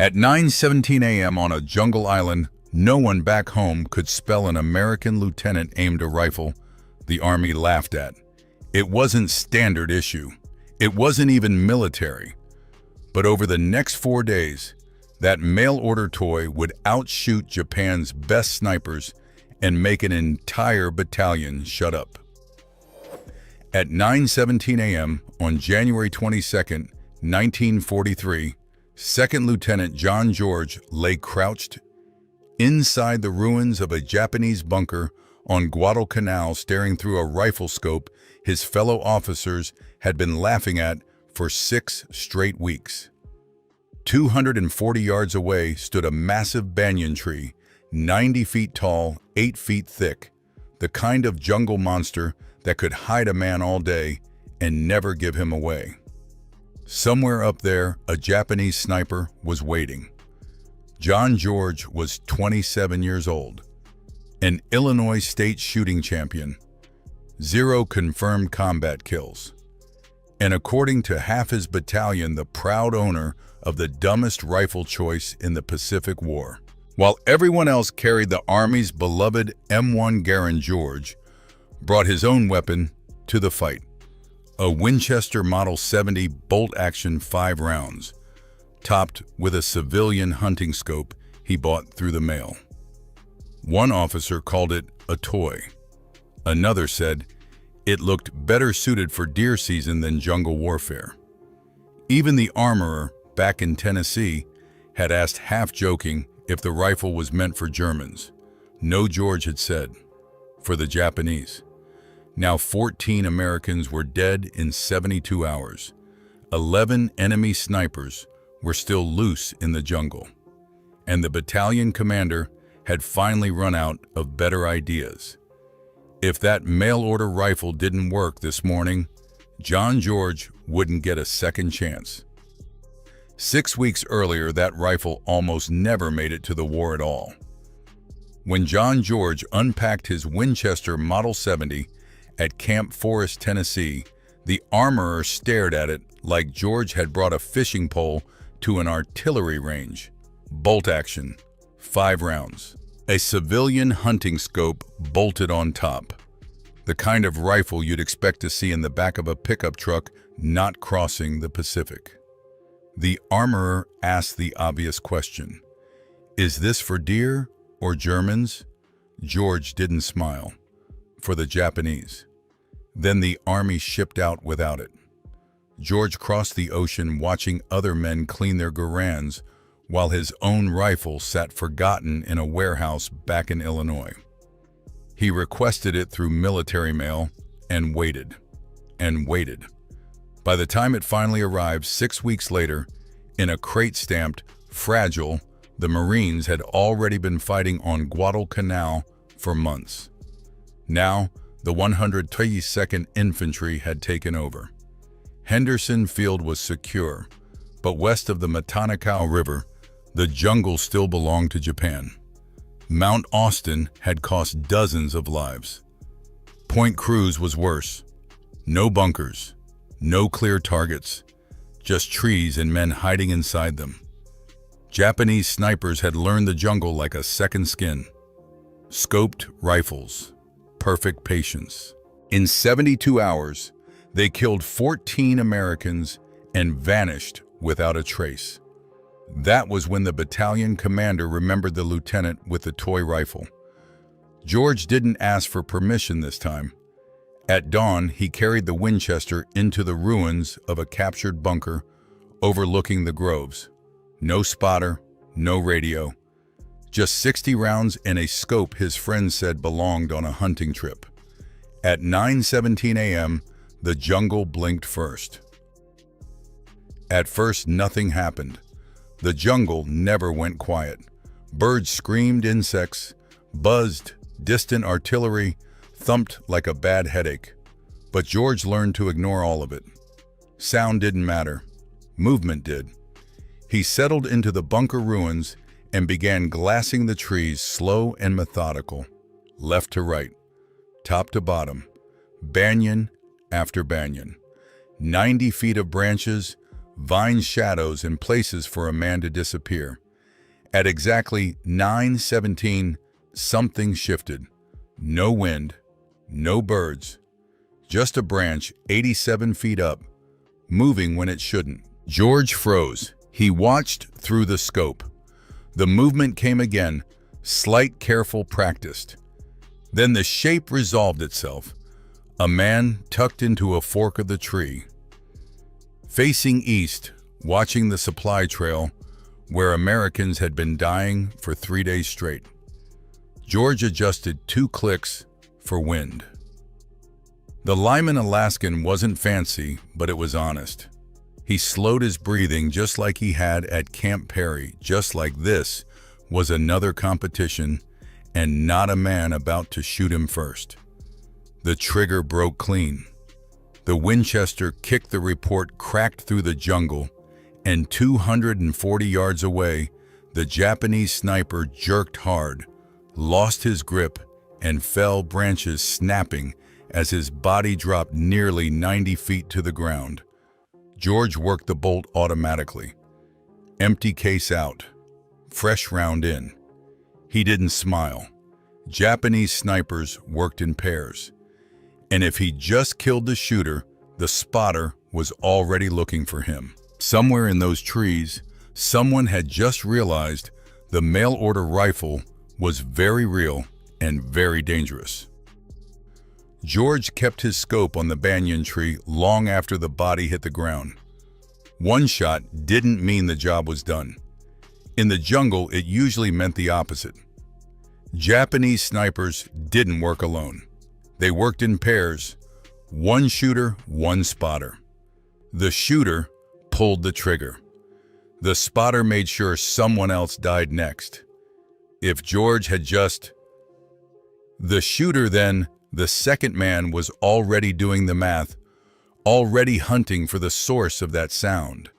At 9:17 a.m. on a jungle island, no one back home could spell an American lieutenant aimed a rifle the Army laughed at. It wasn't standard issue. It wasn't even military. But over the next 4 days, that mail-order toy would outshoot Japan's best snipers and make an entire battalion shut up. At 9:17 a.m. on January 22, 1943, Second Lieutenant John George lay crouched inside the ruins of a Japanese bunker on Guadalcanal, staring through a rifle scope his fellow officers had been laughing at for 6 straight weeks. 240 yards away stood a massive banyan tree, 90 feet tall, 8 feet thick, the kind of jungle monster that could hide a man all day and never give him away. Somewhere up there, a Japanese sniper was waiting. John George was 27 years old, an Illinois state shooting champion, 0 confirmed combat kills, and according to half his battalion, the proud owner of the dumbest rifle choice in the Pacific War. While everyone else carried the Army's beloved M1 Garand, George brought his own weapon to the fight, a Winchester Model 70 bolt-action 5 rounds, topped with a civilian hunting scope he bought through the mail. One officer called it a toy. Another said it looked better suited for deer season than jungle warfare. Even the armorer back in Tennessee had asked, half-joking, if the rifle was meant for Germans. No, George had said, for the Japanese. Now 14 Americans were dead in 72 hours. 11 enemy snipers were still loose in the jungle. And the battalion commander had finally run out of better ideas. If that mail-order rifle didn't work this morning, John George wouldn't get a second chance. 6 weeks earlier, that rifle almost never made it to the war at all. When John George unpacked his Winchester Model 70 at Camp Forest, Tennessee, the armorer stared at it like George had brought a fishing pole to an artillery range. Bolt action, 5 rounds. A civilian hunting scope bolted on top. The kind of rifle you'd expect to see in the back of a pickup truck not crossing the Pacific. The armorer asked the obvious question. Is this for deer or Germans? George didn't smile. For the Japanese. Then the Army shipped out without it. George crossed the ocean watching other men clean their Garands while his own rifle sat forgotten in a warehouse back in Illinois. He requested it through military mail and waited and waited. By the time it finally arrived 6 weeks later, in a crate stamped "Fragile," the Marines had already been fighting on Guadalcanal for months. Now, the 132nd Infantry had taken over. Henderson Field was secure, but west of the Matanacao River, the jungle still belonged to Japan. Mount Austin had cost dozens of lives. Point Cruz was worse. No bunkers, no clear targets, just trees and men hiding inside them. Japanese snipers had learned the jungle like a second skin. Scoped rifles, perfect patience. In 72 hours, they killed 14 Americans and vanished without a trace. That was when the battalion commander remembered the lieutenant with the toy rifle. George didn't ask for permission this time. At dawn, he carried the Winchester into the ruins of a captured bunker overlooking the groves. No spotter, no radio. Just 60 rounds and a scope his friends said belonged on a hunting trip. At 9:17 a.m., the jungle blinked first. At first, nothing happened. The jungle never went quiet. Birds screamed, insects buzzed, distant artillery thumped like a bad headache. But George learned to ignore all of it. Sound didn't matter. Movement did. He settled into the bunker ruins and began glassing the trees, slow and methodical, left to right, top to bottom, banyan after banyan. 90 feet of branches, vine shadows and places for a man to disappear. At exactly 9:17, something shifted. No wind, no birds, just a branch 87 feet up, moving when it shouldn't. George froze. He watched through the scope. The movement came again, slight, careful, practiced. Then the shape resolved itself. A man tucked into a fork of the tree. Facing east, watching the supply trail, where Americans had been dying for 3 days straight. George adjusted 2 clicks for wind. The Lyman Alaskan wasn't fancy, but it was honest. He slowed his breathing just like he had at Camp Perry, just like this was another competition and not a man about to shoot him first. The trigger broke clean. The Winchester kicked, the report cracked through the jungle, and 240 yards away, the Japanese sniper jerked hard, lost his grip, and fell, branches snapping as his body dropped nearly 90 feet to the ground. George worked the bolt automatically. Empty case out, fresh round in. He didn't smile. Japanese snipers worked in pairs. And if he just killed the shooter, the spotter was already looking for him. Somewhere in those trees, someone had just realized the mail-order rifle was very real and very dangerous. George kept his scope on the banyan tree long after the body hit the ground. One shot didn't mean the job was done. In the jungle, it usually meant the opposite. Japanese snipers didn't work alone. They worked in pairs, one shooter, one spotter. The shooter pulled the trigger. The spotter made sure someone else died next. If George had just... The shooter then, the second man, was already doing the math, already hunting for the source of that sound.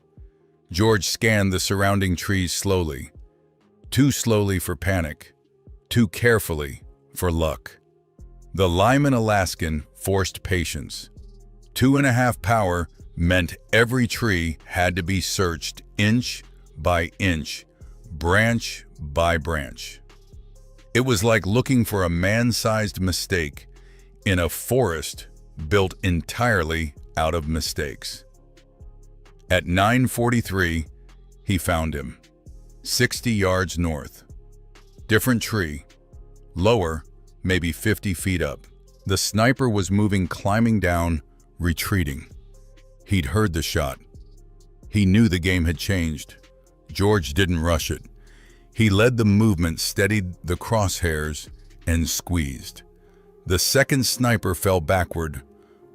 George scanned the surrounding trees slowly. Too slowly for panic, too carefully for luck. The Lyman Alaskan forced patience. 2.5 power meant every tree had to be searched inch by inch, branch by branch. It was like looking for a man-sized mistake in a forest built entirely out of mistakes. At 9:43, he found him, 60 yards north. Different tree, lower, maybe 50 feet up. The sniper was moving, climbing down, retreating. He'd heard the shot. He knew the game had changed. George didn't rush it. He led the movement, steadied the crosshairs, and squeezed. The second sniper fell backward,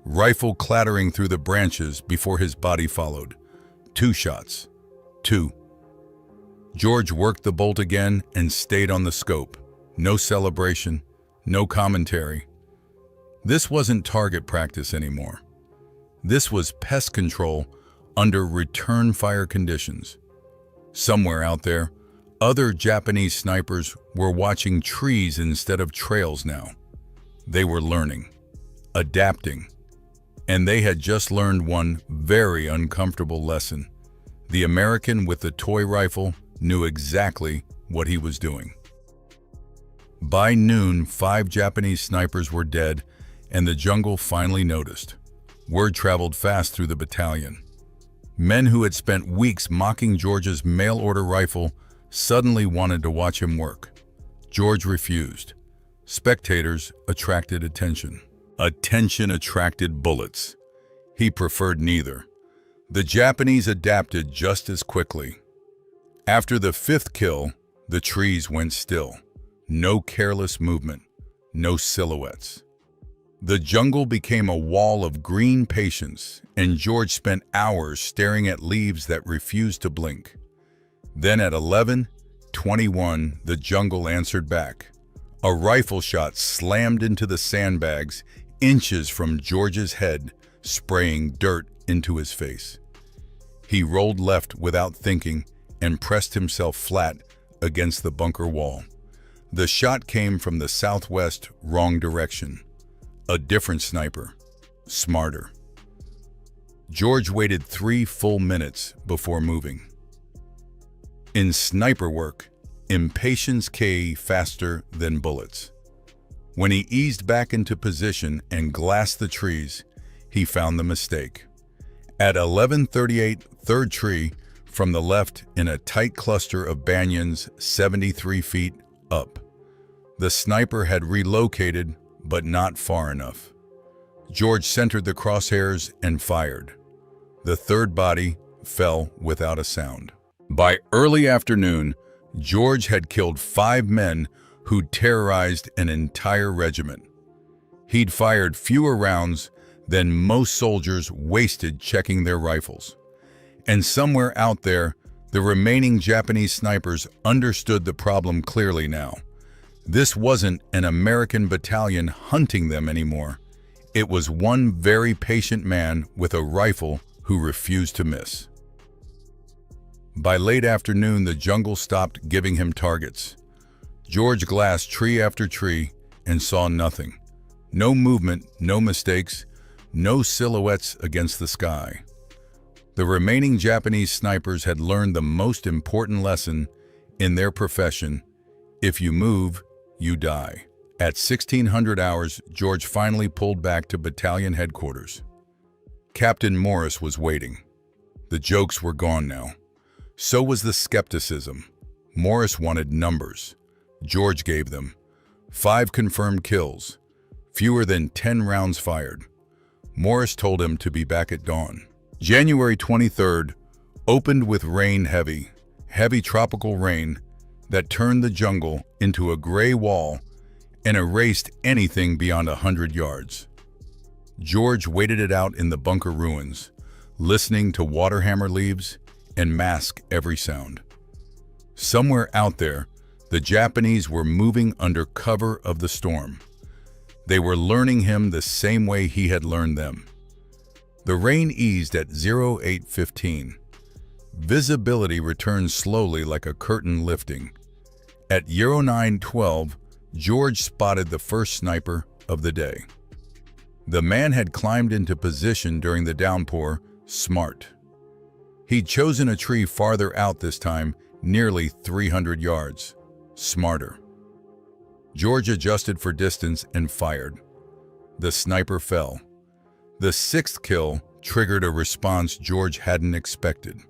rifle clattering through the branches before his body followed. 2 shots. 2. George worked the bolt again and stayed on the scope. No celebration, no commentary. This wasn't target practice anymore. This was pest control under return fire conditions. Somewhere out there, other Japanese snipers were watching trees instead of trails now. They were learning, adapting, and they had just learned one very uncomfortable lesson. The American with the toy rifle knew exactly what he was doing. By noon, 5 Japanese snipers were dead, and the jungle finally noticed. Word traveled fast through the battalion. Men who had spent weeks mocking George's mail-order rifle suddenly wanted to watch him work. George refused. Spectators attracted attention. Attention attracted bullets. He preferred neither. The Japanese adapted just as quickly. After the 5th kill, the trees went still. No careless movement, no silhouettes. The jungle became a wall of green patience, and George spent hours staring at leaves that refused to blink. Then at 11:21, the jungle answered back. A rifle shot slammed into the sandbags inches from George's head, spraying dirt into his face. He rolled left without thinking and pressed himself flat against the bunker wall. The shot came from the southwest, wrong direction. A different sniper, smarter. George waited 3 full minutes before moving. In sniper work, impatience can faster than bullets. When he eased back into position and glassed the trees, he found the mistake. At 11:38, third tree from the left in a tight cluster of banyans 73 feet up. The sniper had relocated, but not far enough. George centered the crosshairs and fired. The third body fell without a sound. By early afternoon, George had killed 5 men who'd terrorized an entire regiment. He'd fired fewer rounds than most soldiers wasted checking their rifles. And somewhere out there, the remaining Japanese snipers understood the problem clearly now. This wasn't an American battalion hunting them anymore. It was one very patient man with a rifle who refused to miss. By late afternoon, the jungle stopped giving him targets. George glassed tree after tree and saw nothing. No movement, no mistakes, no silhouettes against the sky. The remaining Japanese snipers had learned the most important lesson in their profession: if you move, you die. At 1600 hours, George finally pulled back to battalion headquarters. Captain Morris was waiting. The jokes were gone now. So was the skepticism. Morris wanted numbers. George gave them 5 confirmed kills, fewer than 10 rounds fired. Morris told him to be back at dawn. January 23rd opened with rain, heavy tropical rain that turned the jungle into a gray wall and erased anything beyond 100 yards. George waited it out in the bunker ruins, listening to water hammer leaves and mask every sound. Somewhere out there, the Japanese were moving under cover of the storm. They were learning him the same way he had learned them. The rain eased at 08:15. Visibility returned slowly like a curtain lifting. At 09:12, George spotted the first sniper of the day. The man had climbed into position during the downpour, smart. He'd chosen a tree farther out this time, nearly 300 yards. Smarter. George adjusted for distance and fired. The sniper fell. The 6th kill triggered a response George hadn't expected.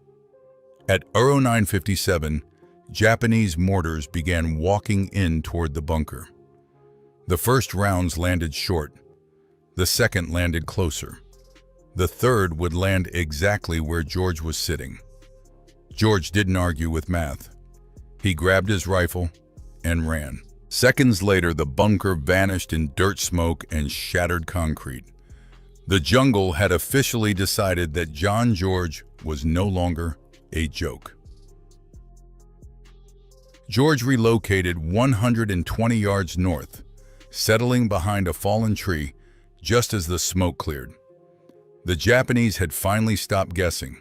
At 09:57, Japanese mortars began walking in toward the bunker. The first rounds landed short. The second landed closer. The third would land exactly where George was sitting. George didn't argue with math. He grabbed his rifle and ran. Seconds later, the bunker vanished in dirt smoke and shattered concrete. The jungle had officially decided that John George was no longer a joke. George relocated 120 yards north, settling behind a fallen tree just as the smoke cleared. The Japanese had finally stopped guessing.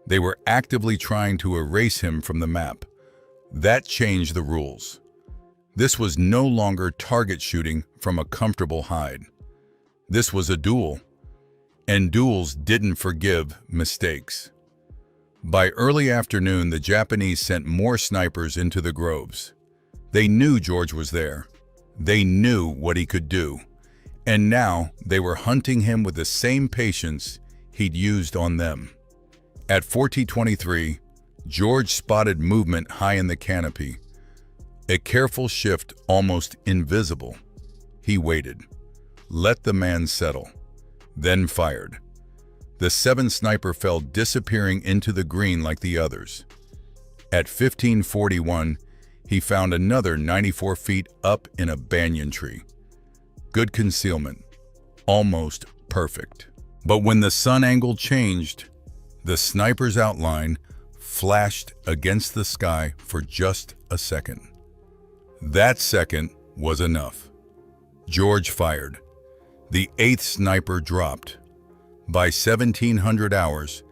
They were actively trying to erase him from the map. That changed the rules. This was no longer target shooting from a comfortable hide. This was a duel, and duels didn't forgive mistakes. By early afternoon, the Japanese sent more snipers into the groves. They knew George was there. They knew what he could do. And now they were hunting him with the same patience he'd used on them. At 14:23, George spotted movement high in the canopy. A careful shift, almost invisible. He waited, let the man settle, then fired. The 7th sniper fell, disappearing into the green like the others. At 15:41, he found another 94 feet up in a banyan tree. Good concealment, almost perfect. But when the sun angle changed, the sniper's outline flashed against the sky for just a second. That second was enough. George fired. The 8th sniper dropped. By 1700 hours,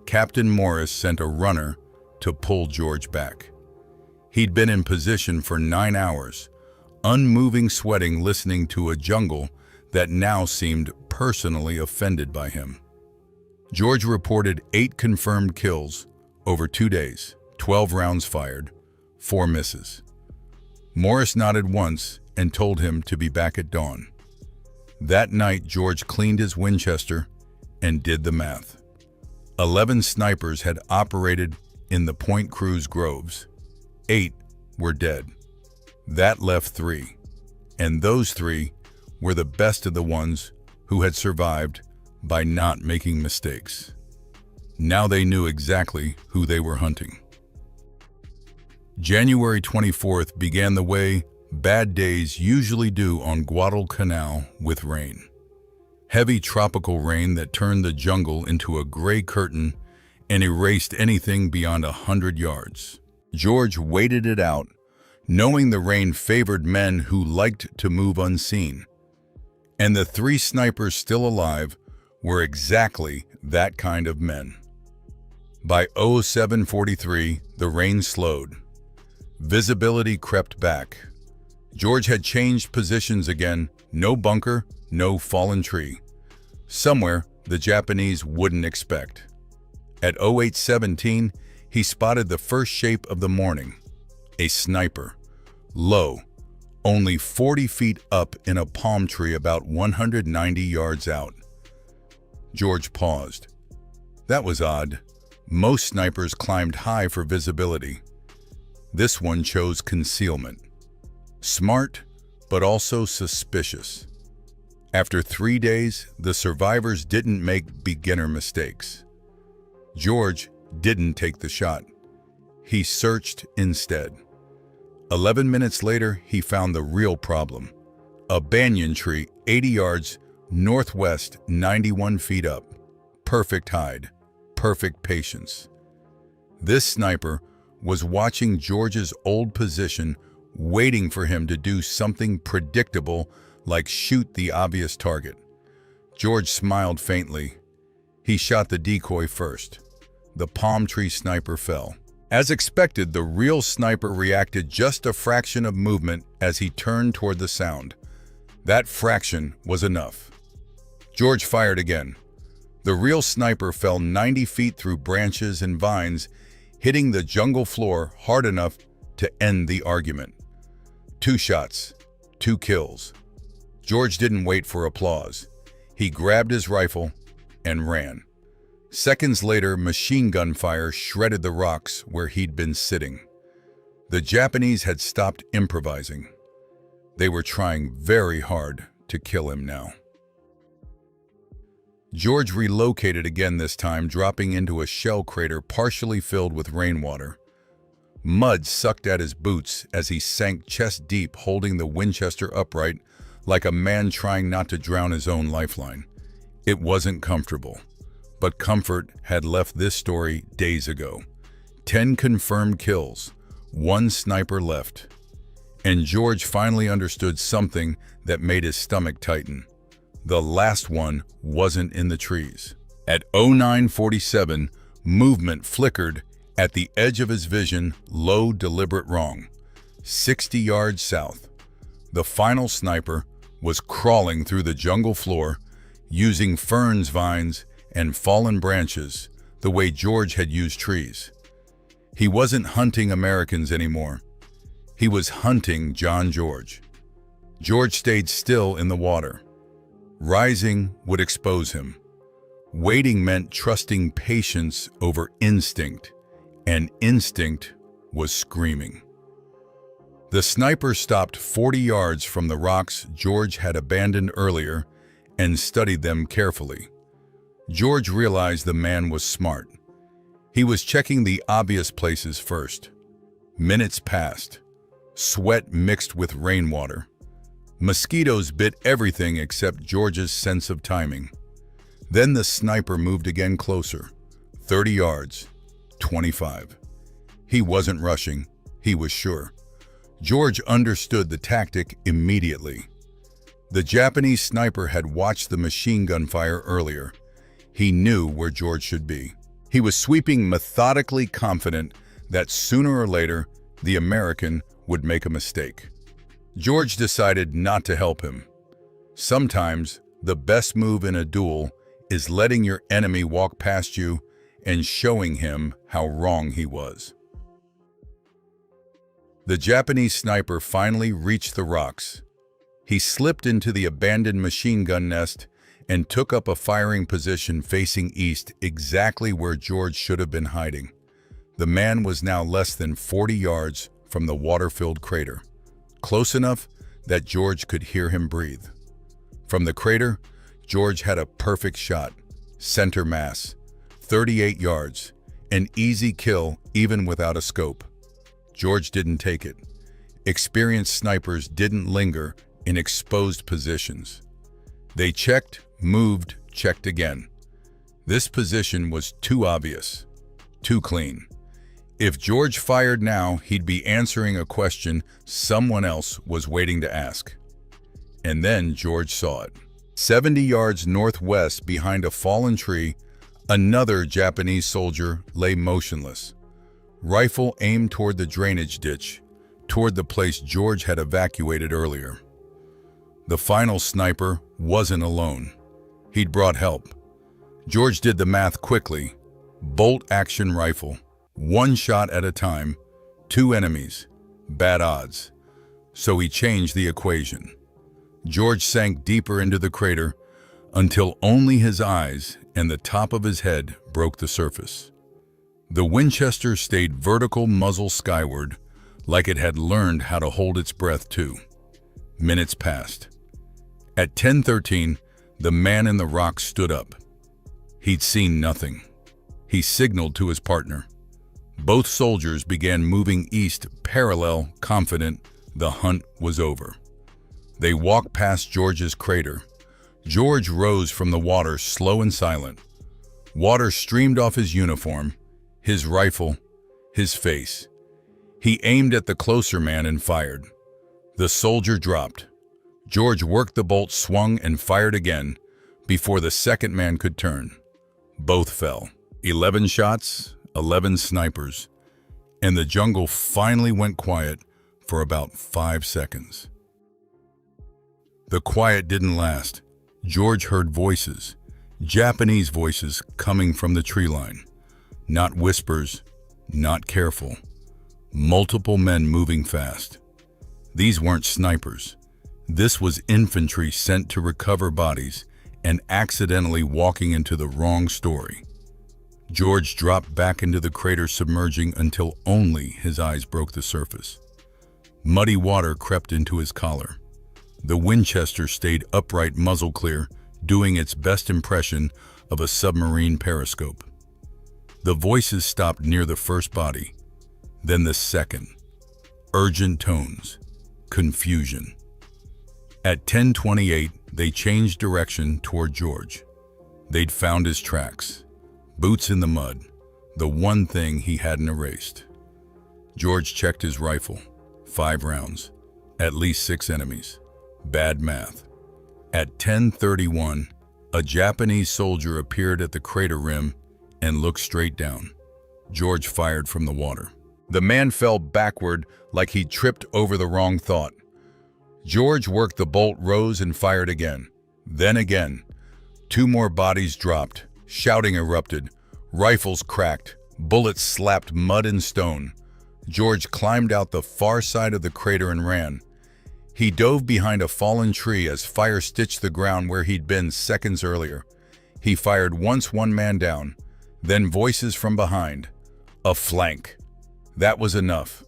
Captain Morris sent a runner to pull George back. He'd been in position for 9 hours, unmoving, sweating, listening to a jungle that now seemed personally offended by him. George reported 8 confirmed kills over 2 days, 12 rounds fired, 4 misses. Morris nodded once and told him to be back at dawn. That night, George cleaned his Winchester and did the math. 11 snipers had operated in the Point Cruz groves. 8 were dead. That left 3, and those 3 were the best of the ones who had survived by not making mistakes. Now they knew exactly who they were hunting. January 24th began the way bad days usually do on Guadalcanal with rain. Heavy tropical rain that turned the jungle into a gray curtain and erased anything beyond 100 yards. George waited it out, knowing the rain favored men who liked to move unseen. And the 3 snipers still alive were exactly that kind of men. By 07:43, the rain slowed. Visibility crept back. George had changed positions again. No bunker, no fallen tree. Somewhere the Japanese wouldn't expect. At 08:17, he spotted the first shape of the morning. A sniper. Low, only 40 feet up in a palm tree about 190 yards out. George paused. That was odd. Most snipers climbed high for visibility. This one chose concealment. Smart, but also suspicious. After 3 days, the survivors didn't make beginner mistakes. George didn't take the shot. He searched instead. 11 minutes later, he found the real problem. A banyan tree 80 yards northwest, 91 feet up. Perfect hide, perfect patience. This sniper was watching George's old position, waiting for him to do something predictable like shoot the obvious target. George smiled faintly. He shot the decoy first. The palm tree sniper fell. As expected, the real sniper reacted just a fraction of movement as he turned toward the sound. That fraction was enough. George fired again. The real sniper fell 90 feet through branches and vines, hitting the jungle floor hard enough to end the argument. 2 shots, 2 kills. George didn't wait for applause. He grabbed his rifle and ran. Seconds later, machine gun fire shredded the rocks where he'd been sitting. The Japanese had stopped improvising. They were trying very hard to kill him now. George relocated again, this time dropping into a shell crater partially filled with rainwater. Mud sucked at his boots as he sank chest deep, holding the Winchester upright like a man trying not to drown his own lifeline. It wasn't comfortable, but comfort had left this story days ago. 10 confirmed kills, 1 sniper left. And George finally understood something that made his stomach tighten. The last one wasn't in the trees. At 09:47, movement flickered at the edge of his vision, low, deliberate wrong. 60 yards south. The final sniper was crawling through the jungle floor, using ferns, vines, and fallen branches the way George had used trees. He wasn't hunting Americans anymore. He was hunting John George. George stayed still in the water. Rising would expose him. Waiting meant trusting patience over instinct, and instinct was screaming. The sniper stopped 40 yards from the rocks George had abandoned earlier and studied them carefully. George realized the man was smart. He was checking the obvious places first. Minutes passed. Sweat mixed with rainwater. Mosquitoes bit everything except George's sense of timing. Then the sniper moved again closer. 30 yards. 25. He wasn't rushing. He was sure. George understood the tactic immediately. The Japanese sniper had watched the machine gun fire earlier. He knew where George should be. He was sweeping methodically, confident that sooner or later the American would make a mistake. George decided not to help him. Sometimes the best move in a duel is letting your enemy walk past you and showing him how wrong he was. The Japanese sniper finally reached the rocks. He slipped into the abandoned machine gun nest and took up a firing position facing east, exactly where George should have been hiding. The man was now less than 40 yards from the water-filled crater, close enough that George could hear him breathe. From the crater, George had a perfect shot, center mass, 38 yards, an easy kill even without a scope. George didn't take it. Experienced snipers didn't linger in exposed positions. They checked, moved, checked again. This position was too obvious, too clean. If George fired now, he'd be answering a question someone else was waiting to ask. And then George saw it. 70 yards northwest behind a fallen tree, another Japanese soldier lay motionless. Rifle aimed toward the drainage ditch, toward the place George had evacuated earlier. The final sniper wasn't alone. He'd brought help. George did the math quickly. Bolt-action rifle, one shot at a time, two enemies, bad odds. So he changed the equation. George sank deeper into the crater until only his eyes and the top of his head broke the surface. The Winchester stayed vertical, muzzle skyward, like it had learned how to hold its breath too. Minutes passed. At 10:13, the man in the rock stood up. He'd seen nothing. He signaled to his partner. Both soldiers began moving east, parallel, confident the hunt was over. They walked past George's crater. George rose from the water, slow and silent. Water streamed off his uniform, his rifle, his face. He aimed at the closer man and fired. The soldier dropped. George worked the bolt, swung, and fired again before the second man could turn. Both fell. 11 shots, 11 snipers, and the jungle finally went quiet for about 5 seconds. The quiet didn't last. George heard voices, Japanese voices coming from the tree line. Not whispers, not careful. Multiple men moving fast. These weren't snipers. This was infantry sent to recover bodies and accidentally walking into the wrong story. George dropped back into the crater, submerging until only his eyes broke the surface. Muddy water crept into his collar. The Winchester stayed upright, muzzle clear, doing its best impression of a submarine periscope. The voices stopped near the first body, then the second. Urgent tones, confusion. At 10:28, they changed direction toward George. They'd found his tracks, boots in the mud, the one thing he hadn't erased. George checked his rifle. 5 rounds, at least 6 enemies. Bad math. At 10:31, a Japanese soldier appeared at the crater rim and looked straight down. George fired from the water. The man fell backward like he'd tripped over the wrong thought. George worked the bolt, rose, and fired again. Then again. 2 more bodies dropped. Shouting erupted. Rifles cracked. Bullets slapped mud and stone. George climbed out the far side of the crater and ran. He dove behind a fallen tree as fire stitched the ground where he'd been seconds earlier. He fired once, one man down. Then voices from behind. A flank. That was enough.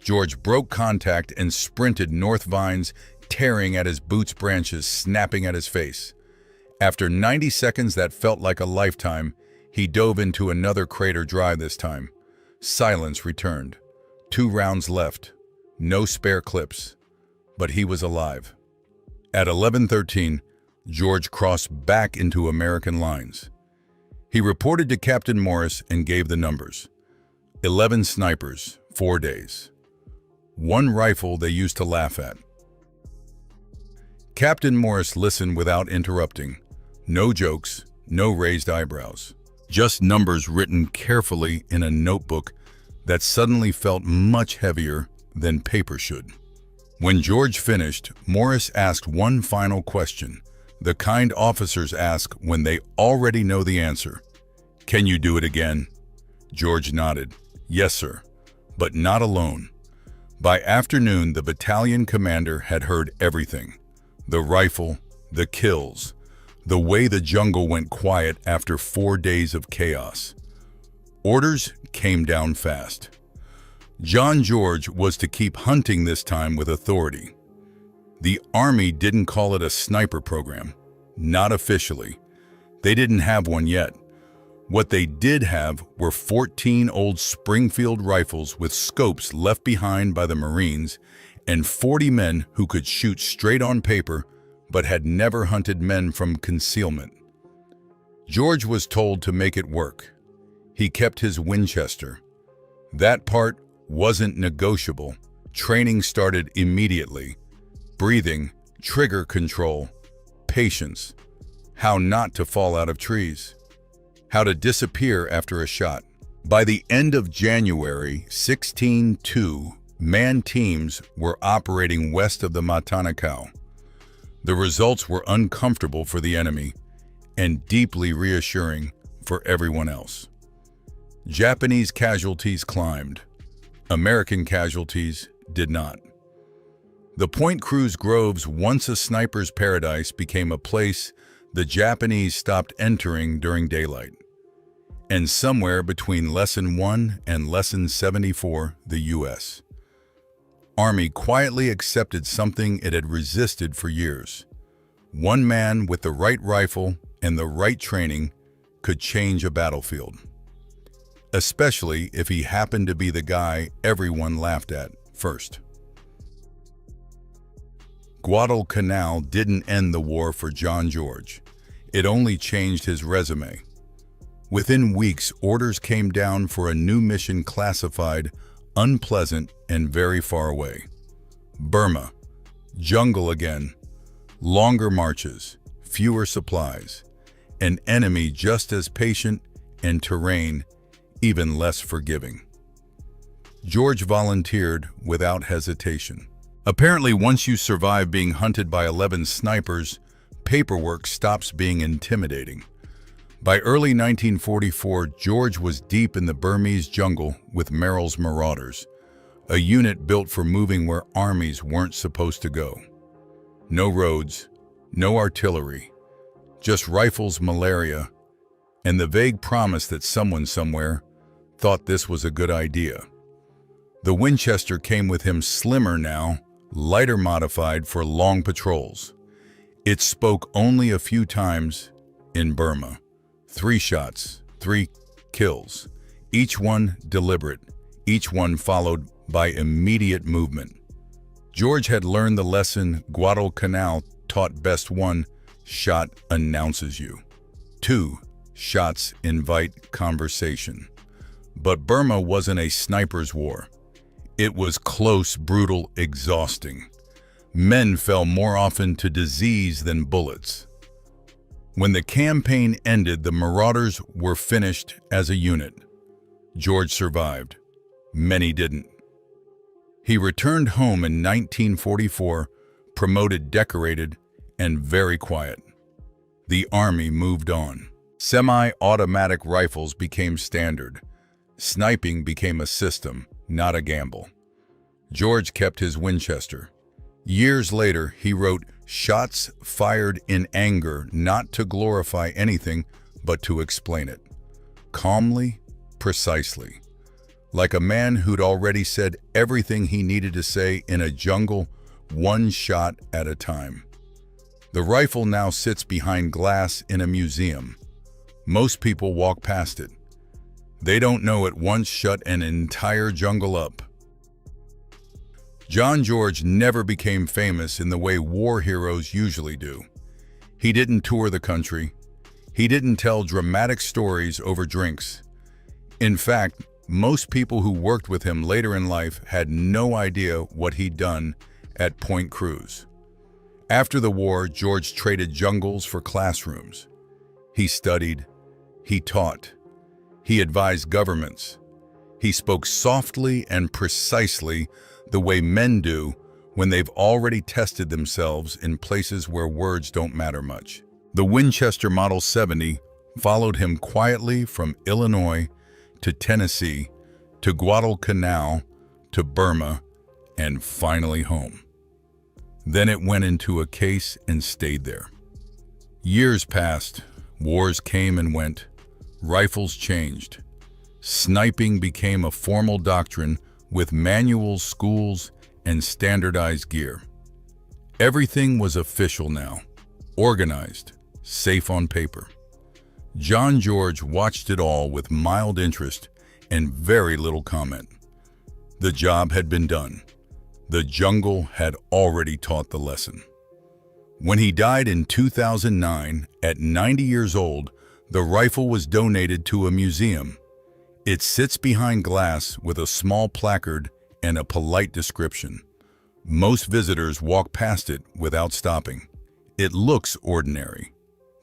George broke contact and sprinted north, vines tearing at his boots, branches snapping at his face. After 90 seconds that felt like a lifetime, he dove into another crater, dry this time. Silence returned. 2 rounds left. No spare clips. But he was alive. At 11:13, George crossed back into American lines. He reported to Captain Morris and gave the numbers. 11 snipers, 4 days. 1 rifle they used to laugh at. Captain Morris listened without interrupting. No jokes, no raised eyebrows. Just numbers written carefully in a notebook that suddenly felt much heavier than paper should. When George finished, Morris asked one final question, The kind officers ask when they already know the answer. "Can you do it again?" George nodded. "Yes, sir," but not alone. By afternoon, the battalion commander had heard everything. The rifle, the kills, the way the jungle went quiet after 4 days of chaos. Orders came down fast. John George was to keep hunting this time with authority. The Army didn't call it a sniper program, not officially. They didn't have one yet. What they did have were 14 old Springfield rifles with scopes left behind by the Marines and 40 men who could shoot straight on paper but had never hunted men from concealment. George was told to make it work. He kept his Winchester. That part wasn't negotiable. Training started immediately. Breathing, trigger control, patience, how not to fall out of trees, how to disappear after a shot. By the end of January 16-2, man teams were operating west of the Matanacao. The results were uncomfortable for the enemy and deeply reassuring for everyone else. Japanese casualties climbed. American casualties did not. The Point Cruz Groves, once a sniper's paradise, became a place the Japanese stopped entering during daylight. And somewhere between Lesson 1 and Lesson 74, the U.S. Army quietly accepted something it had resisted for years. One man with the right rifle and the right training could change a battlefield. Especially if he happened to be the guy everyone laughed at first. Guadalcanal didn't end the war for John George. It only changed his resume. Within weeks, orders came down for a new mission classified unpleasant and very far away. Burma, jungle again, longer marches, fewer supplies, an enemy just as patient and terrain even less forgiving. George volunteered without hesitation. Apparently, once you survive being hunted by 11 snipers, paperwork stops being intimidating. By early 1944, George was deep in the Burmese jungle with Merrill's Marauders, a unit built for moving where armies weren't supposed to go. No roads, no artillery, just rifles, malaria, and the vague promise that someone somewhere thought this was a good idea. The Winchester came with him slimmer now, lighter modified for long patrols. It spoke only a few times in Burma. 3 shots, 3 kills, each one deliberate, each one followed by immediate movement. George had learned the lesson Guadalcanal taught best: 1 shot announces you. 2 shots invite conversation. But Burma wasn't a sniper's war. It was close, brutal, exhausting. Men fell more often to disease than bullets. When the campaign ended, the Marauders were finished as a unit. George survived. Many didn't. He returned home in 1944, promoted, decorated, and very quiet. The Army moved on. Semi-automatic rifles became standard. Sniping became a system, not a gamble. George kept his Winchester. Years later, he wrote, "Shots fired in anger, not to glorify anything, but to explain it. Calmly, precisely. Like a man who'd already said everything he needed to say in a jungle, 1 shot at a time." The rifle now sits behind glass in a museum. Most people walk past it. They don't know it once shut an entire jungle up. John George never became famous in the way war heroes usually do. He didn't tour the country. He didn't tell dramatic stories over drinks. In fact, most people who worked with him later in life had no idea what he'd done at Point Cruz. After the war, George traded jungles for classrooms. He studied. He taught. He advised governments. He spoke softly and precisely, the way men do when they've already tested themselves in places where words don't matter much. The Winchester Model 70 followed him quietly from Illinois to Tennessee to Guadalcanal to Burma and finally home. Then it went into a case and stayed there. Years passed, wars came and went, rifles changed. Sniping became a formal doctrine with manuals, schools, and standardized gear. Everything was official now, organized, safe on paper. John George watched it all with mild interest and very little comment. The job had been done. The jungle had already taught the lesson. When he died in 2009, at 90 years old, the rifle was donated to a museum. It sits behind glass with a small placard and a polite description. Most visitors walk past it without stopping. It looks ordinary,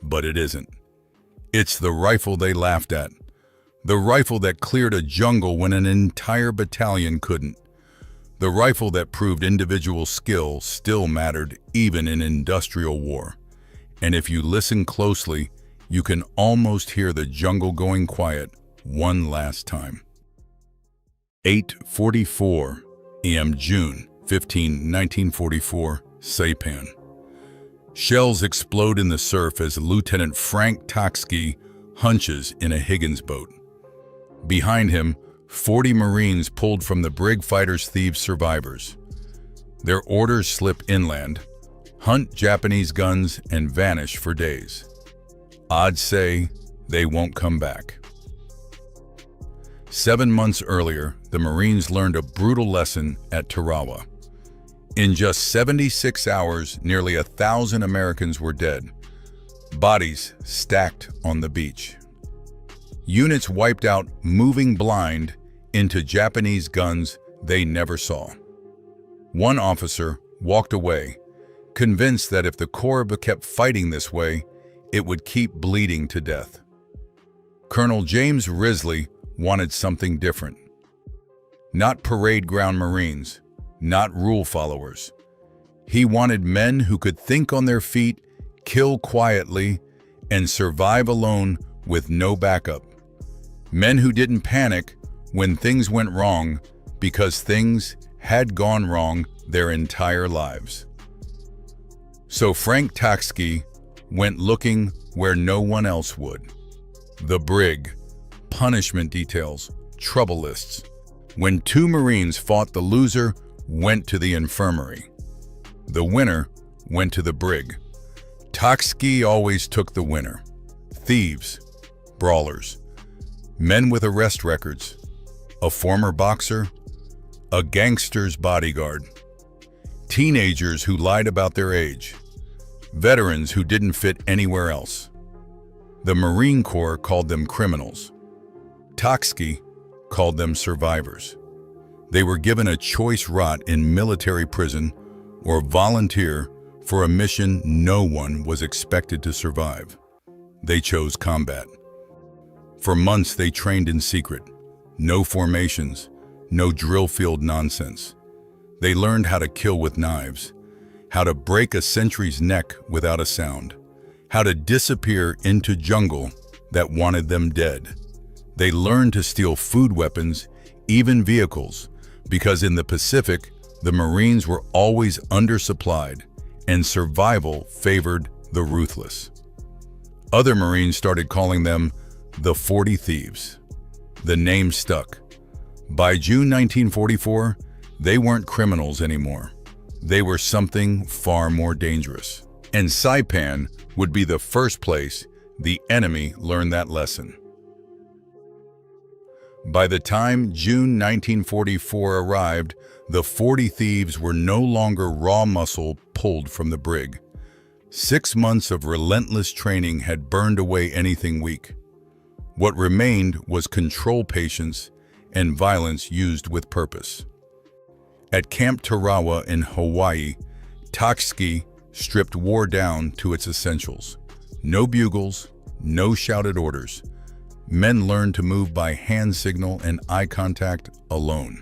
but it isn't. It's the rifle they laughed at. The rifle that cleared a jungle when an entire battalion couldn't. The rifle that proved individual skill still mattered even in industrial war. And if you listen closely, you can almost hear the jungle going quiet one last time. 8:44 a.m. June 15, 1944, Saipan. Shells explode in the surf as Lieutenant Frank Toksky hunches in a Higgins boat. Behind him, 40 Marines pulled from the brig fighters' thieves survivors. Their orders slip inland, hunt Japanese guns, and vanish for days. Odds say they won't come back. 7 months earlier, the Marines learned a brutal lesson at Tarawa. In just 76 hours, nearly 1,000 Americans were dead, bodies stacked on the beach. Units wiped out, moving blind into Japanese guns they never saw. One officer walked away, convinced that if the Corps kept fighting this way, it would keep bleeding to death. Colonel James Risley wanted something different. Not parade ground Marines, not rule followers. He wanted men who could think on their feet, kill quietly, and survive alone with no backup. Men who didn't panic when things went wrong because things had gone wrong their entire lives. So Frank Toksky went looking where no one else would. The brig, punishment details, trouble lists. When 2 Marines fought, the loser went to the infirmary. The winner went to the brig. Toksky always took the winner. Thieves, brawlers, men with arrest records, a former boxer, a gangster's bodyguard, teenagers who lied about their age, veterans who didn't fit anywhere else. The Marine Corps called them criminals. Toksky called them survivors. They were given a choice: rot in military prison or volunteer for a mission no one was expected to survive. They chose combat. For months they trained in secret. No formations, no drill field nonsense. They learned how to kill with knives, how to break a sentry's neck without a sound, how to disappear into jungle that wanted them dead. They learned to steal food, weapons, even vehicles, because in the Pacific, the Marines were always undersupplied and survival favored the ruthless. Other Marines started calling them the 40 Thieves. The name stuck. By June 1944, they weren't criminals anymore. They were something far more dangerous. And Saipan would be the first place the enemy learned that lesson. By the time June 1944 arrived, the 40 Thieves were no longer raw muscle pulled from the brig. 6 months of relentless training had burned away anything weak. What remained was control, patience, and violence used with purpose. At Camp Tarawa in Hawaii, Toksky stripped war down to its essentials. No bugles, no shouted orders. Men learned to move by hand signal and eye contact alone.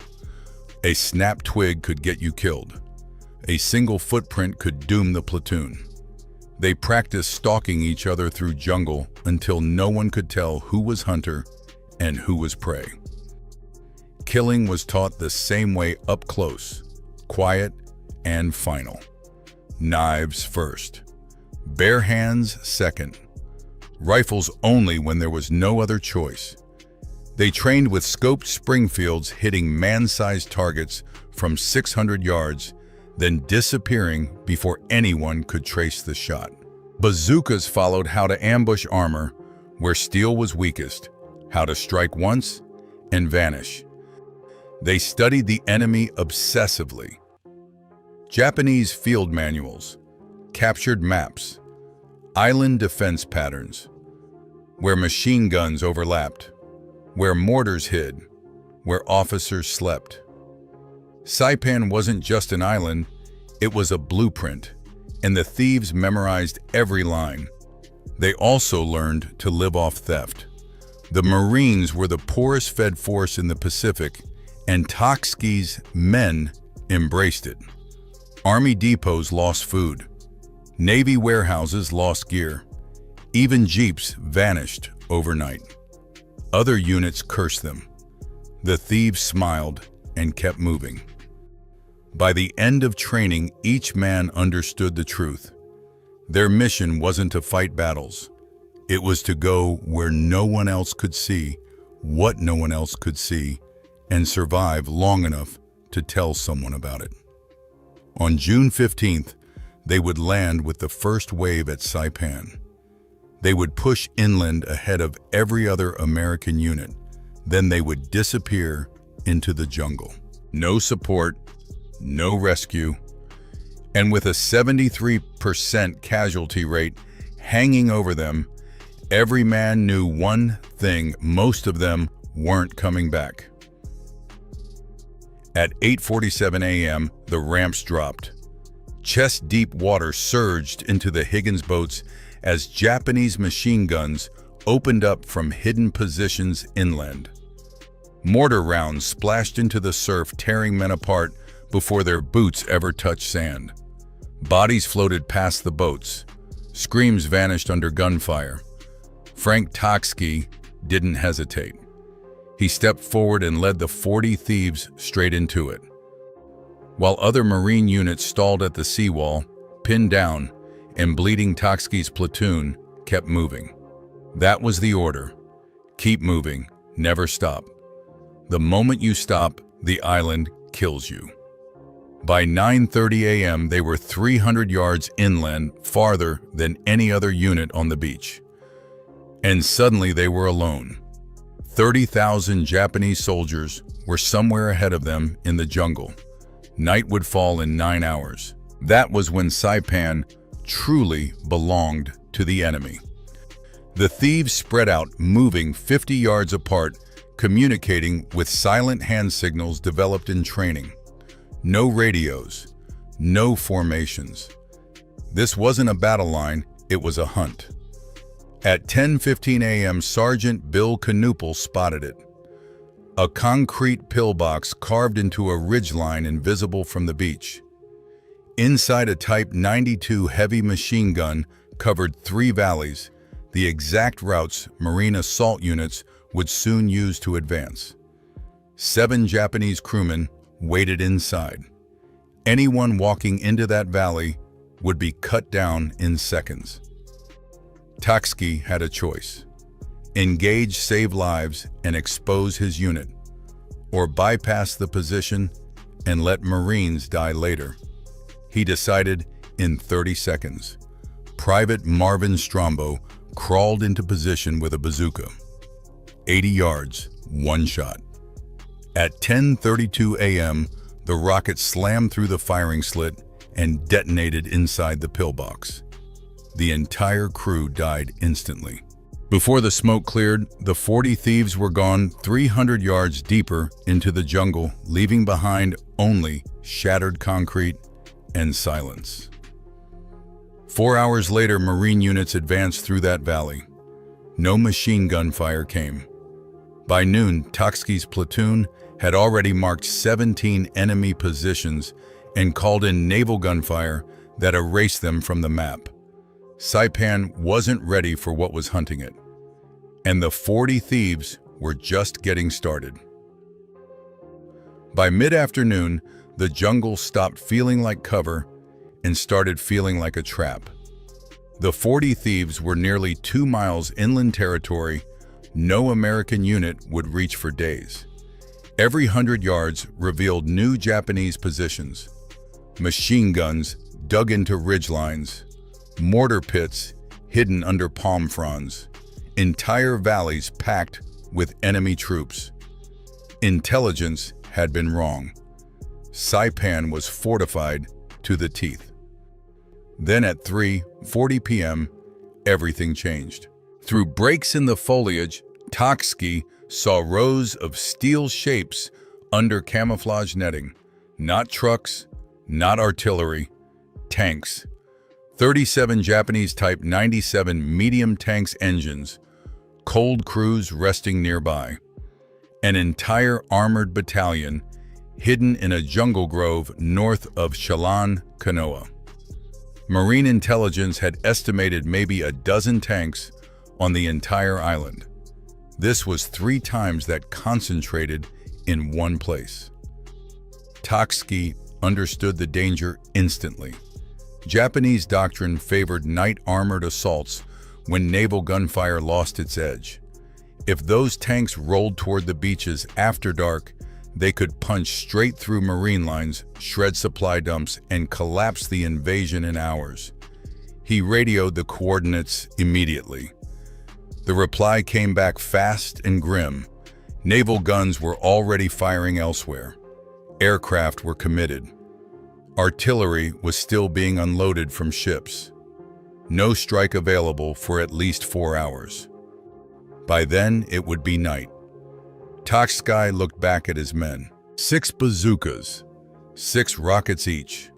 A snapped twig could get you killed. A single footprint could doom the platoon. They practiced stalking each other through jungle until no one could tell who was hunter and who was prey. Killing was taught the same way up close, quiet, and final. Knives first. Bare hands second. Rifles only when there was no other choice. They trained with scoped Springfields hitting man-sized targets from 600 yards, then disappearing before anyone could trace the shot. Bazookas followed how to ambush armor where steel was weakest, how to strike once and vanish. They studied the enemy obsessively. Japanese field manuals, captured maps, island defense patterns, where machine guns overlapped, where mortars hid, where officers slept. Saipan wasn't just an island, it was a blueprint, and the thieves memorized every line. They also learned to live off theft. The Marines were the poorest fed force in the Pacific, and Tokski's men embraced it. Army depots lost food. Navy warehouses lost gear. Even jeeps vanished overnight. Other units cursed them. The thieves smiled and kept moving. By the end of training, each man understood the truth. Their mission wasn't to fight battles. It was to go where no one else could see, what no one else could see, and survive long enough to tell someone about it. On June 15th, they would land with the first wave at Saipan. They would push inland ahead of every other American unit. Then they would disappear into the jungle. No support, no rescue, and with a 73% casualty rate hanging over them, every man knew one thing: most of them weren't coming back. At 8:47 a.m., the ramps dropped. Chest-deep water surged into the Higgins boats as Japanese machine guns opened up from hidden positions inland. Mortar rounds splashed into the surf, tearing men apart before their boots ever touched sand. Bodies floated past the boats. Screams vanished under gunfire. Frank Tokski didn't hesitate. He stepped forward and led the 40 thieves straight into it. While other Marine units stalled at the seawall, pinned down, and bleeding, Tokski's platoon kept moving. That was the order. Keep moving, never stop. The moment you stop, the island kills you. By 9:30 a.m., they were 300 yards inland, farther than any other unit on the beach. And suddenly they were alone. 30,000 Japanese soldiers were somewhere ahead of them in the jungle. Night would fall in 9 hours. That was when Saipan truly belonged to the enemy. The thieves spread out, moving 50 yards apart, communicating with silent hand signals developed in training. No radios, no formations. This wasn't a battle line, it was a hunt. At 10:15 a.m., Sergeant Bill Knuppel spotted it. A concrete pillbox carved into a ridgeline invisible from the beach. Inside, a Type 92 heavy machine gun covered 3 valleys, the exact routes Marine assault units would soon use to advance. 7 Japanese crewmen waited inside. Anyone walking into that valley would be cut down in seconds. Tokski had a choice: engage, save lives, and expose his unit, or bypass the position and let Marines die later. He decided in 30 seconds. Private Marvin Strombo crawled into position with a bazooka. 80 yards, 1 shot. At 10:32 a.m., the rocket slammed through the firing slit and detonated inside the pillbox. The entire crew died instantly. Before the smoke cleared, the 40 thieves were gone 300 yards deeper into the jungle, leaving behind only shattered concrete and silence. 4 hours later, Marine units advanced through that valley. No machine gun fire came. By noon, Tokski's platoon had already marked 17 enemy positions and called in naval gunfire that erased them from the map. Saipan wasn't ready for what was hunting it, and the 40 thieves were just getting started. By mid-afternoon, the jungle stopped feeling like cover and started feeling like a trap. The 40 thieves were nearly 2 miles inland territory no American unit would reach for days. Every 100 yards revealed new Japanese positions. Machine guns dug into ridgelines, mortar pits hidden under palm fronds, entire valleys packed with enemy troops. Intelligence had been wrong. Saipan was fortified to the teeth. Then at 3:40 p.m., everything changed. Through breaks in the foliage, Takski saw rows of steel shapes under camouflage netting. Not trucks, not artillery, tanks. 37 Japanese Type 97 medium tanks engines, cold crews resting nearby. An entire armored battalion hidden in a jungle grove north of Shalan, Kanoa. Marine intelligence had estimated maybe a dozen tanks on the entire island. This was 3 times that concentrated in one place. Takski understood the danger instantly. Japanese doctrine favored night armored assaults when naval gunfire lost its edge. If those tanks rolled toward the beaches after dark, they could punch straight through marine lines, shred supply dumps, and collapse the invasion in hours. He radioed the coordinates immediately. The reply came back fast and grim. Naval guns were already firing elsewhere. Aircraft were committed. Artillery was still being unloaded from ships. No strike available for at least 4 hours. By then, it would be night. Takski looked back at his men. 6 bazookas, 6 rockets each,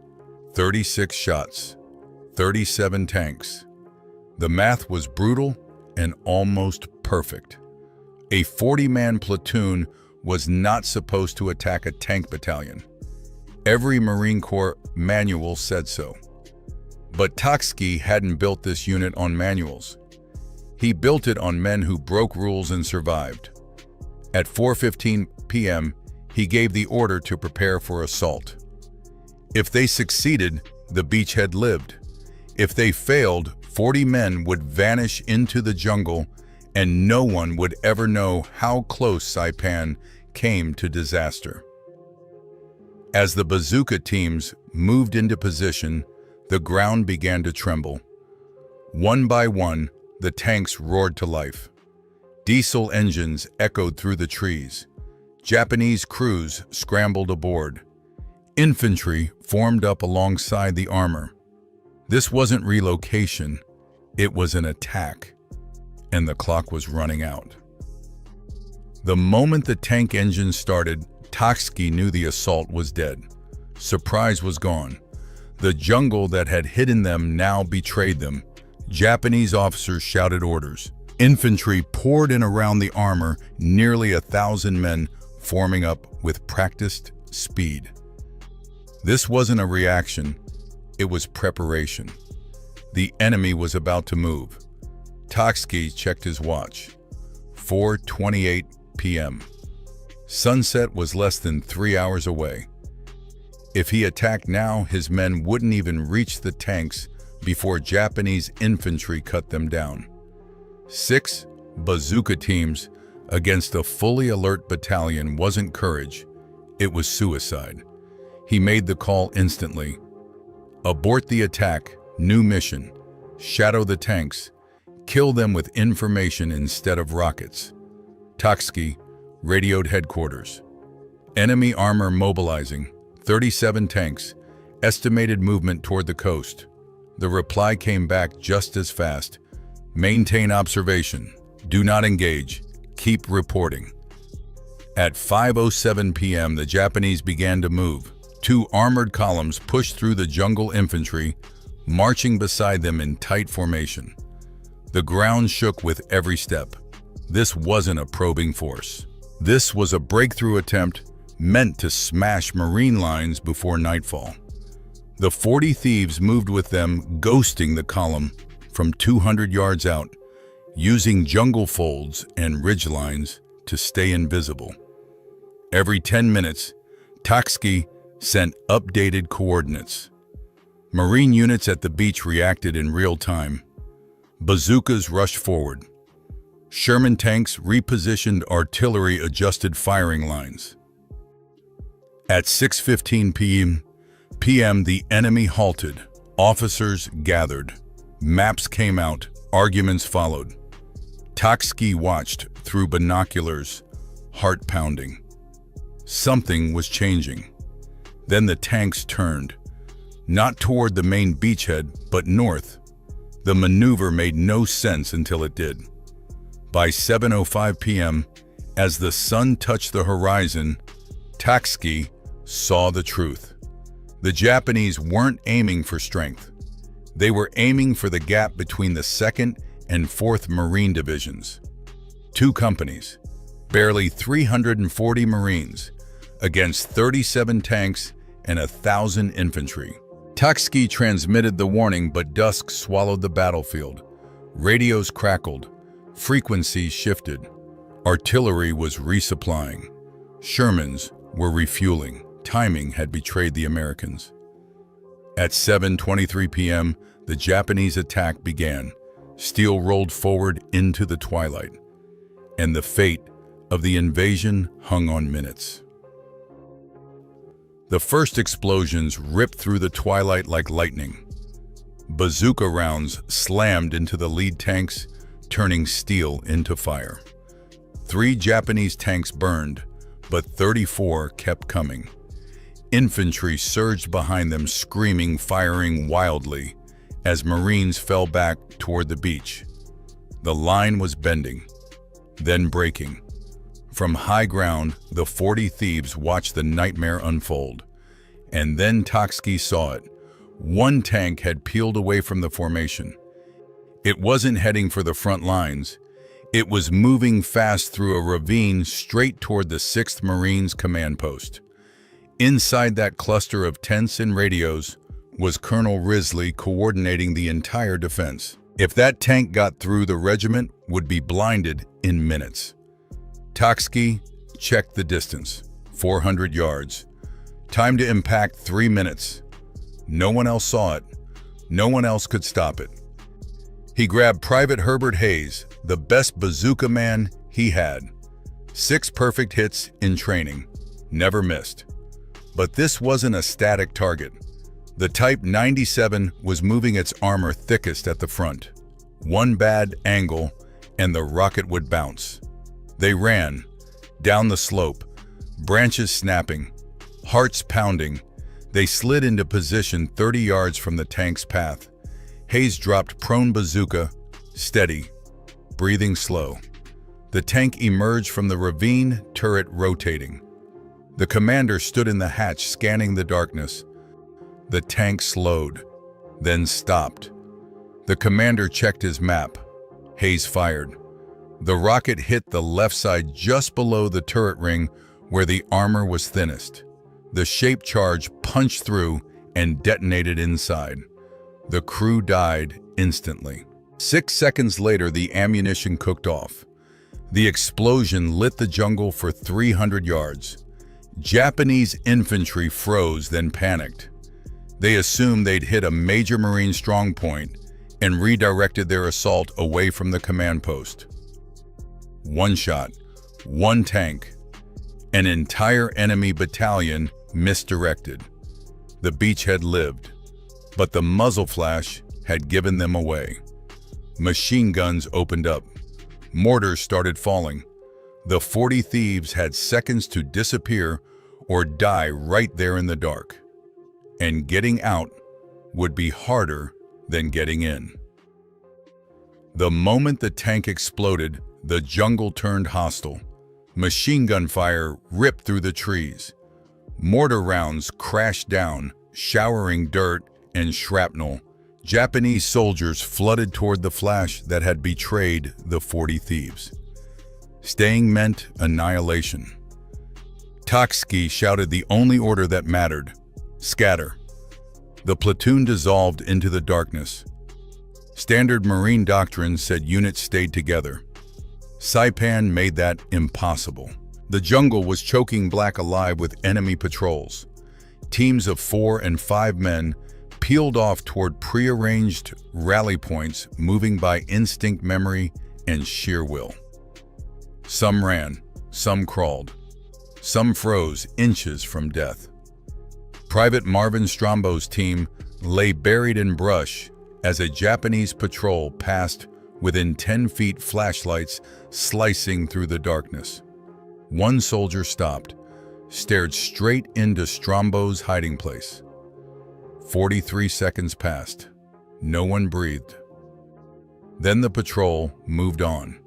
36 shots, 37 tanks. The math was brutal and almost perfect. A 40-man platoon was not supposed to attack a tank battalion. Every Marine Corps manual said so. But Takski hadn't built this unit on manuals. He built it on men who broke rules and survived. At 4:15 p.m., he gave the order to prepare for assault. If they succeeded, the beachhead lived. If they failed, 40 men would vanish into the jungle, and no one would ever know how close Saipan came to disaster. As the bazooka teams moved into position, the ground began to tremble. One by one, the tanks roared to life. Diesel engines echoed through the trees. Japanese crews scrambled aboard. Infantry formed up alongside the armor. This wasn't relocation, it was an attack, and the clock was running out. The moment the tank engine started, Takski knew the assault was dead. Surprise was gone. The jungle that had hidden them now betrayed them. Japanese officers shouted orders. Infantry poured in around the armor, nearly 1,000 men forming up with practiced speed. This wasn't a reaction, it was preparation. The enemy was about to move. Takski checked his watch. 4:28 p.m. Sunset was less than 3 hours away. If he attacked now, his men wouldn't even reach the tanks before Japanese infantry cut them down. 6 bazooka teams against a fully alert battalion wasn't courage, it was suicide. He made the call instantly. Abort the attack, new mission. Shadow the tanks. Kill them with information instead of rockets. Takski radioed headquarters. Enemy armor mobilizing. 37 tanks. Estimated movement toward the coast. The reply came back just as fast. Maintain observation. Do not engage. Keep reporting. At 5:07 p.m., the Japanese began to move. 2 armored columns pushed through the jungle infantry, marching beside them in tight formation. The ground shook with every step. This wasn't a probing force. This was a breakthrough attempt meant to smash marine lines before nightfall. The 40 thieves moved with them, ghosting the column from 200 yards out, using jungle folds and ridgelines to stay invisible. Every 10 minutes, Taksky sent updated coordinates. Marine units at the beach reacted in real time. Bazookas rushed forward. Sherman tanks repositioned artillery-adjusted firing lines. At 6:15 p.m., the enemy halted. Officers gathered. Maps came out. Arguments followed. Taksky watched through binoculars, heart pounding. Something was changing. Then the tanks turned, not toward the main beachhead, but north. The maneuver made no sense until it did. By 7:05 p.m., as the sun touched the horizon, Taksky saw the truth. The Japanese weren't aiming for strength. They were aiming for the gap between the 2nd and 4th Marine Divisions. 2 companies, barely 340 Marines, against 37 tanks and 1,000 infantry. Taksky transmitted the warning, but dusk swallowed the battlefield. Radios crackled. Frequencies shifted. Artillery was resupplying. Shermans were refueling. Timing had betrayed the Americans. At 7:23 p.m., the Japanese attack began. Steel rolled forward into the twilight, and the fate of the invasion hung on minutes. The first explosions ripped through the twilight like lightning. Bazooka rounds slammed into the lead tanks, turning steel into fire. 3 Japanese tanks burned, but 34 kept coming. Infantry surged behind them, screaming, firing wildly, as Marines fell back toward the beach. The line was bending, then breaking. From high ground, the 40 thieves watched the nightmare unfold. And then Taksky saw it. One tank had peeled away from the formation. It wasn't heading for the front lines. It was moving fast through a ravine straight toward the 6th Marines command post. Inside that cluster of tents and radios was Colonel Risley coordinating the entire defense. If that tank got through, the regiment would be blinded in minutes. Taksky checked the distance, 400 yards. Time to impact 3 minutes. No one else saw it. No one else could stop it. He grabbed Private Herbert Hayes, the best bazooka man he had. 6 perfect hits in training, never missed. But this wasn't a static target. The Type 97 was moving its armor thickest at the front. One bad angle, and the rocket would bounce. They ran, down the slope, branches snapping, hearts pounding. They slid into position 30 yards from the tank's path. Hayes dropped prone bazooka, steady, breathing slow. The tank emerged from the ravine, turret rotating. The commander stood in the hatch, scanning the darkness. The tank slowed, then stopped. The commander checked his map. Hayes fired. The rocket hit the left side just below the turret ring where the armor was thinnest. The shape charge punched through and detonated inside. The crew died instantly. 6 seconds later, the ammunition cooked off. The explosion lit the jungle for 300 yards. Japanese infantry froze, then panicked. They assumed they'd hit a major Marine strongpoint and redirected their assault away from the command post. One shot, one tank, an entire enemy battalion misdirected. The beachhead lived, but the muzzle flash had given them away. Machine guns opened up. Mortars started falling. The 40 thieves had seconds to disappear or die right there in the dark. And getting out would be harder than getting in. The moment the tank exploded, the jungle turned hostile. Machine gun fire ripped through the trees. Mortar rounds crashed down, showering dirt and shrapnel. Japanese soldiers flooded toward the flash that had betrayed the 40 thieves. Staying meant annihilation. Taksky shouted the only order that mattered: scatter. The platoon dissolved into the darkness. Standard Marine doctrine said units stayed together. Saipan made that impossible. The jungle was choking black alive with enemy patrols. Teams of 4 and 5 men peeled off toward prearranged rally points, moving by instinct, memory, and sheer will. Some ran, some crawled, some froze inches from death. Private Marvin Strombo's team lay buried in brush as a Japanese patrol passed within 10 feet, flashlights slicing through the darkness. One soldier stopped, stared straight into Strombo's hiding place. 43 seconds passed. No one breathed. Then the patrol moved on.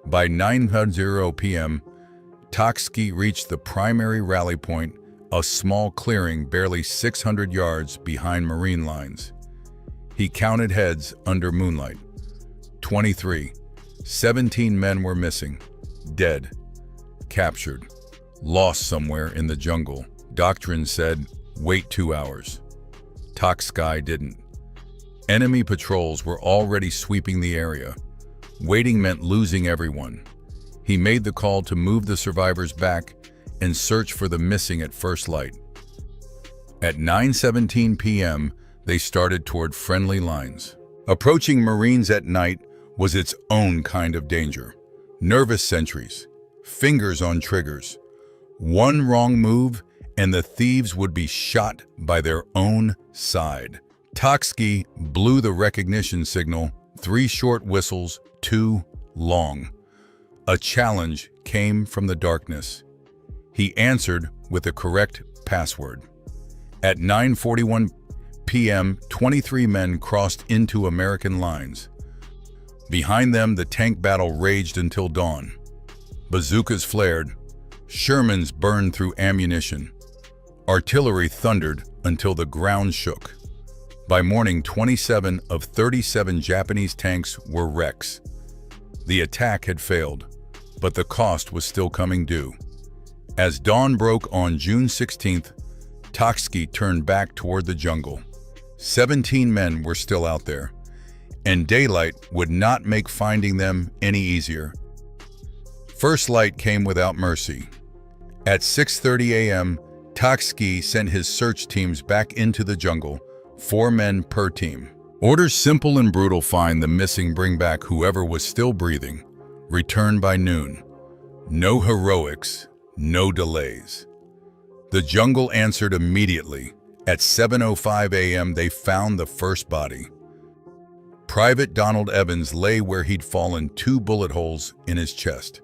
By 9:00 p.m., Toksky reached the primary rally point, a small clearing barely 600 yards behind Marine lines. He counted heads under moonlight. 23. 17 men were missing, dead, captured, lost somewhere in the jungle. Doctrine said, wait 2 hours. Toksky didn't. Enemy patrols were already sweeping the area. Waiting meant losing everyone. He made the call to move the survivors back and search for the missing at first light. At 9:17 p.m., they started toward friendly lines. Approaching Marines at night was its own kind of danger. Nervous sentries, fingers on triggers. One wrong move and the thieves would be shot by their own side. Toksky blew the recognition signal, 3 short whistles, 2 long. A challenge came from the darkness. He answered with the correct password. At 9:41 p.m., 23 men crossed into American lines. Behind them, the tank battle raged until dawn. Bazookas flared. Shermans burned through ammunition. Artillery thundered until the ground shook. By morning, 27 of 37 Japanese tanks were wrecks. The attack had failed, but the cost was still coming due. As dawn broke on June 16th, Toksky turned back toward the jungle. 17 men were still out there, and daylight would not make finding them any easier. First light came without mercy. At 6:30 a.m., Toksky sent his search teams back into the jungle, 4 men per team. Orders simple and brutal: find the missing, bring back whoever was still breathing. Return by noon. No heroics, no delays. The jungle answered immediately. At 7:05 a.m., they found the first body. Private Donald Evans lay where he'd fallen, 2 bullet holes in his chest.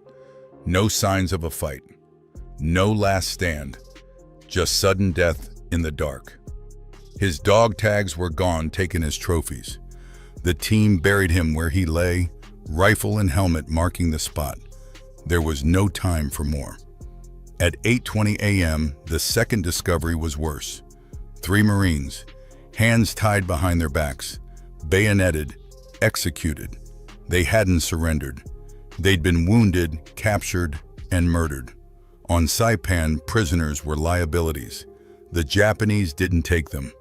No signs of a fight. No last stand. Just sudden death in the dark. His dog tags were gone, taken as trophies. The team buried him where he lay, rifle and helmet marking the spot. There was no time for more. At 8:20 a.m., the second discovery was worse. 3 Marines, hands tied behind their backs, bayoneted, executed. They hadn't surrendered. They'd been wounded, captured, and murdered. On Saipan, prisoners were liabilities. The Japanese didn't take them.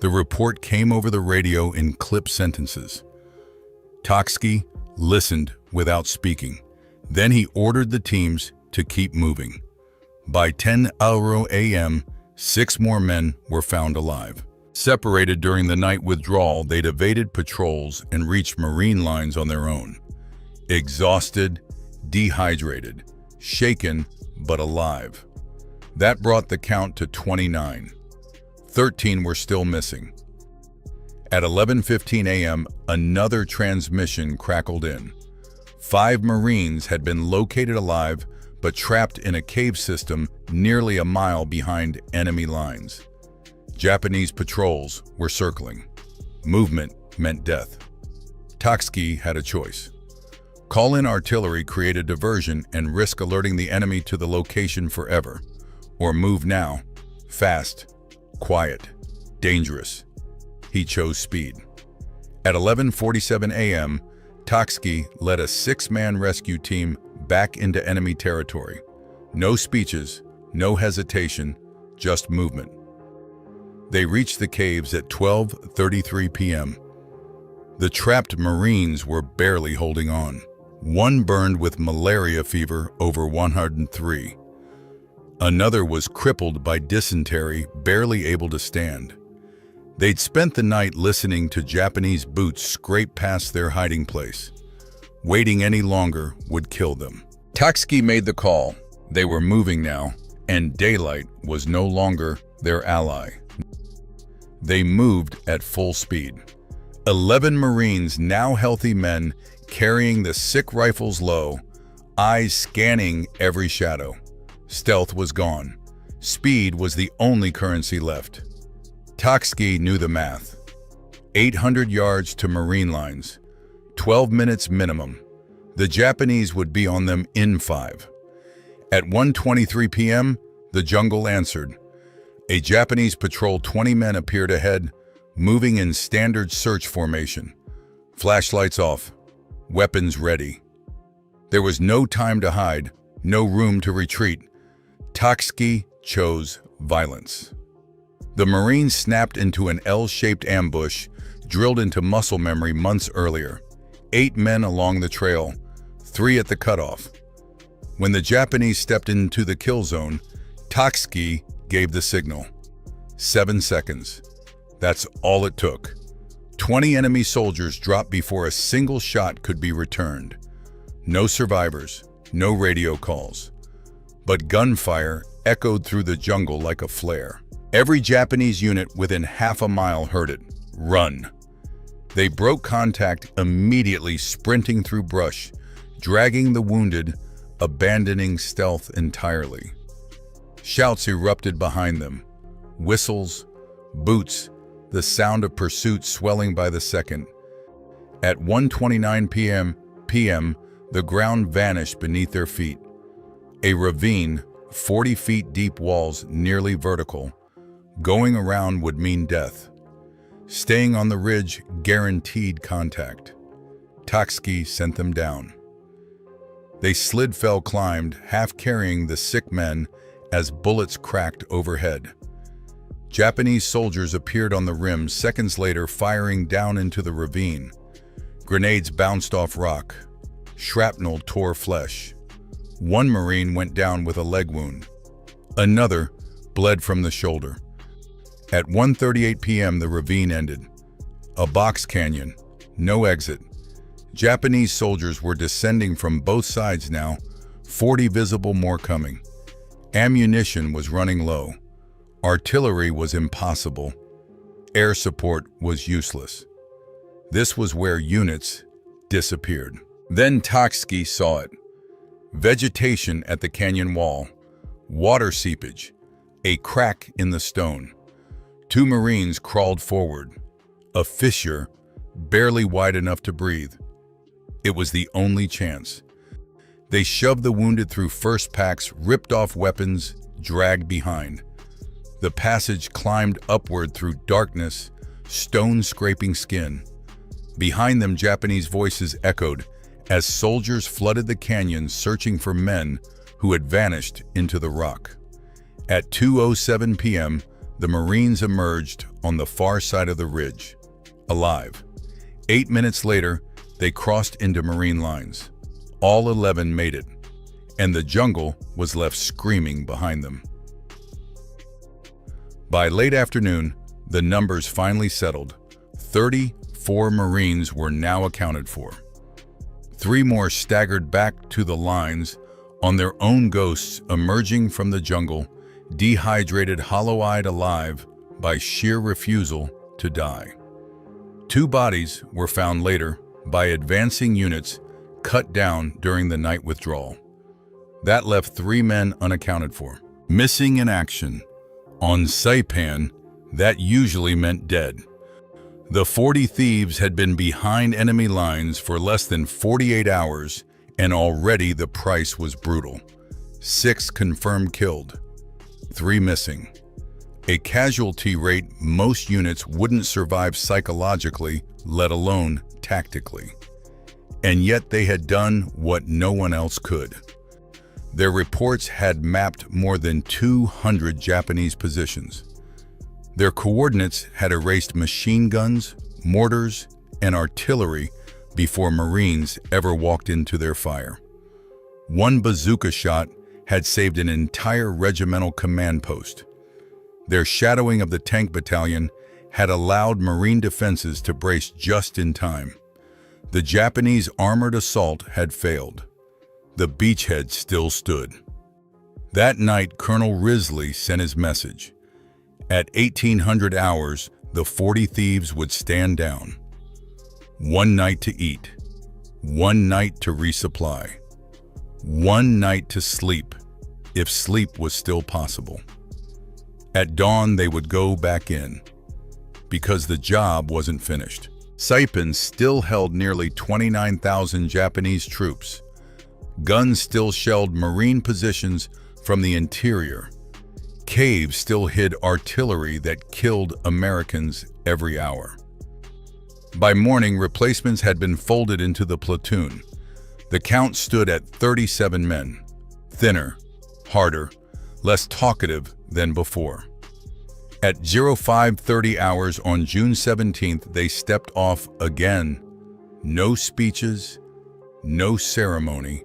The report came over the radio in clipped sentences. Toksky listened without speaking. Then he ordered the teams to keep moving. By 10:00 a.m., 6 more men were found alive. Separated during the night withdrawal, they'd evaded patrols and reached Marine lines on their own. Exhausted, dehydrated, shaken, but alive. That brought the count to 29. 13 were still missing. At 11:15 a.m., another transmission crackled in. 5 Marines had been located alive, but trapped in a cave system nearly a mile behind enemy lines. Japanese patrols were circling. Movement meant death. Toksky had a choice. Call in artillery, create a diversion, and risk alerting the enemy to the location forever. Or move now, fast, quiet, dangerous. He chose speed. At 11:47 a.m., Toksky led a 6-man rescue team back into enemy territory. No speeches, no hesitation, just movement. They reached the caves at 12:33 p.m. The trapped Marines were barely holding on. One burned with malaria fever over 103. Another was crippled by dysentery, barely able to stand. They'd spent the night listening to Japanese boots scrape past their hiding place. Waiting any longer would kill them. Tatsuki made the call. They were moving now, and daylight was no longer their ally. They moved at full speed. 11 Marines, now healthy men, carrying the sick rifles low, eyes scanning every shadow. Stealth was gone. Speed was the only currency left. Tatsuki knew the math. 800 yards to Marine lines. 12 minutes minimum. The Japanese would be on them in 5. At 1:23 p.m., the jungle answered. A Japanese patrol 20 men appeared ahead, moving in standard search formation. Flashlights off, weapons ready. There was no time to hide, no room to retreat. Tatsuki chose violence. The Marines snapped into an L-shaped ambush drilled into muscle memory months earlier. 8 men along the trail, 3 at the cutoff. When the Japanese stepped into the kill zone, Tatsuki gave the signal. 7 seconds. That's all it took. 20 enemy soldiers dropped before a single shot could be returned. No survivors, no radio calls. But gunfire echoed through the jungle like a flare. Every Japanese unit within half a mile heard it. Run. They broke contact immediately, sprinting through brush, dragging the wounded, abandoning stealth entirely. Shouts erupted behind them. Whistles, boots, the sound of pursuit swelling by the second. At 1:29 p.m., the ground vanished beneath their feet. A ravine, 40 feet deep walls nearly vertical. Going around would mean death. Staying on the ridge guaranteed contact. Tatsuki sent them down. They slid, fell, climbed, half carrying the sick men as bullets cracked overhead. Japanese soldiers appeared on the rim seconds later, firing down into the ravine. Grenades bounced off rock. Shrapnel tore flesh. One Marine went down with a leg wound. Another bled from the shoulder. At 1:38 p.m., the ravine ended. A box canyon, no exit. Japanese soldiers were descending from both sides now, 40 visible, more coming. Ammunition was running low. Artillery was impossible. Air support was useless. This was where units disappeared. Then Tatsuki saw it. Vegetation at the canyon wall, water seepage, a crack in the stone. 2 Marines crawled forward, a fissure barely wide enough to breathe. It was the only chance. They shoved the wounded through first packs, ripped off weapons, dragged behind. The passage climbed upward through darkness, stone scraping skin. Behind them, Japanese voices echoed as soldiers flooded the canyon searching for men who had vanished into the rock. At 2:07 p.m., the Marines emerged on the far side of the ridge, alive. 8 minutes later, they crossed into Marine lines. All 11 made it, and the jungle was left screaming behind them. By late afternoon, the numbers finally settled. 34 Marines were now accounted for. 3 more staggered back to the lines on their own ghosts, emerging from the jungle, dehydrated, hollow-eyed, alive by sheer refusal to die. 2 bodies were found later by advancing units cut down during the night withdrawal. That left 3 men unaccounted for. Missing in action. On Saipan, that usually meant dead. The 40 thieves had been behind enemy lines for less than 48 hours, and already the price was brutal. 6 confirmed killed, 3 missing. A casualty rate most units wouldn't survive psychologically, let alone tactically. And yet they had done what no one else could. Their reports had mapped more than 200 Japanese positions. Their coordinates had erased machine guns, mortars, and artillery before Marines ever walked into their fire. One bazooka shot had saved an entire regimental command post. Their shadowing of the tank battalion had allowed Marine defenses to brace just in time. The Japanese armored assault had failed. The beachhead still stood. That night, Colonel Risley sent his message. At 1800 hours, the 40 thieves would stand down. One night to eat, one night to resupply, one night to sleep, if sleep was still possible. At dawn, they would go back in, because the job wasn't finished. Saipan still held nearly 29,000 Japanese troops. Guns still shelled Marine positions from the interior. Caves still hid artillery that killed Americans every hour. By morning, replacements had been folded into the platoon. The count stood at 37 men, thinner, harder, less talkative than before. At 05:30 hours on June 17th, they stepped off again. No speeches, no ceremony,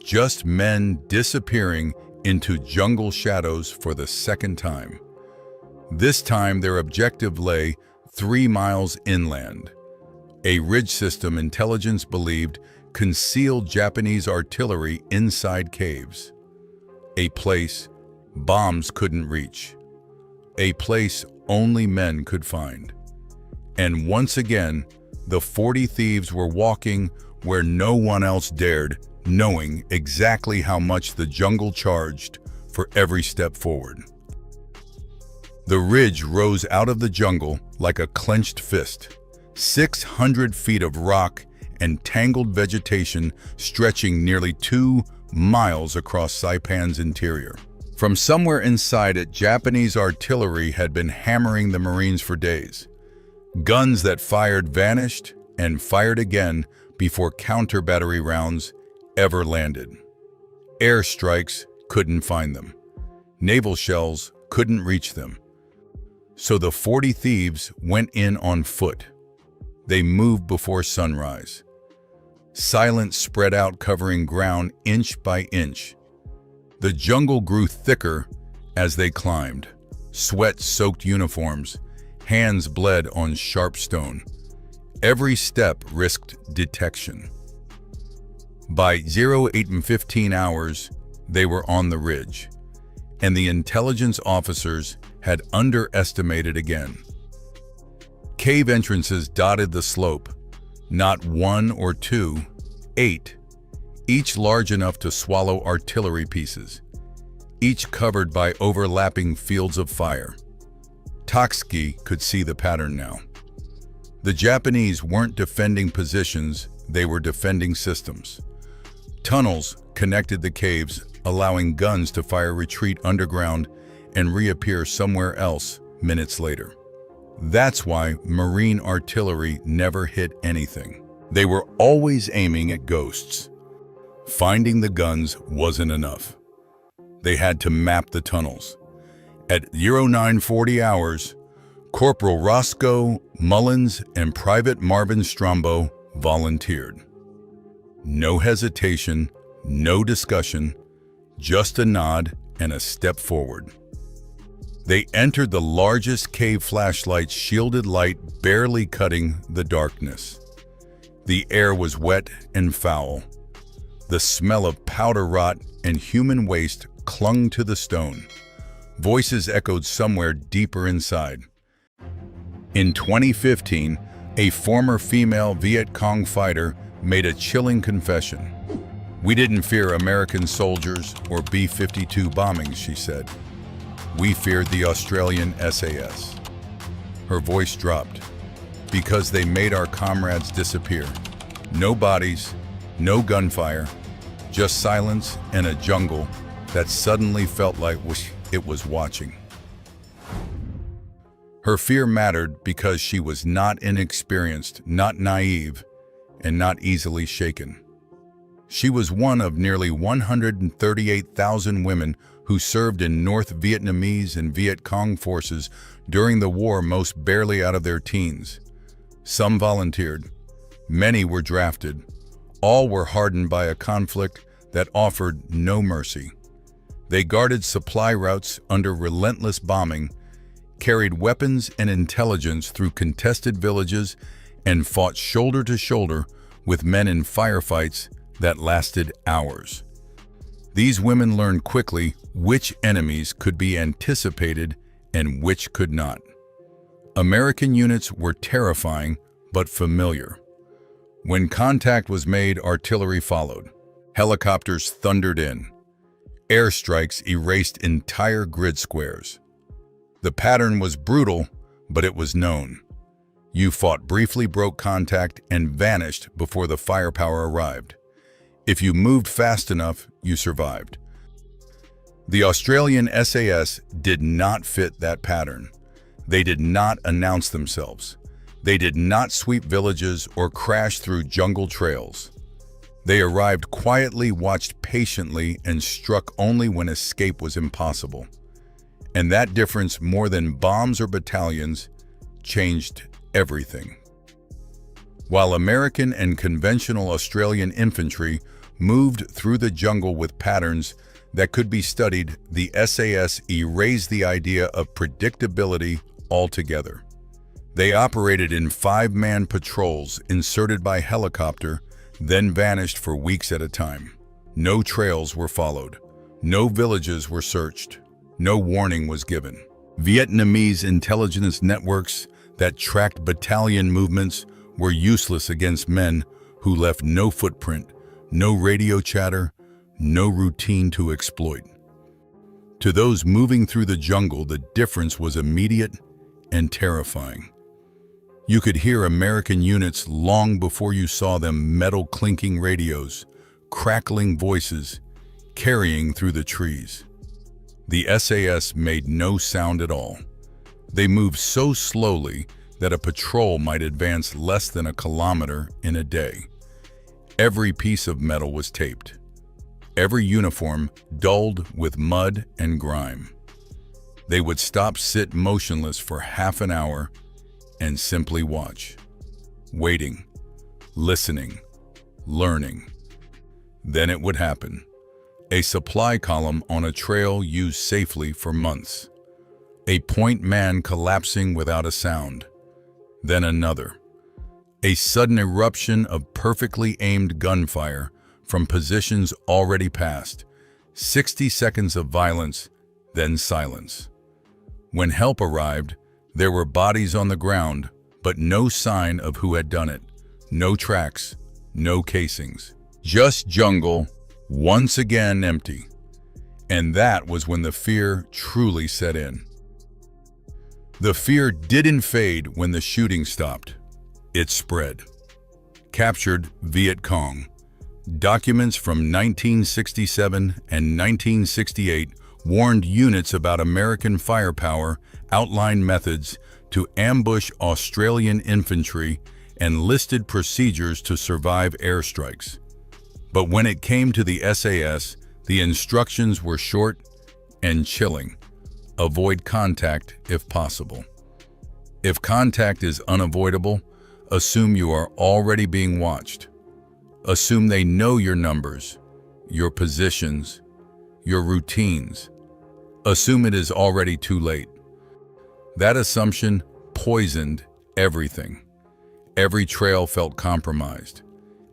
just men disappearing into jungle shadows for the second time. This time, their objective lay 3 miles inland. A ridge system intelligence believed concealed Japanese artillery inside caves. A place bombs couldn't reach. A place only men could find. And once again, the 40 thieves were walking where no one else dared, knowing exactly how much the jungle charged for every step forward. The ridge rose out of the jungle like a clenched fist, 600 feet of rock and tangled vegetation stretching nearly 2 miles across Saipan's interior. From somewhere inside it, Japanese artillery had been hammering the Marines for days. Guns that fired vanished and fired again before counter-battery rounds ever landed. Airstrikes couldn't find them. Naval shells couldn't reach them. So the 40 thieves went in on foot. They moved before sunrise. Silence spread out, covering ground inch by inch. The jungle grew thicker as they climbed. Sweat-soaked uniforms, hands bled on sharp stone. Every step risked detection. By 08:15 hours, they were on the ridge, and the intelligence officers had underestimated again. Cave entrances dotted the slope, not 1 or 2, 8, each large enough to swallow artillery pieces, each covered by overlapping fields of fire. Taksugi could see the pattern now. The Japanese weren't defending positions, they were defending systems. Tunnels connected the caves, allowing guns to fire retreat underground and reappear somewhere else minutes later. That's why Marine artillery never hit anything. They were always aiming at ghosts. Finding the guns wasn't enough. They had to map the tunnels. At 09:40 hours, Corporal Roscoe Mullins and Private Marvin Strombo volunteered. No hesitation, no discussion, just a nod and a step forward. They entered the largest cave flashlight's shielded light barely cutting the darkness. The air was wet and foul. The smell of powder rot and human waste clung to the stone. Voices echoed somewhere deeper inside. In 2015, a former female Viet Cong fighter made a chilling confession. "We didn't fear American soldiers or B-52 bombings," she said. "We feared the Australian SAS." Her voice dropped. "Because they made our comrades disappear. No bodies, no gunfire, just silence and a jungle that suddenly felt like it was watching." Her fear mattered because she was not inexperienced, not naive, and not easily shaken. She was one of nearly 138,000 women who served in North Vietnamese and Viet Cong forces during the war, most barely out of their teens. Some volunteered. Many were drafted. All were hardened by a conflict that offered no mercy. They guarded supply routes under relentless bombing, carried weapons and intelligence through contested villages, and fought shoulder to shoulder with men in firefights that lasted hours. These women learned quickly which enemies could be anticipated and which could not. American units were terrifying but familiar. When contact was made, artillery followed. Helicopters thundered in. Airstrikes erased entire grid squares. The pattern was brutal, but it was known. You fought briefly, broke contact, and vanished before the firepower arrived. If you moved fast enough, you survived. The Australian SAS did not fit that pattern. They did not announce themselves. They did not sweep villages or crash through jungle trails. They arrived quietly, watched patiently, and struck only when escape was impossible. And that difference, more than bombs or battalions, changed everything. While American and conventional Australian infantry moved through the jungle with patterns that could be studied, the SAS erased the idea of predictability altogether. They operated in 5-man patrols inserted by helicopter, then vanished for weeks at a time. No trails were followed. No villages were searched. No warning was given. Vietnamese intelligence networks that tracked battalion movements were useless against men who left no footprint, no radio chatter, no routine to exploit. To those moving through the jungle, the difference was immediate and terrifying. You could hear American units long before you saw them: metal clinking radios, crackling voices, carrying through the trees. The SAS made no sound at all. They moved so slowly that a patrol might advance less than a kilometer in a day. Every piece of metal was taped. Every uniform dulled with mud and grime. They would stop, sit motionless for half an hour, and simply watch, waiting, listening, learning. Then it would happen. A supply column on a trail used safely for months. A point man collapsing without a sound. Then another. A sudden eruption of perfectly aimed gunfire from positions already passed. 60 seconds of violence, then silence. When help arrived, there were bodies on the ground, but no sign of who had done it. No tracks, no casings. Just jungle, once again empty. And that was when the fear truly set in. The fear didn't fade when the shooting stopped. It spread. Captured Viet Cong. Documents from 1967 and 1968 warned units about American firepower, outlined methods to ambush Australian infantry, and listed procedures to survive airstrikes. But when it came to the SAS, the instructions were short and chilling. Avoid contact if possible. If contact is unavoidable, assume you are already being watched. Assume they know your numbers, your positions, your routines. Assume it is already too late. That assumption poisoned everything. Every trail felt compromised.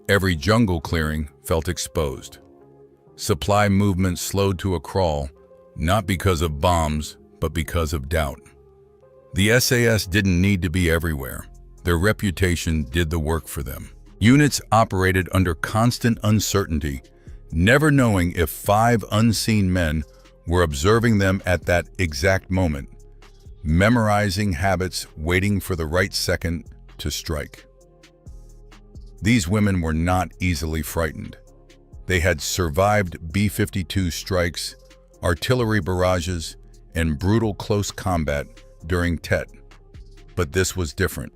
Every jungle clearing felt exposed. Supply movement slowed to a crawl, not because of bombs, but because of doubt. The SAS didn't need to be everywhere. Their reputation did the work for them. Units operated under constant uncertainty, never knowing if 5 unseen men were observing them at that exact moment, memorizing habits, waiting for the right second to strike. These women were not easily frightened. They had survived B-52 strikes, artillery barrages, and brutal close combat during Tet. But this was different.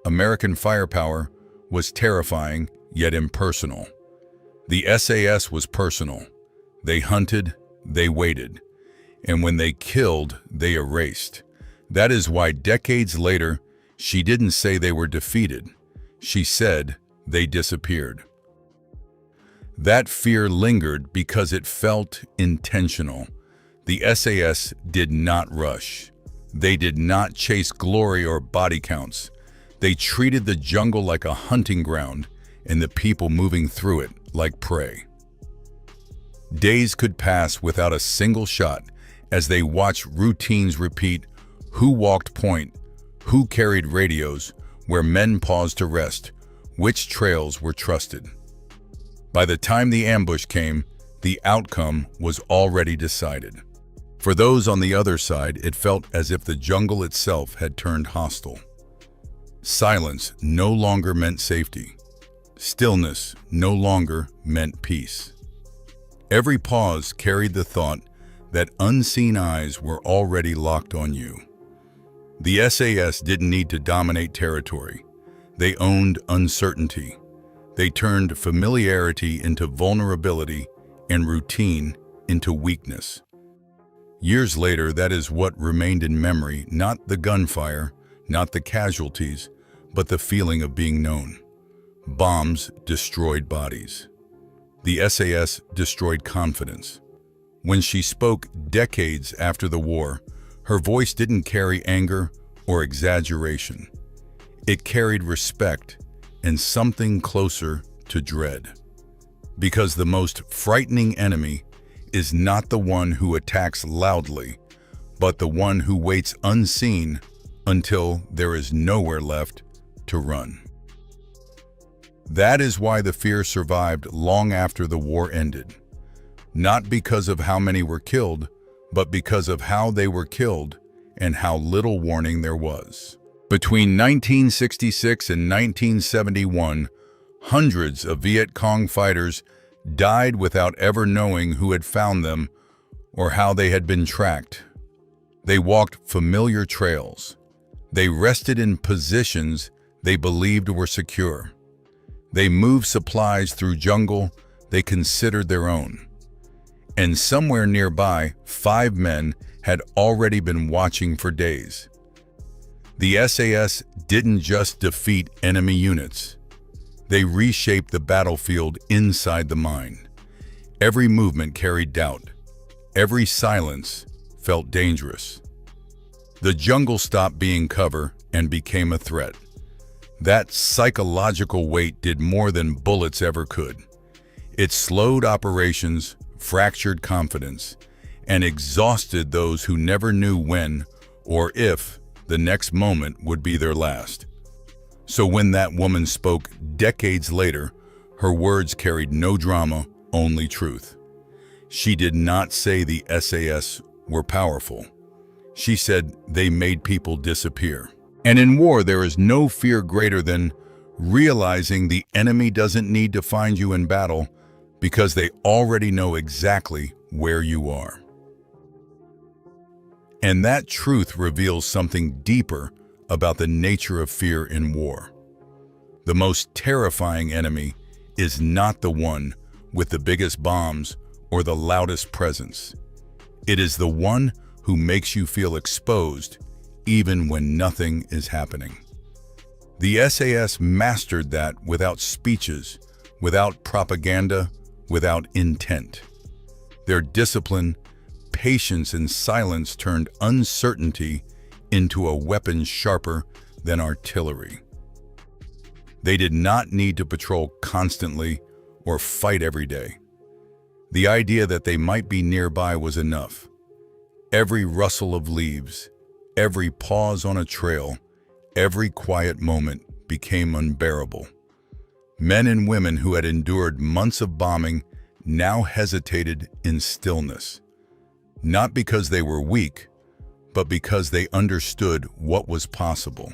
American firepower was terrifying yet impersonal. The SAS was personal. They hunted, they waited, and when they killed, they erased. That is why decades later, she didn't say they were defeated. She said they disappeared. That fear lingered because it felt intentional. The SAS did not rush. They did not chase glory or body counts. They treated the jungle like a hunting ground and the people moving through it like prey. Days could pass without a single shot as they watched routines repeat: who walked point, who carried radios, where men paused to rest, which trails were trusted. By the time the ambush came, the outcome was already decided. For those on the other side, it felt as if the jungle itself had turned hostile. Silence no longer meant safety. Stillness no longer meant peace. Every pause carried the thought that unseen eyes were already locked on you. The SAS didn't need to dominate territory. They owned uncertainty. They turned familiarity into vulnerability and routine into weakness. Years later, that is what remained in memory, not the gunfire, not the casualties, but the feeling of being known. Bombs destroyed bodies. The SAS destroyed confidence. When she spoke decades after the war, her voice didn't carry anger or exaggeration. It carried respect and something closer to dread. Because the most frightening enemy is not the one who attacks loudly, but the one who waits unseen until there is nowhere left to run. That is why the fear survived long after the war ended. Not because of how many were killed, but because of how they were killed and how little warning there was. Between 1966 and 1971, hundreds of Viet Cong fighters died without ever knowing who had found them or how they had been tracked. They walked familiar trails. They rested in positions they believed were secure. They moved supplies through jungle they considered their own. And somewhere nearby, 5 men had already been watching for days. The SAS didn't just defeat enemy units. They reshaped the battlefield inside the mind. Every movement carried doubt. Every silence felt dangerous. The jungle stopped being cover and became a threat. That psychological weight did more than bullets ever could. It slowed operations, fractured confidence, and exhausted those who never knew when or if the next moment would be their last. So when that woman spoke decades later, her words carried no drama, only truth. She did not say the SAS were powerful. She said they made people disappear. And in war, there is no fear greater than realizing the enemy doesn't need to find you in battle because they already know exactly where you are. And that truth reveals something deeper about the nature of fear in war. The most terrifying enemy is not the one with the biggest bombs or the loudest presence. It is the one who makes you feel exposed even when nothing is happening. The SAS mastered that without speeches, without propaganda, without intent. Their discipline, patience, and silence turned uncertainty into a weapon sharper than artillery. They did not need to patrol constantly or fight every day. The idea that they might be nearby was enough. Every rustle of leaves, every pause on a trail, every quiet moment became unbearable. Men and women who had endured months of bombing now hesitated in stillness, not because they were weak, but because they understood what was possible.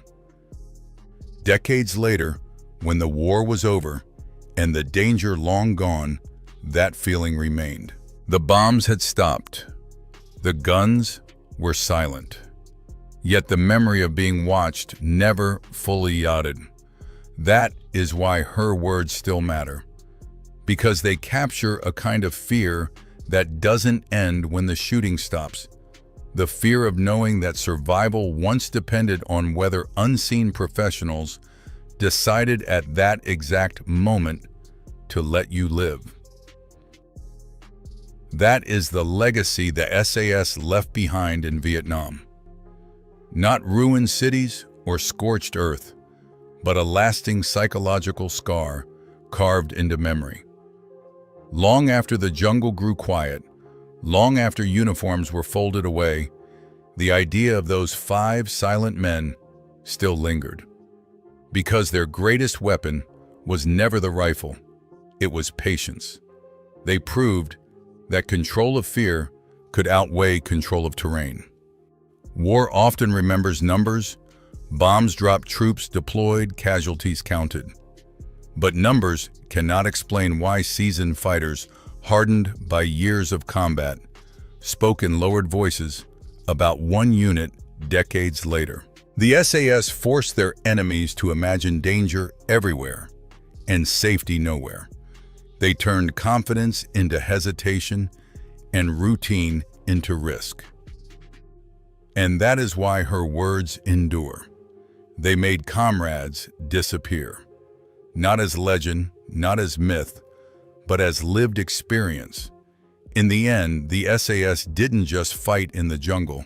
Decades later, when the war was over and the danger long gone, that feeling remained. The bombs had stopped. The guns were silent. Yet the memory of being watched never fully yachted. That is why her words still matter. because they capture a kind of fear that doesn't end when the shooting stops. The fear of knowing that survival once depended on whether unseen professionals decided at that exact moment to let you live. That is the legacy the SAS left behind in Vietnam. Not ruined cities or scorched earth, but a lasting psychological scar carved into memory. Long after the jungle grew quiet, long after uniforms were folded away, the idea of those 5 silent men still lingered. Because their greatest weapon was never the rifle, it was patience. They proved that control of fear could outweigh control of terrain. War often remembers numbers, bombs dropped, troops deployed, casualties counted. But numbers cannot explain why seasoned fighters, hardened by years of combat, spoke in lowered voices about one unit decades later. The SAS forced their enemies to imagine danger everywhere and safety nowhere. They turned confidence into hesitation and routine into risk. And that is why her words endure. They made comrades disappear. Not as legend, not as myth, but as lived experience. In the end, the SAS didn't just fight in the jungle.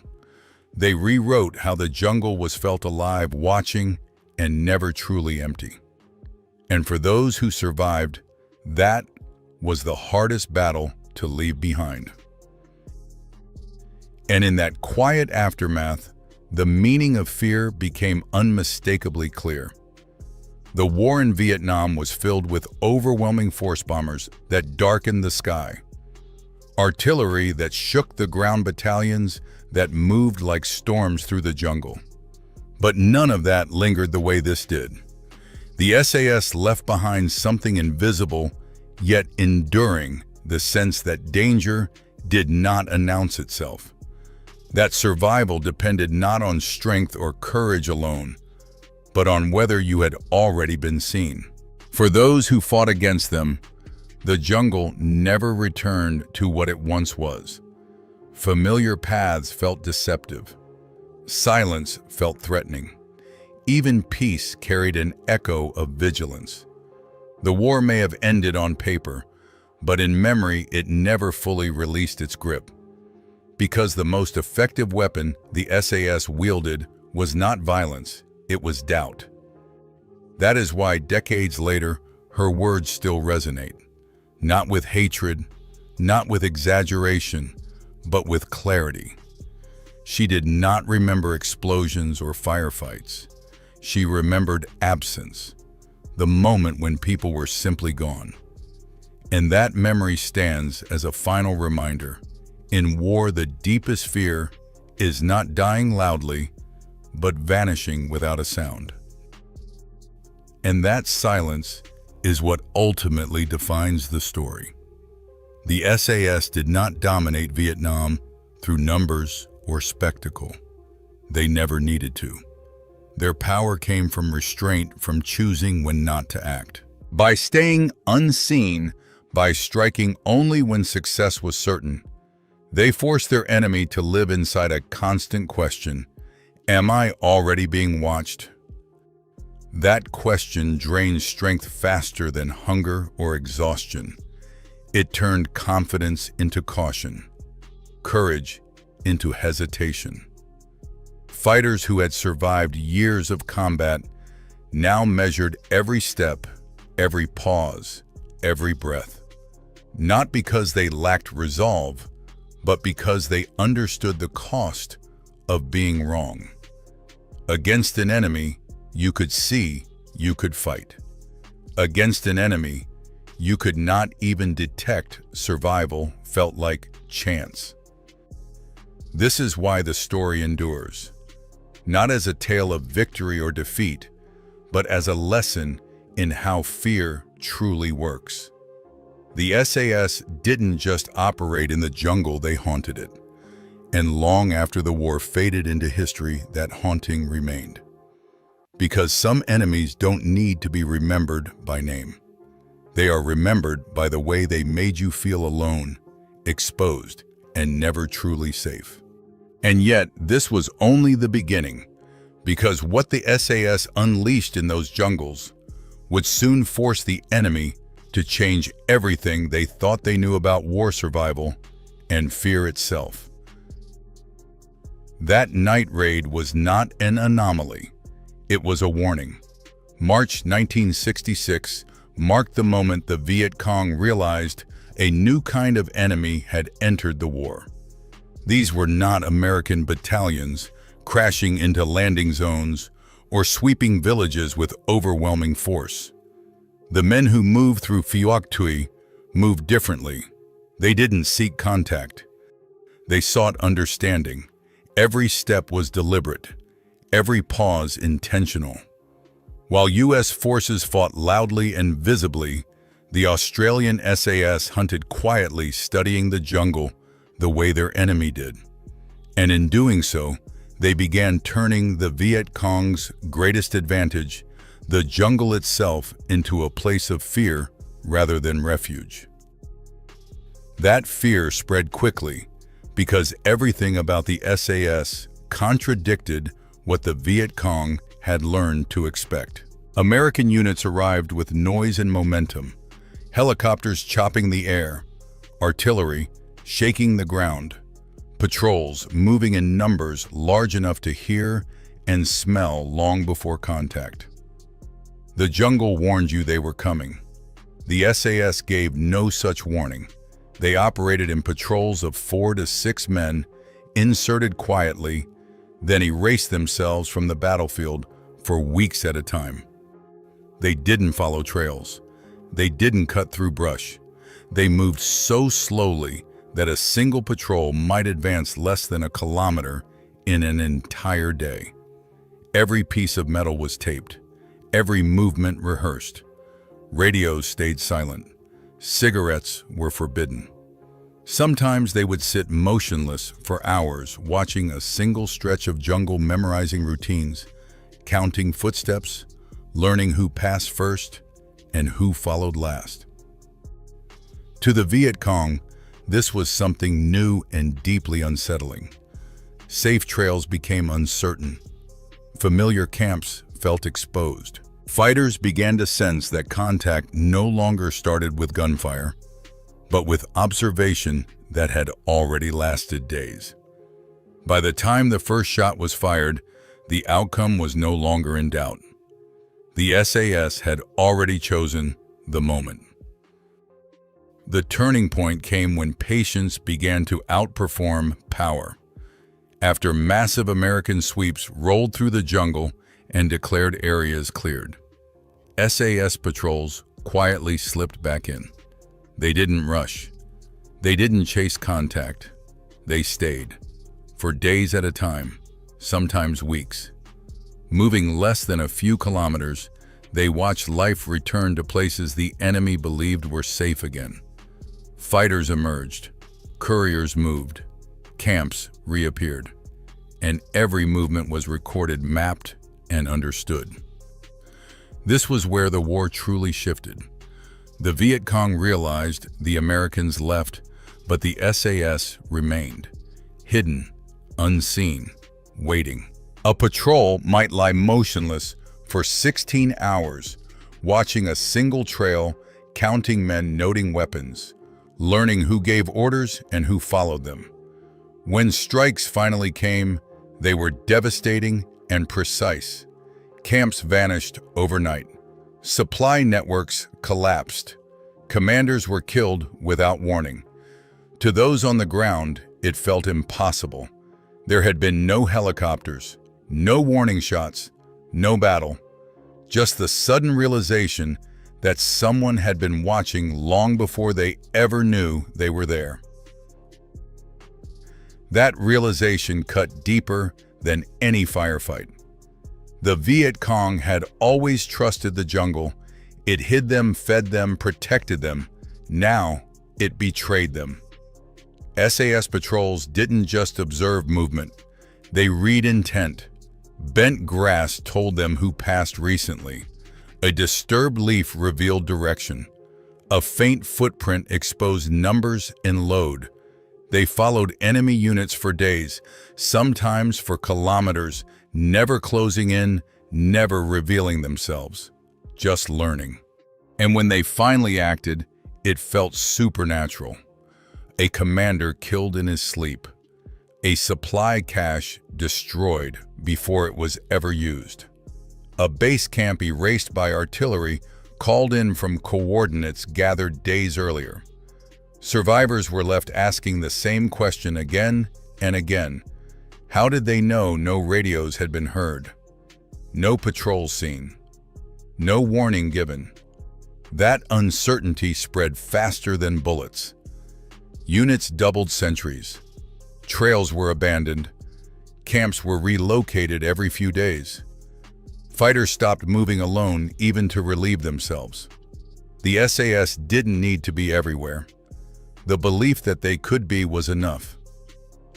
They rewrote how the jungle was felt alive, watching, and never truly empty. And for those who survived, that was the hardest battle to leave behind. And in that quiet aftermath, the meaning of fear became unmistakably clear. The war in Vietnam was filled with overwhelming force bombers that darkened the sky, artillery that shook the ground, battalions that moved like storms through the jungle. But none of that lingered the way this did. The SAS left behind something invisible, yet enduring, the sense that danger did not announce itself. That survival depended not on strength or courage alone, but on whether you had already been seen. For those who fought against them, the jungle never returned to what it once was. Familiar paths felt deceptive. Silence felt threatening. Even peace carried an echo of vigilance. The war may have ended on paper, but in memory it never fully released its grip. Because the most effective weapon the SAS wielded was not violence, it was doubt. That is why decades later, her words still resonate. Not with hatred, not with exaggeration, but with clarity. She did not remember explosions or firefights. She remembered absence, the moment when people were simply gone. And that memory stands as a final reminder. In war, the deepest fear is not dying loudly, but vanishing without a sound. And that silence is what ultimately defines the story. The SAS did not dominate Vietnam through numbers or spectacle. They never needed to. Their power came from restraint, from choosing when not to act. By staying unseen, by striking only when success was certain, they forced their enemy to live inside a constant question: am I already being watched? That question drained strength faster than hunger or exhaustion. It turned confidence into caution, courage into hesitation. Fighters who had survived years of combat now measured every step, every pause, every breath. Not because they lacked resolve, but because they understood the cost of being wrong. Against an enemy you could see, you could fight. Against an enemy you could not even detect, survival felt like chance. This is why the story endures. Not as a tale of victory or defeat, but as a lesson in how fear truly works. The SAS didn't just operate in the jungle, they haunted it. And long after the war faded into history, that haunting remained. Because some enemies don't need to be remembered by name. They are remembered by the way they made you feel alone, exposed, and never truly safe. And yet, this was only the beginning, because what the SAS unleashed in those jungles would soon force the enemy to change everything they thought they knew about war survival and fear itself. That night raid was not an anomaly. It was a warning. March 1966 marked the moment the Viet Cong realized a new kind of enemy had entered the war. These were not American battalions crashing into landing zones or sweeping villages with overwhelming force. The men who moved through Phuoc Tuy moved differently. They didn't seek contact. They sought understanding. Every step was deliberate, every pause intentional. While U.S. forces fought loudly and visibly, the Australian SAS hunted quietly, studying the jungle the way their enemy did. And in doing so, they began turning the Viet Cong's greatest advantage, the jungle itself, into a place of fear rather than refuge. That fear spread quickly because everything about the SAS contradicted what the Viet Cong had learned to expect. American units arrived with noise and momentum, helicopters chopping the air, artillery shaking the ground, patrols moving in numbers large enough to hear and smell long before contact. The jungle warned you they were coming. The SAS gave no such warning. They operated in patrols of 4 to 6 men, inserted quietly, then erased themselves from the battlefield for weeks at a time. They didn't follow trails. They didn't cut through brush. They moved so slowly that a single patrol might advance less than a kilometer in an entire day. Every piece of metal was taped, every movement rehearsed. Radios stayed silent. Cigarettes were forbidden. Sometimes they would sit motionless for hours, watching a single stretch of jungle, memorizing routines, counting footsteps, learning who passed first and who followed last. To the Viet Cong, this was something new and deeply unsettling. Safe trails became uncertain. Familiar camps felt exposed. Fighters began to sense that contact no longer started with gunfire, but with observation that had already lasted days. By the time the first shot was fired, the outcome was no longer in doubt. The SAS had already chosen the moment. The turning point came when patience began to outperform power. After massive American sweeps rolled through the jungle and declared areas cleared, SAS patrols quietly slipped back in. They didn't rush. They didn't chase contact. They stayed, for days at a time, sometimes weeks. Moving less than a few kilometers, they watched life return to places the enemy believed were safe again. Fighters emerged, couriers moved, camps reappeared, and every movement was recorded, mapped, and understood. This was where the war truly shifted. The Viet Cong realized the Americans left, but the SAS remained, hidden, unseen, waiting. A patrol might lie motionless for 16 hours, watching a single trail, counting men, noting weapons, learning who gave orders and who followed them. When strikes finally came, they were devastating and precise. Camps vanished overnight. Supply networks collapsed. Commanders were killed without warning. To those on the ground, it felt impossible. There had been no helicopters, no warning shots, no battle, just the sudden realization that someone had been watching long before they ever knew they were there. That realization cut deeper than any firefight. The Viet Cong had always trusted the jungle. It hid them, fed them, protected them. Now, it betrayed them. SAS patrols didn't just observe movement. They read intent. Bent grass told them who passed recently. A disturbed leaf revealed direction. A faint footprint exposed numbers and load. They followed enemy units for days, sometimes for kilometers, never closing in, never revealing themselves, just learning. And when they finally acted, it felt supernatural. A commander killed in his sleep. A supply cache destroyed before it was ever used. A base camp erased by artillery called in from coordinates gathered days earlier. Survivors were left asking the same question again and again. How did they know no radios had been heard? No patrols seen. No warning given. That uncertainty spread faster than bullets. Units doubled sentries. Trails were abandoned. Camps were relocated every few days. Fighters stopped moving alone even to relieve themselves. The SAS didn't need to be everywhere. The belief that they could be was enough.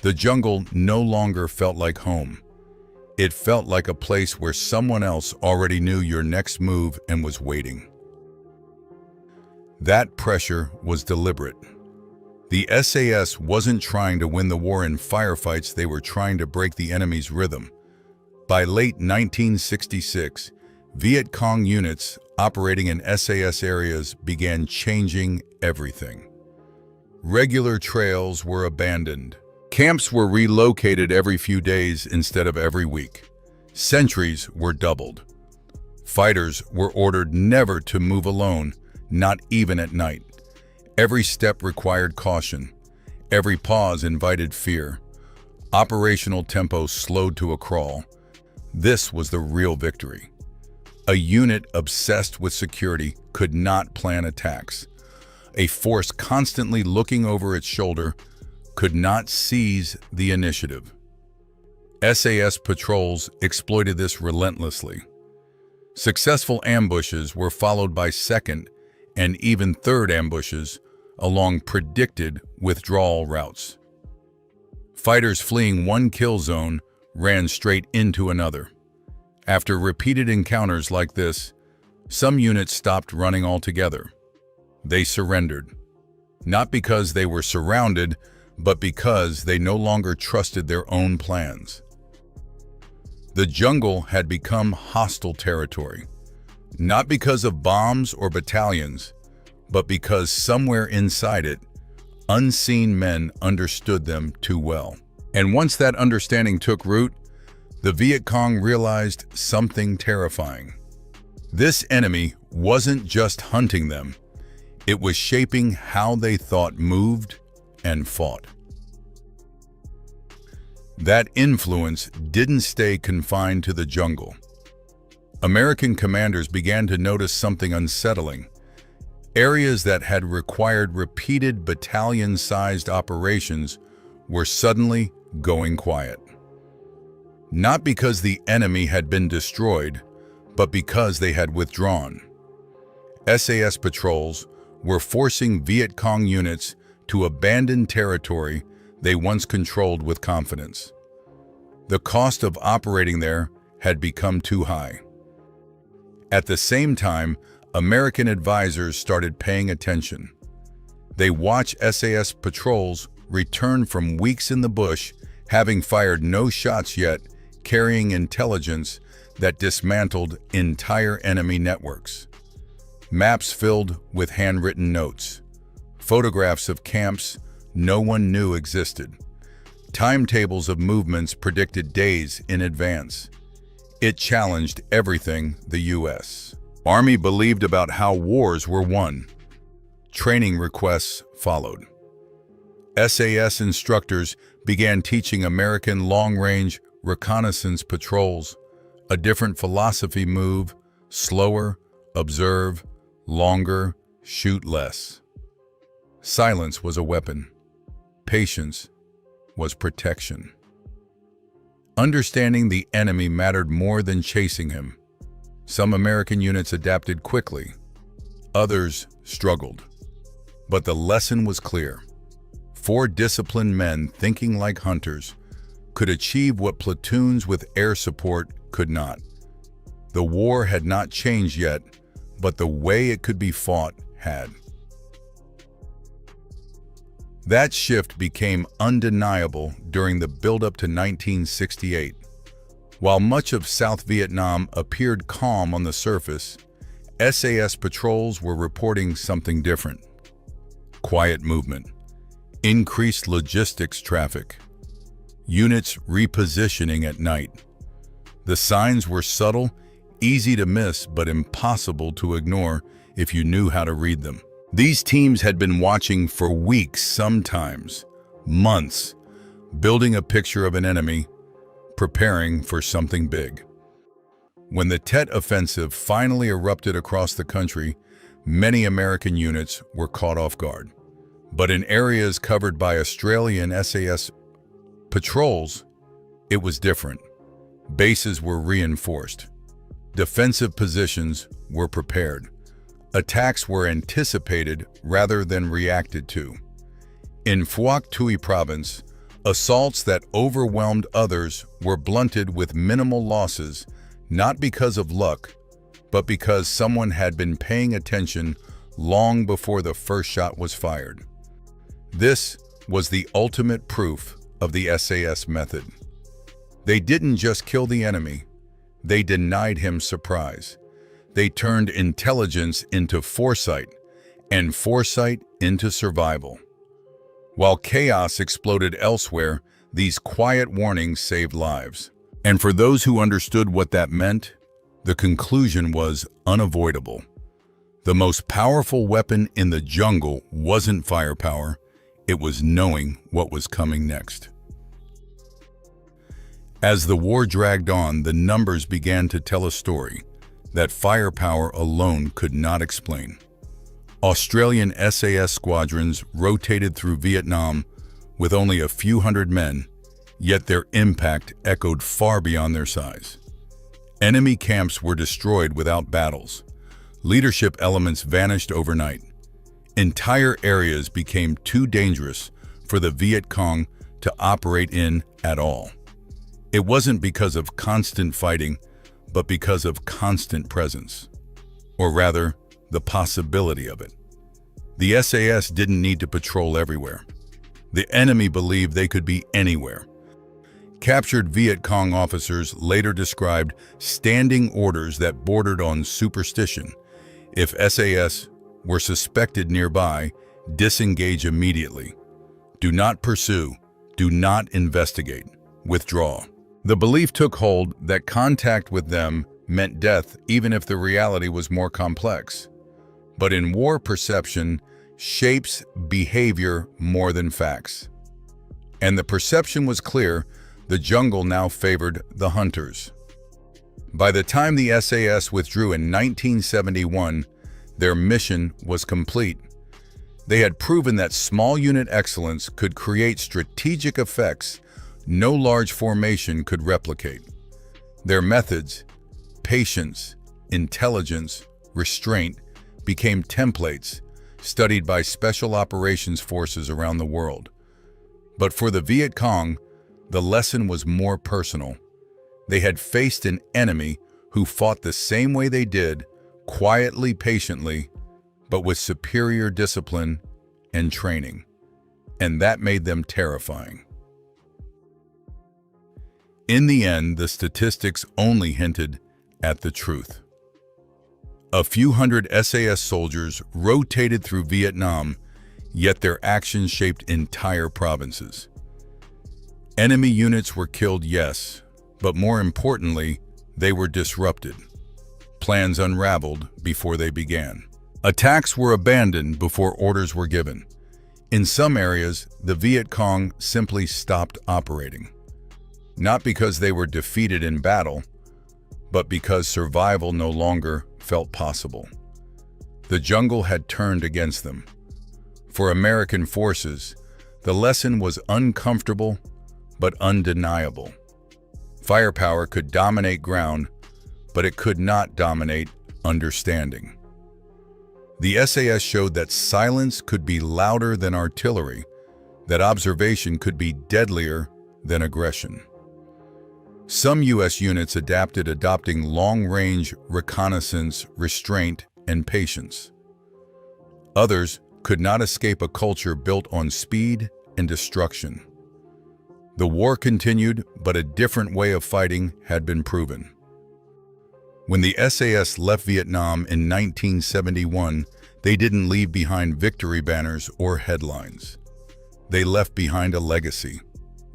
The jungle no longer felt like home. It felt like a place where someone else already knew your next move and was waiting. That pressure was deliberate. The SAS wasn't trying to win the war in firefights, they were trying to break the enemy's rhythm. By late 1966, Viet Cong units operating in SAS areas began changing everything. Regular trails were abandoned. Camps were relocated every few days instead of every week. Sentries were doubled. Fighters were ordered never to move alone, not even at night. Every step required caution. Every pause invited fear. Operational tempo slowed to a crawl. This was the real victory. A unit obsessed with security could not plan attacks. A force constantly looking over its shoulder could not seize the initiative. SAS patrols exploited this relentlessly. Successful ambushes were followed by second and even third ambushes along predicted withdrawal routes. Fighters fleeing one kill zone ran straight into another. After repeated encounters like this, some units stopped running altogether. They surrendered, not because they were surrounded, but because they no longer trusted their own plans. The jungle had become hostile territory, not because of bombs or battalions, but because somewhere inside it, unseen men understood them too well. And once that understanding took root, the Viet Cong realized something terrifying. This enemy wasn't just hunting them, it was shaping how they thought, moved, and fought. That influence didn't stay confined to the jungle. American commanders began to notice something unsettling. Areas that had required repeated battalion-sized operations were suddenly going quiet. Not because the enemy had been destroyed, but because they had withdrawn. SAS patrols were forcing Viet Cong units to abandon territory they once controlled with confidence. The cost of operating there had become too high. At the same time, American advisors started paying attention. They watched SAS patrols return from weeks in the bush, having fired no shots yet, carrying intelligence that dismantled entire enemy networks. Maps filled with handwritten notes, photographs of camps no one knew existed, timetables of movements predicted days in advance. It challenged everything the U.S. Army believed about how wars were won. Training requests followed. SAS instructors began teaching American long-range reconnaissance patrols, a different philosophy: move slower, observe longer, shoot less. Silence was a weapon. Patience was protection. Understanding the enemy mattered more than chasing him. Some American units adapted quickly. Others struggled. But the lesson was clear. 4 disciplined men thinking like hunters could achieve what platoons with air support could not. The war had not changed yet, but the way it could be fought had. That shift became undeniable during the build-up to 1968. While much of South Vietnam appeared calm on the surface, SAS patrols were reporting something different. Quiet movement, increased logistics traffic, units repositioning at night. The signs were subtle, easy to miss, but impossible to ignore if you knew how to read them. These teams had been watching for weeks, sometimes months, building a picture of an enemy, preparing for something big. When the Tet Offensive finally erupted across the country, many American units were caught off guard. But in areas covered by Australian SAS patrols, it was different. Bases were reinforced. Defensive positions were prepared. Attacks were anticipated rather than reacted to. In Phuoc Tuy Province, assaults that overwhelmed others were blunted with minimal losses, not because of luck, but because someone had been paying attention long before the first shot was fired. This was the ultimate proof of the SAS method. They didn't just kill the enemy, they denied him surprise. They turned intelligence into foresight, and foresight into survival. While chaos exploded elsewhere, these quiet warnings saved lives. And for those who understood what that meant, the conclusion was unavoidable. The most powerful weapon in the jungle wasn't firepower, it was knowing what was coming next. As the war dragged on, the numbers began to tell a story that firepower alone could not explain. Australian SAS squadrons rotated through Vietnam with only a few hundred men, yet their impact echoed far beyond their size. Enemy camps were destroyed without battles. Leadership elements vanished overnight. Entire areas became too dangerous for the Viet Cong to operate in at all. It wasn't because of constant fighting, but because of constant presence, or rather, the possibility of it. The SAS didn't need to patrol everywhere. The enemy believed they could be anywhere. Captured Viet Cong officers later described standing orders that bordered on superstition. If SAS were suspected nearby, disengage immediately. Do not pursue, do not investigate, withdraw. The belief took hold that contact with them meant death, even if the reality was more complex. But in war, perception shapes behavior more than facts. And the perception was clear, the jungle now favored the hunters. By the time the SAS withdrew in 1971, their mission was complete. They had proven that small unit excellence could create strategic effects no large formation could replicate. Their methods, patience, intelligence, restraint, became templates studied by special operations forces around the world. But for the Viet Cong, the lesson was more personal. They had faced an enemy who fought the same way they did, quietly, patiently, but with superior discipline and training. And that made them terrifying. In the end, the statistics only hinted at the truth. A few hundred SAS soldiers rotated through Vietnam, yet their actions shaped entire provinces. Enemy units were killed, yes, but more importantly, they were disrupted. Plans unraveled before they began. Attacks were abandoned before orders were given. In some areas, the Viet Cong simply stopped operating. Not because they were defeated in battle, but because survival no longer felt possible. The jungle had turned against them. For American forces, the lesson was uncomfortable but undeniable. Firepower could dominate ground, but it could not dominate understanding. The SAS showed that silence could be louder than artillery, that observation could be deadlier than aggression. Some U.S. units adopting long-range reconnaissance, restraint, and patience. Others could not escape a culture built on speed and destruction. The war continued, but a different way of fighting had been proven. When the SAS left Vietnam in 1971, they didn't leave behind victory banners or headlines. They left behind a legacy,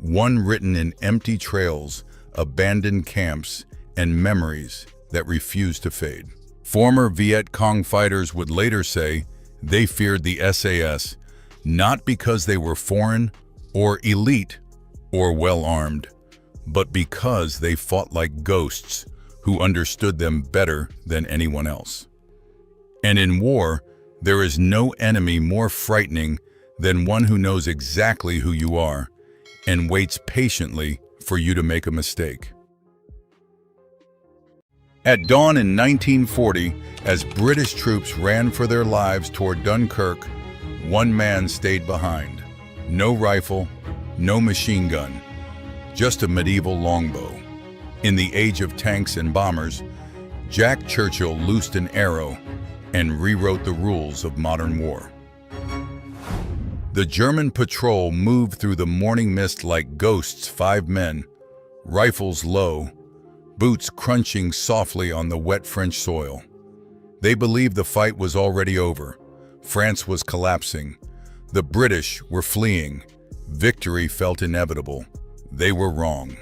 one written in empty trails, abandoned camps, and memories that refused to fade. Former Viet Cong fighters would later say they feared the SAS not because they were foreign or elite or well-armed, but because they fought like ghosts who understood them better than anyone else. And in war, there is no enemy more frightening than one who knows exactly who you are and waits patiently for you to make a mistake. At dawn in 1940, as British troops ran for their lives toward Dunkirk, one man stayed behind. No rifle, no machine gun, just a medieval longbow. In the age of tanks and bombers, Jack Churchill loosed an arrow and rewrote the rules of modern war. The German patrol moved through the morning mist like ghosts, 5 men, rifles low, boots crunching softly on the wet French soil. They believed the fight was already over. France was collapsing. The British were fleeing. Victory felt inevitable. They were wrong.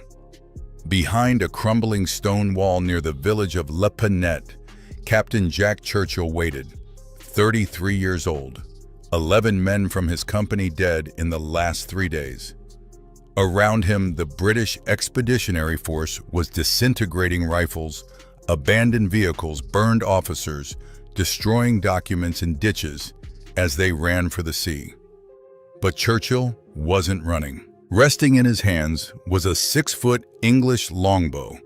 Behind a crumbling stone wall near the village of Le Pinette, Captain Jack Churchill waited, 33 years old, 11 men from his company dead in the last 3 days. Around him, the British Expeditionary Force was disintegrating rifles, abandoned vehicles, burned officers, destroying documents in ditches as they ran for the sea. But Churchill wasn't running. Resting in his hands was a 6-foot English longbow,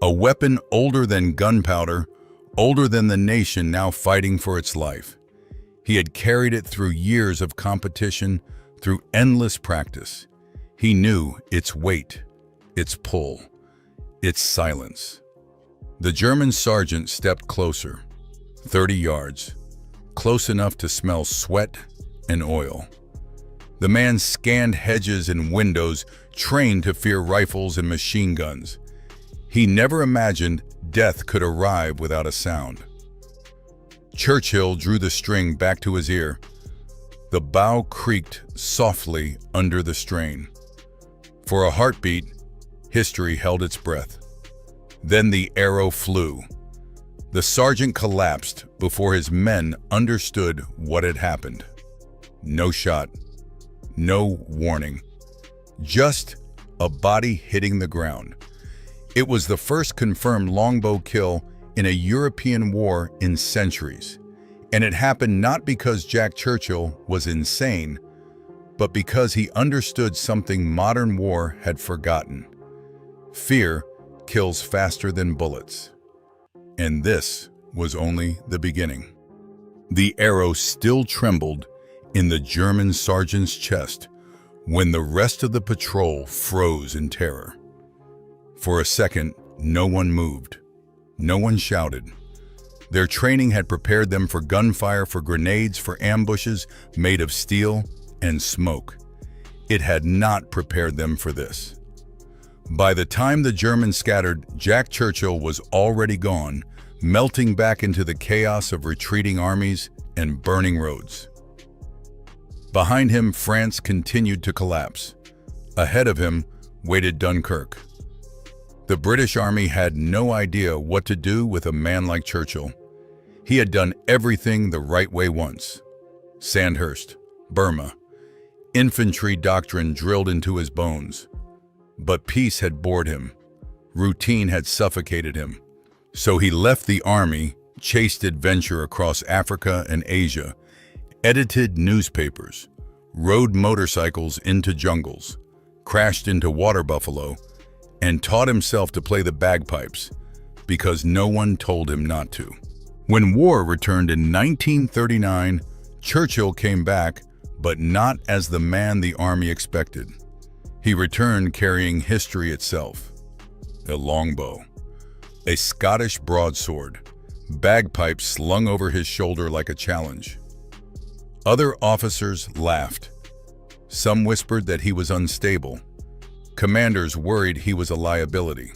a weapon older than gunpowder, older than the nation now fighting for its life. He had carried it through years of competition, through endless practice. He knew its weight, its pull, its silence. The German sergeant stepped closer, 30 yards, close enough to smell sweat and oil. The man scanned hedges and windows, trained to fear rifles and machine guns. He never imagined death could arrive without a sound. Churchill drew the string back to his ear. The bow creaked softly under the strain. For a heartbeat, history held its breath. Then the arrow flew. The sergeant collapsed before his men understood what had happened. No shot. No warning, just a body hitting the ground. It was the first confirmed longbow kill in a European war in centuries, and it happened not because Jack Churchill was insane, but because he understood something modern war had forgotten. Fear kills faster than bullets. And this was only the beginning. The arrow still trembled in the German sergeant's chest when the rest of the patrol froze in terror. For a second, no one moved. No one shouted. Their training had prepared them for gunfire, for grenades, for ambushes made of steel and smoke. It had not prepared them for this. By the time the Germans scattered, Jack Churchill was already gone, melting back into the chaos of retreating armies and burning roads. Behind him, France continued to collapse. Ahead of him waited Dunkirk. The British Army had no idea what to do with a man like Churchill. He had done everything the right way once. Sandhurst, Burma, infantry doctrine drilled into his bones. But peace had bored him. Routine had suffocated him. So he left the army, chased adventure across Africa and Asia, edited newspapers, rode motorcycles into jungles, crashed into water buffalo, and taught himself to play the bagpipes because no one told him not to. When war returned in 1939, Churchill came back, but not as the man the army expected. He returned carrying history itself, a longbow, a Scottish broadsword, bagpipes slung over his shoulder like a challenge. Other officers laughed. Some whispered that he was unstable. Commanders worried he was a liability.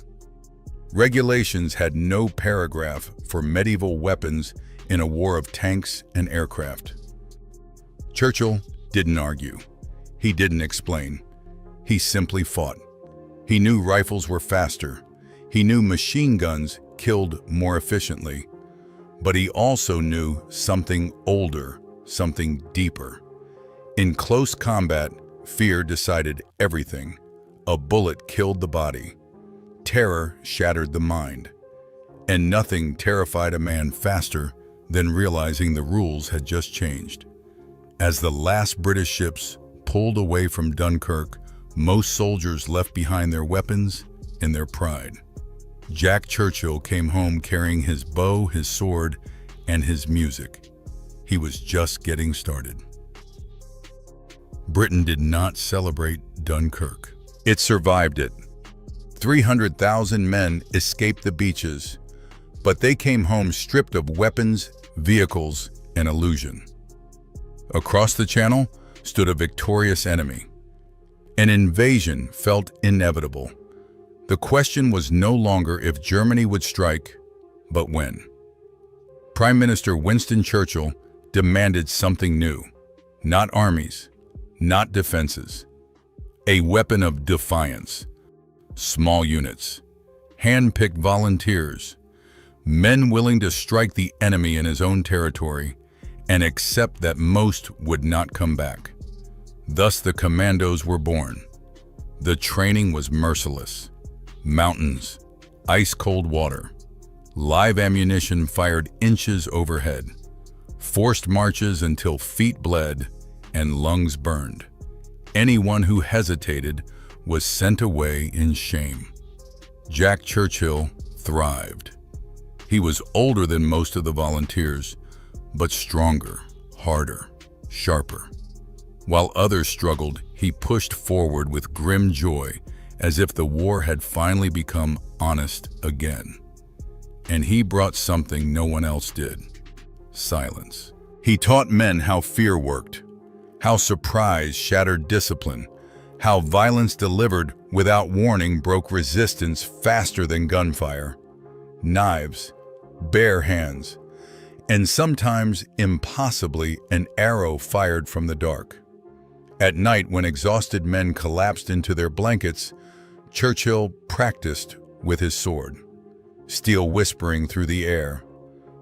Regulations had no paragraph for medieval weapons in a war of tanks and aircraft. Churchill didn't argue. He didn't explain. He simply fought. He knew rifles were faster. He knew machine guns killed more efficiently. But he also knew something older, something deeper. In close combat, fear decided everything. A bullet killed the body. Terror shattered the mind. And nothing terrified a man faster than realizing the rules had just changed. As the last British ships pulled away from Dunkirk, most soldiers left behind their weapons and their pride. Jack Churchill came home carrying his bow, his sword, and his music. He was just getting started. Britain did not celebrate Dunkirk. It survived it. 300,000 men escaped the beaches, but they came home stripped of weapons, vehicles, and illusion. Across the Channel stood a victorious enemy. An invasion felt inevitable. The question was no longer if Germany would strike, but when. Prime Minister Winston Churchill demanded something new. Not armies, not defenses. A weapon of defiance. Small units, hand-picked volunteers, men willing to strike the enemy in his own territory and accept that most would not come back. Thus the commandos were born. The training was merciless. Mountains, ice-cold water, live ammunition fired inches overhead, forced marches until feet bled and lungs burned. Anyone who hesitated was sent away in shame. Jack Churchill thrived. He was older than most of the volunteers, but stronger, harder, sharper. While others struggled, he pushed forward with grim joy, as if the war had finally become honest again. And he brought something no one else did: silence. He taught men how fear worked, how surprise shattered discipline, how violence delivered without warning broke resistance faster than gunfire. Knives, bare hands, and sometimes impossibly an arrow fired from the dark. At night, when exhausted men collapsed into their blankets, Churchill practiced with his sword, steel whispering through the air,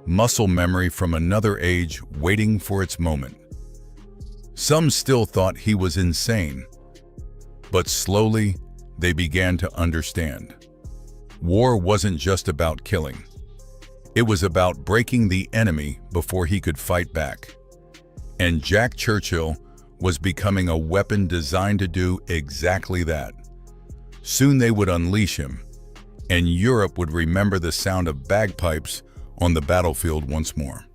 muscle memory from another age waiting for its moment. Some still thought he was insane, but slowly they began to understand. War wasn't just about killing. It was about breaking the enemy before he could fight back. And Jack Churchill was becoming a weapon designed to do exactly that. Soon they would unleash him, and Europe would remember the sound of bagpipes on the battlefield once more.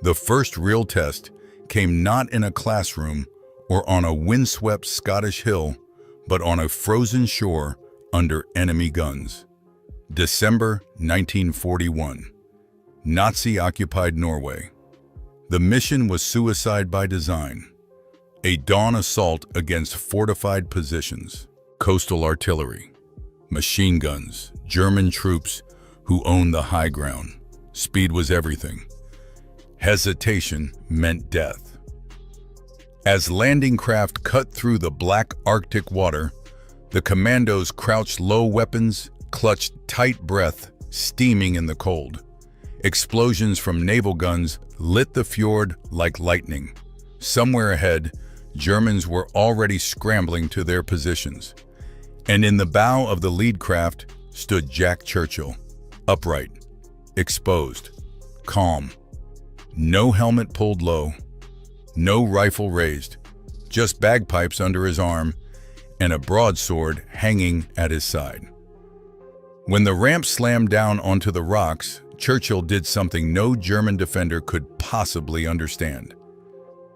The first real test came not in a classroom or on a windswept Scottish hill, but on a frozen shore under enemy guns. December 1941, Nazi-occupied Norway. The mission was suicide by design, a dawn assault against fortified positions, coastal artillery, machine guns, German troops who owned the high ground. Speed was everything. Hesitation meant death. As landing craft cut through the black Arctic water, the commandos crouched low, weapons clutched tight, breath steaming in the cold. Explosions from naval guns lit the fjord like lightning. Somewhere ahead, Germans were already scrambling to their positions. And in the bow of the lead craft stood Jack Churchill, upright, exposed, calm. No helmet pulled low, no rifle raised, just bagpipes under his arm and a broadsword hanging at his side. When the ramp slammed down onto the rocks, Churchill did something no German defender could possibly understand.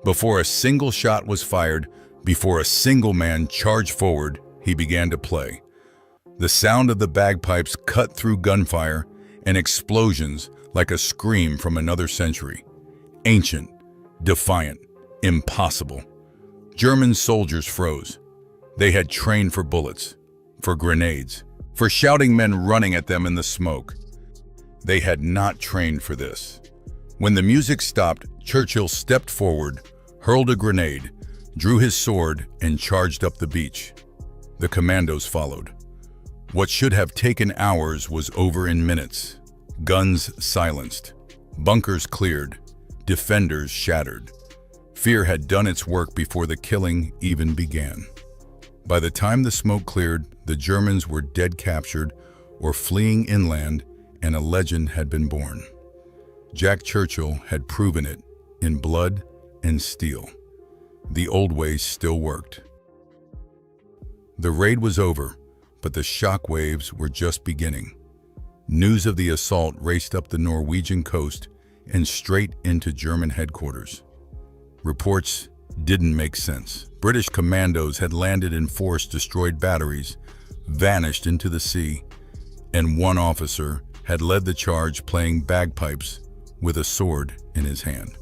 Before a single shot was fired, before a single man charged forward, he began to play. The sound of the bagpipes cut through gunfire and explosions like a scream from another century. Ancient, Defiant. Impossible. German soldiers froze. They had trained for bullets, for grenades, for shouting men running at them in the smoke. They had not trained for this. When the music stopped, Churchill stepped forward, hurled a grenade, drew his sword, and charged up the beach. The commandos followed. What should have taken hours was over in minutes. Guns silenced, bunkers cleared, defenders shattered. Fear had done its work before the killing even began. By the time the smoke cleared, the Germans were dead captured or fleeing inland, and a legend had been born. Jack Churchill had proven it in blood and steel. The old ways still worked. The raid was over, but the shock waves were just beginning. News of the assault raced up the Norwegian coast and straight into German headquarters. Reports didn't make sense. British commandos had landed in force, destroyed batteries, vanished into the sea, and one officer had led the charge playing bagpipes with a sword in his hand.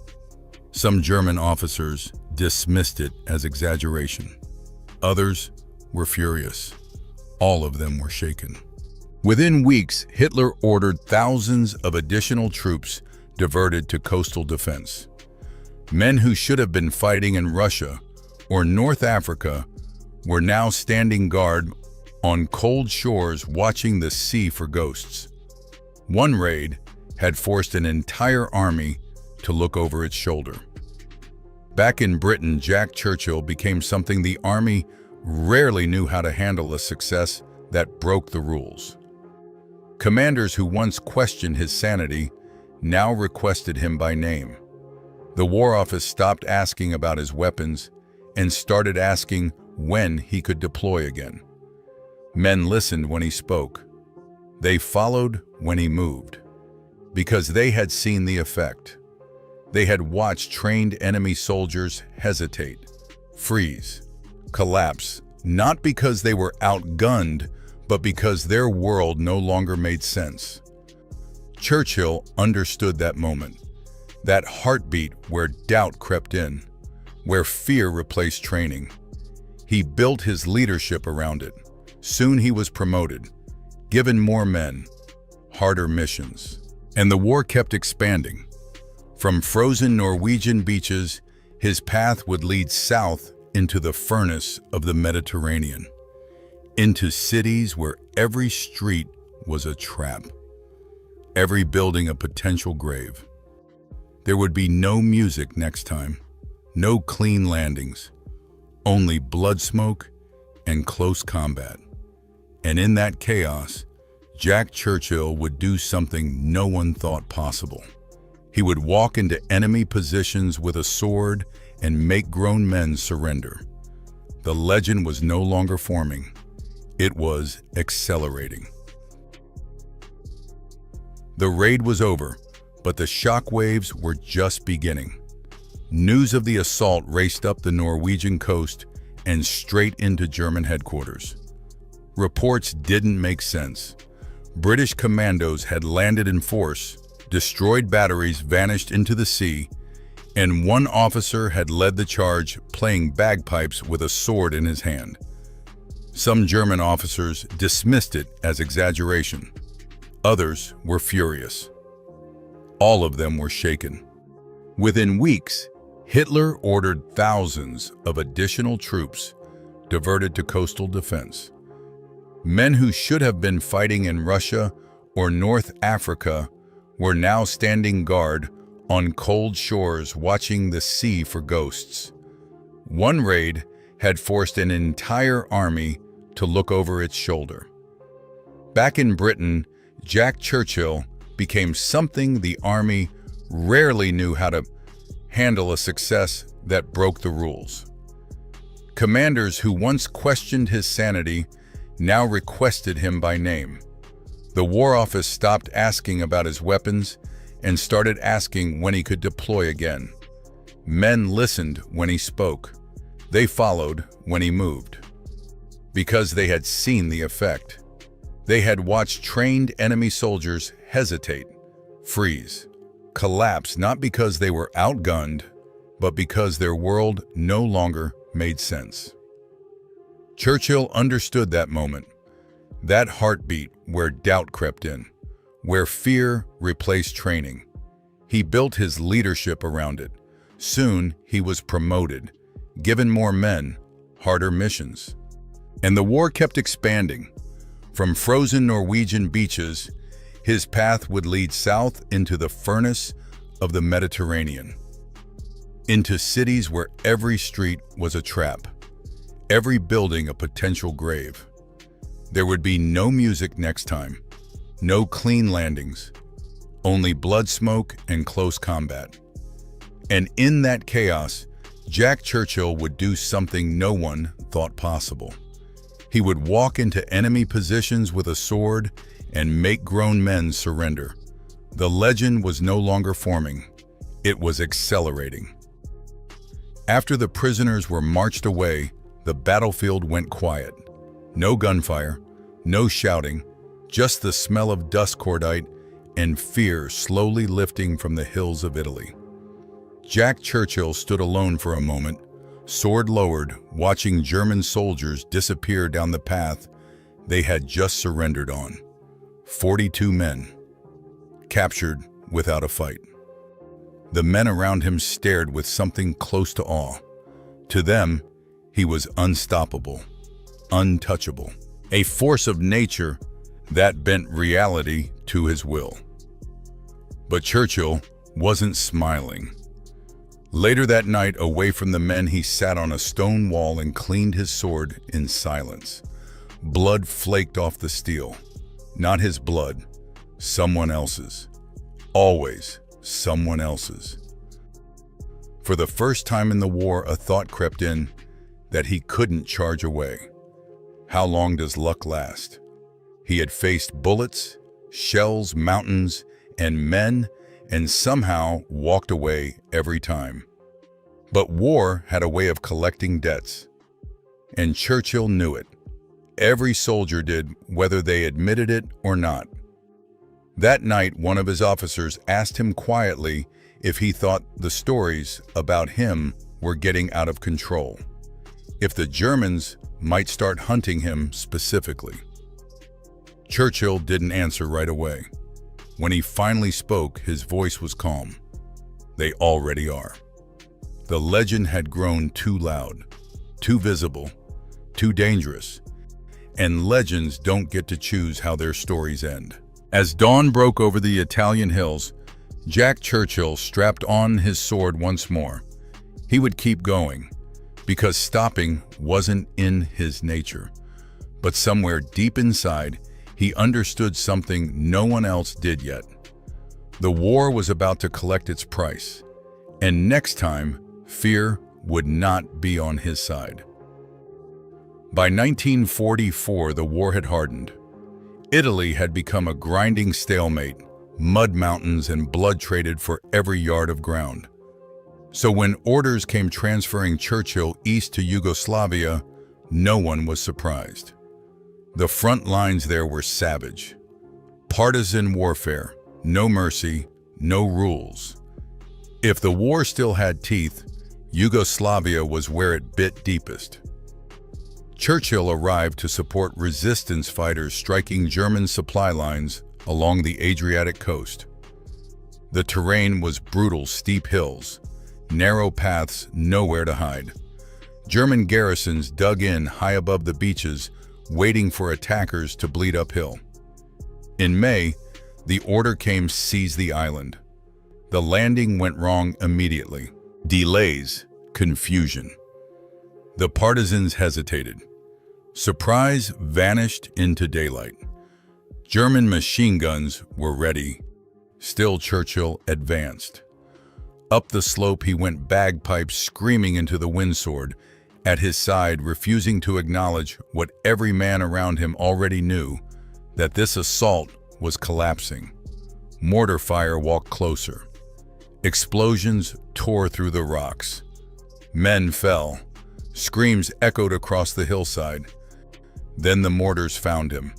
Some German officers dismissed it as exaggeration. Others were furious. All of them were shaken. Within weeks, Hitler ordered thousands of additional troops diverted to coastal defense. Men who should have been fighting in Russia or North Africa were now standing guard on cold shores watching the sea for ghosts. One raid had forced an entire army to look over its shoulder. Back in Britain, Jack Churchill became something the army rarely knew how to handle, a success that broke the rules. Commanders who once questioned his sanity now requested him by name. The War Office stopped asking about his weapons and started asking when he could deploy again. Men listened when he spoke. They followed when he moved, because they had seen the effect. They had watched trained enemy soldiers hesitate, freeze, collapse, not because they were outgunned, but because their world no longer made sense. Churchill understood that moment, that heartbeat where doubt crept in, where fear replaced training. He built his leadership around it. Soon he was promoted, given more men, harder missions. And the war kept expanding. From frozen Norwegian beaches, his path would lead south into the furnace of the Mediterranean, into cities where every street was a trap, every building a potential grave. There would be no music next time, no clean landings, only blood smoke and close combat. And in that chaos, Jack Churchill would do something no one thought possible. He would walk into enemy positions with a sword and make grown men surrender. The legend was no longer forming. It was accelerating. The raid was over, but the shock waves were just beginning. News of the assault raced up the Norwegian coast and straight into German headquarters. Reports didn't make sense. British commandos had landed in force, destroyed batteries, vanished into the sea, and one officer had led the charge playing bagpipes with a sword in his hand. Some German officers dismissed it as exaggeration. Others were furious. All of them were shaken. Within weeks, Hitler ordered thousands of additional troops diverted to coastal defense. Men who should have been fighting in Russia or North Africa were now standing guard on cold shores watching the sea for ghosts. One raid had forced an entire army to look over its shoulder. Back in Britain, Jack Churchill became something the army rarely knew how to handle, a success that broke the rules. Commanders who once questioned his sanity now requested him by name. The War Office stopped asking about his weapons and started asking when he could deploy again. Men listened when he spoke. They followed when he moved, because they had seen the effect. They had watched trained enemy soldiers hesitate, freeze, collapse, not because they were outgunned, but because their world no longer made sense. Churchill understood that moment, that heartbeat where doubt crept in, where fear replaced training. He built his leadership around it. Soon, he was promoted, given more men, harder missions. And the war kept expanding. From frozen Norwegian beaches, his path would lead south into the furnace of the Mediterranean, into cities where every street was a trap, every building a potential grave. There would be no music next time, no clean landings, only blood smoke and close combat. And in that chaos, Jack Churchill would do something no one thought possible. He would walk into enemy positions with a sword and make grown men surrender. The legend was no longer forming, it was accelerating. After the prisoners were marched away, the battlefield went quiet. No gunfire, no shouting, just the smell of dust cordite and fear slowly lifting from the hills of Italy. Jack Churchill stood alone for a moment, sword lowered, watching German soldiers disappear down the path they had just surrendered on. 42 men, captured without a fight. The men around him stared with something close to awe. To them, he was unstoppable, untouchable, a force of nature that bent reality to his will. But Churchill wasn't smiling. Later that night, away from the men, he sat on a stone wall and cleaned his sword in silence. Blood flaked off the steel. Not his blood, someone else's. Always someone else's. For the first time in the war, a thought crept in that he couldn't charge away. How long does luck last? He had faced bullets, shells, mountains, and men, and somehow walked away every time. But war had a way of collecting debts, and Churchill knew it. Every soldier did, whether they admitted it or not. That night, one of his officers asked him quietly if he thought the stories about him were getting out of control, if the Germans might start hunting him specifically. Churchill didn't answer right away. When he finally spoke, his voice was calm. They already are. The legend had grown too loud, too visible, too dangerous, and legends don't get to choose how their stories end. As dawn broke over the Italian hills, Jack Churchill strapped on his sword once more. He would keep going, because stopping wasn't in his nature. But somewhere deep inside, he understood something no one else did yet. The war was about to collect its price, and next time, fear would not be on his side. By 1944, the war had hardened. Italy had become a grinding stalemate, mud mountains and blood traded for every yard of ground. So when orders came transferring Churchill east to Yugoslavia, no one was surprised. The front lines there were savage. Partisan warfare, no mercy, no rules. If the war still had teeth, Yugoslavia was where it bit deepest. Churchill arrived to support resistance fighters striking German supply lines along the Adriatic coast. The terrain was brutal, steep hills, narrow paths, nowhere to hide. German garrisons dug in high above the beaches, waiting for attackers to bleed uphill. In May, the order came: seize the island. The landing went wrong immediately. Delays, confusion. The partisans hesitated. Surprise vanished into daylight. German machine guns were ready. Still, Churchill advanced. Up the slope he went, bagpipes screaming into the windsword, at his side, refusing to acknowledge what every man around him already knew, that this assault was collapsing. Mortar fire walked closer. Explosions tore through the rocks. Men fell. Screams echoed across the hillside. Then the mortars found him.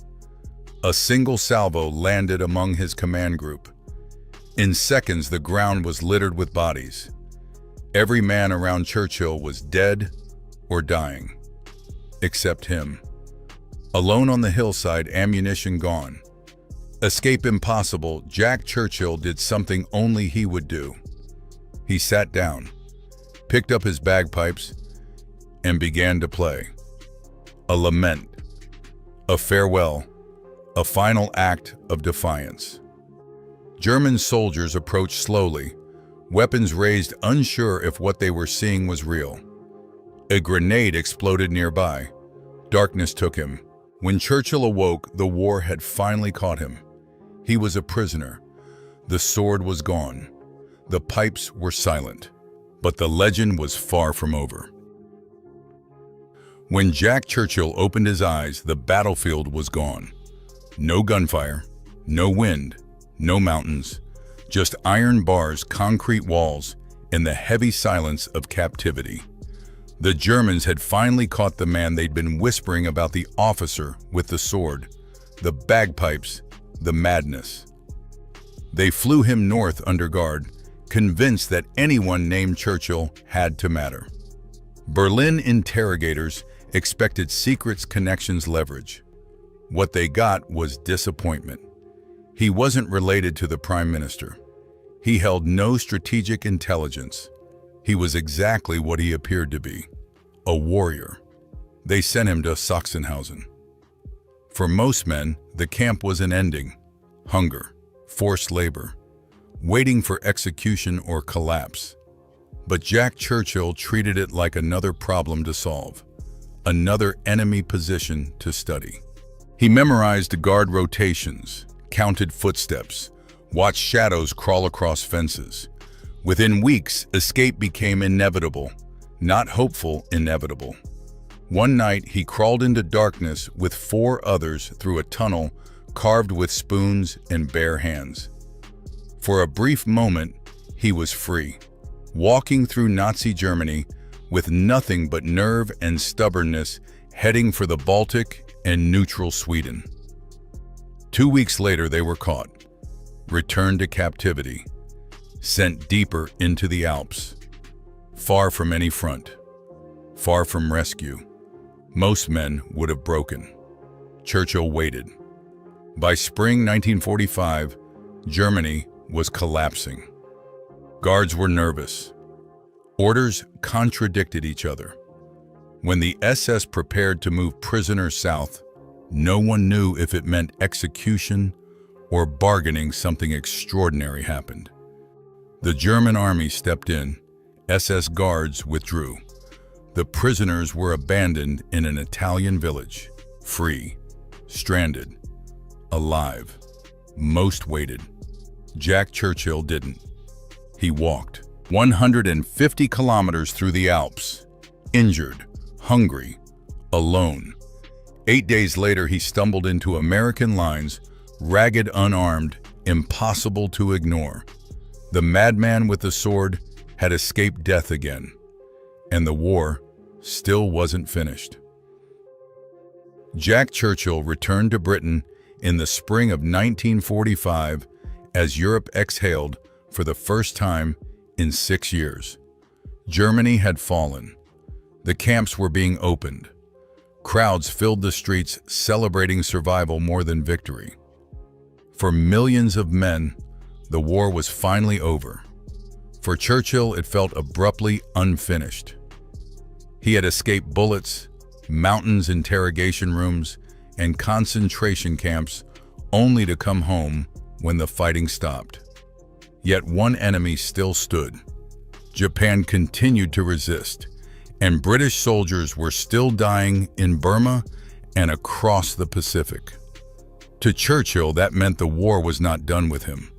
A single salvo landed among his command group. In seconds, the ground was littered with bodies. Every man around Churchill was dead or dying, except him. Alone on the hillside, ammunition gone. Escape impossible, Jack Churchill did something only he would do. He sat down, picked up his bagpipes, and began to play. A lament, a farewell, a final act of defiance. German soldiers approached slowly, weapons raised, unsure if what they were seeing was real. A grenade exploded nearby. Darkness took him. When Churchill awoke, the war had finally caught him. He was a prisoner. The sword was gone. The pipes were silent. But the legend was far from over. When Jack Churchill opened his eyes, the battlefield was gone. No gunfire, no wind, no mountains, just iron bars, concrete walls, and the heavy silence of captivity. The Germans had finally caught the man they'd been whispering about, the officer with the sword, the bagpipes, the madness. They flew him north under guard, convinced that anyone named Churchill had to matter. Berlin interrogators expected secrets, connections, leverage. What they got was disappointment. He wasn't related to the Prime Minister. He held no strategic intelligence. He was exactly what he appeared to be, a warrior. They sent him to Sachsenhausen. For most men, the camp was an ending: hunger, forced labor, waiting for execution or collapse. But Jack Churchill treated it like another problem to solve, another enemy position to study. He memorized guard rotations, counted footsteps, watched shadows crawl across fences. Within weeks, escape became inevitable, not hopeful, inevitable. One night, he crawled into darkness with 4 others through a tunnel carved with spoons and bare hands. For a brief moment, he was free, walking through Nazi Germany with nothing but nerve and stubbornness, heading for the Baltic and neutral Sweden. 2 weeks later, they were caught, returned to captivity, sent deeper into the Alps, far from any front, far from rescue. Most men would have broken. Churchill waited. By spring 1945, Germany was collapsing. Guards were nervous. Orders contradicted each other. When the SS prepared to move prisoners south, no one knew if it meant execution or bargaining. Something extraordinary happened. The German army stepped in. SS guards withdrew. The prisoners were abandoned in an Italian village, free, stranded, alive. Most waited. Jack Churchill didn't. He walked 150 kilometers through the Alps, injured, hungry, alone. 8 days later, he stumbled into American lines, ragged, unarmed, impossible to ignore. The madman with the sword had escaped death again, and the war still wasn't finished. Jack Churchill returned to Britain in the spring of 1945 as Europe exhaled for the first time in 6 years. Germany had fallen. The camps were being opened. Crowds filled the streets, celebrating survival more than victory. For millions of men, the war was finally over. For Churchill, it felt abruptly unfinished. He had escaped bullets, mountains, interrogation rooms, and concentration camps, only to come home when the fighting stopped. Yet one enemy still stood. Japan continued to resist, and British soldiers were still dying in Burma and across the Pacific. To Churchill, that meant the war was not done with him.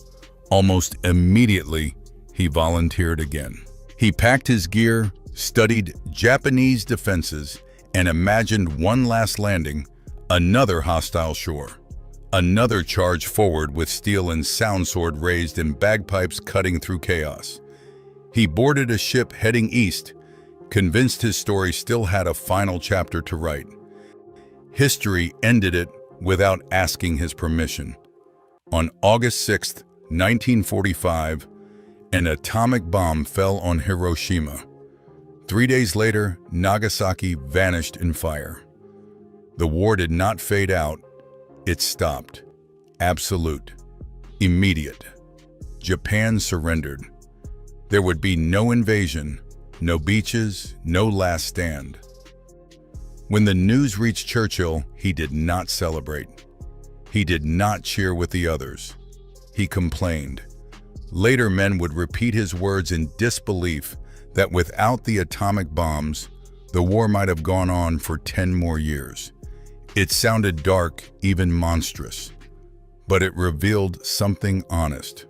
Almost immediately, he volunteered again. He packed his gear, studied Japanese defenses, and imagined one last landing, another hostile shore. Another charge forward with steel and sound sword raised and bagpipes cutting through chaos. He boarded a ship heading east, convinced his story still had a final chapter to write. History ended it without asking his permission. On August 6, 1945, An atomic bomb fell on Hiroshima. 3 days later, Nagasaki vanished in fire. The war did not fade out, it stopped. Absolute. Immediate. Japan surrendered. There would be no invasion, no beaches, no last stand. When the news reached Churchill, he did not celebrate. He did not cheer with the others. He complained. Later, men would repeat his words in disbelief that without the atomic bombs, the war might have gone on for 10 more years. It sounded dark, even monstrous, but it revealed something honest.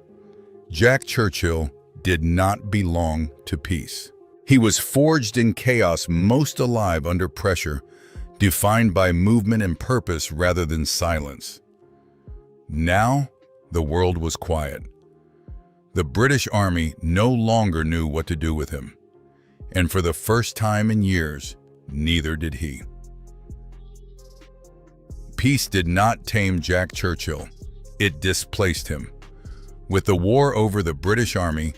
Jack Churchill did not belong to peace. He was forged in chaos, most alive under pressure, defined by movement and purpose rather than silence. Now, the world was quiet. The British Army no longer knew what to do with him, and for the first time in years, neither did he. Peace did not tame Jack Churchill, it displaced him. With the war over, the British Army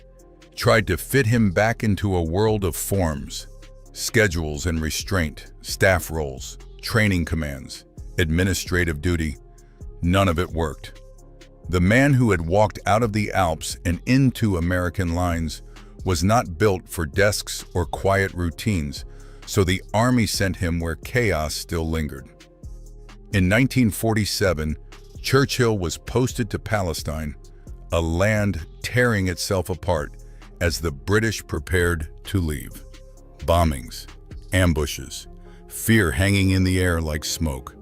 tried to fit him back into a world of forms, schedules and restraint, staff roles, training commands, administrative duty. None of it worked. The man who had walked out of the Alps and into American lines was not built for desks or quiet routines, so the army sent him where chaos still lingered. In 1947, Churchill was posted to Palestine, a land tearing itself apart as the British prepared to leave. Bombings, ambushes, fear hanging in the air like smoke.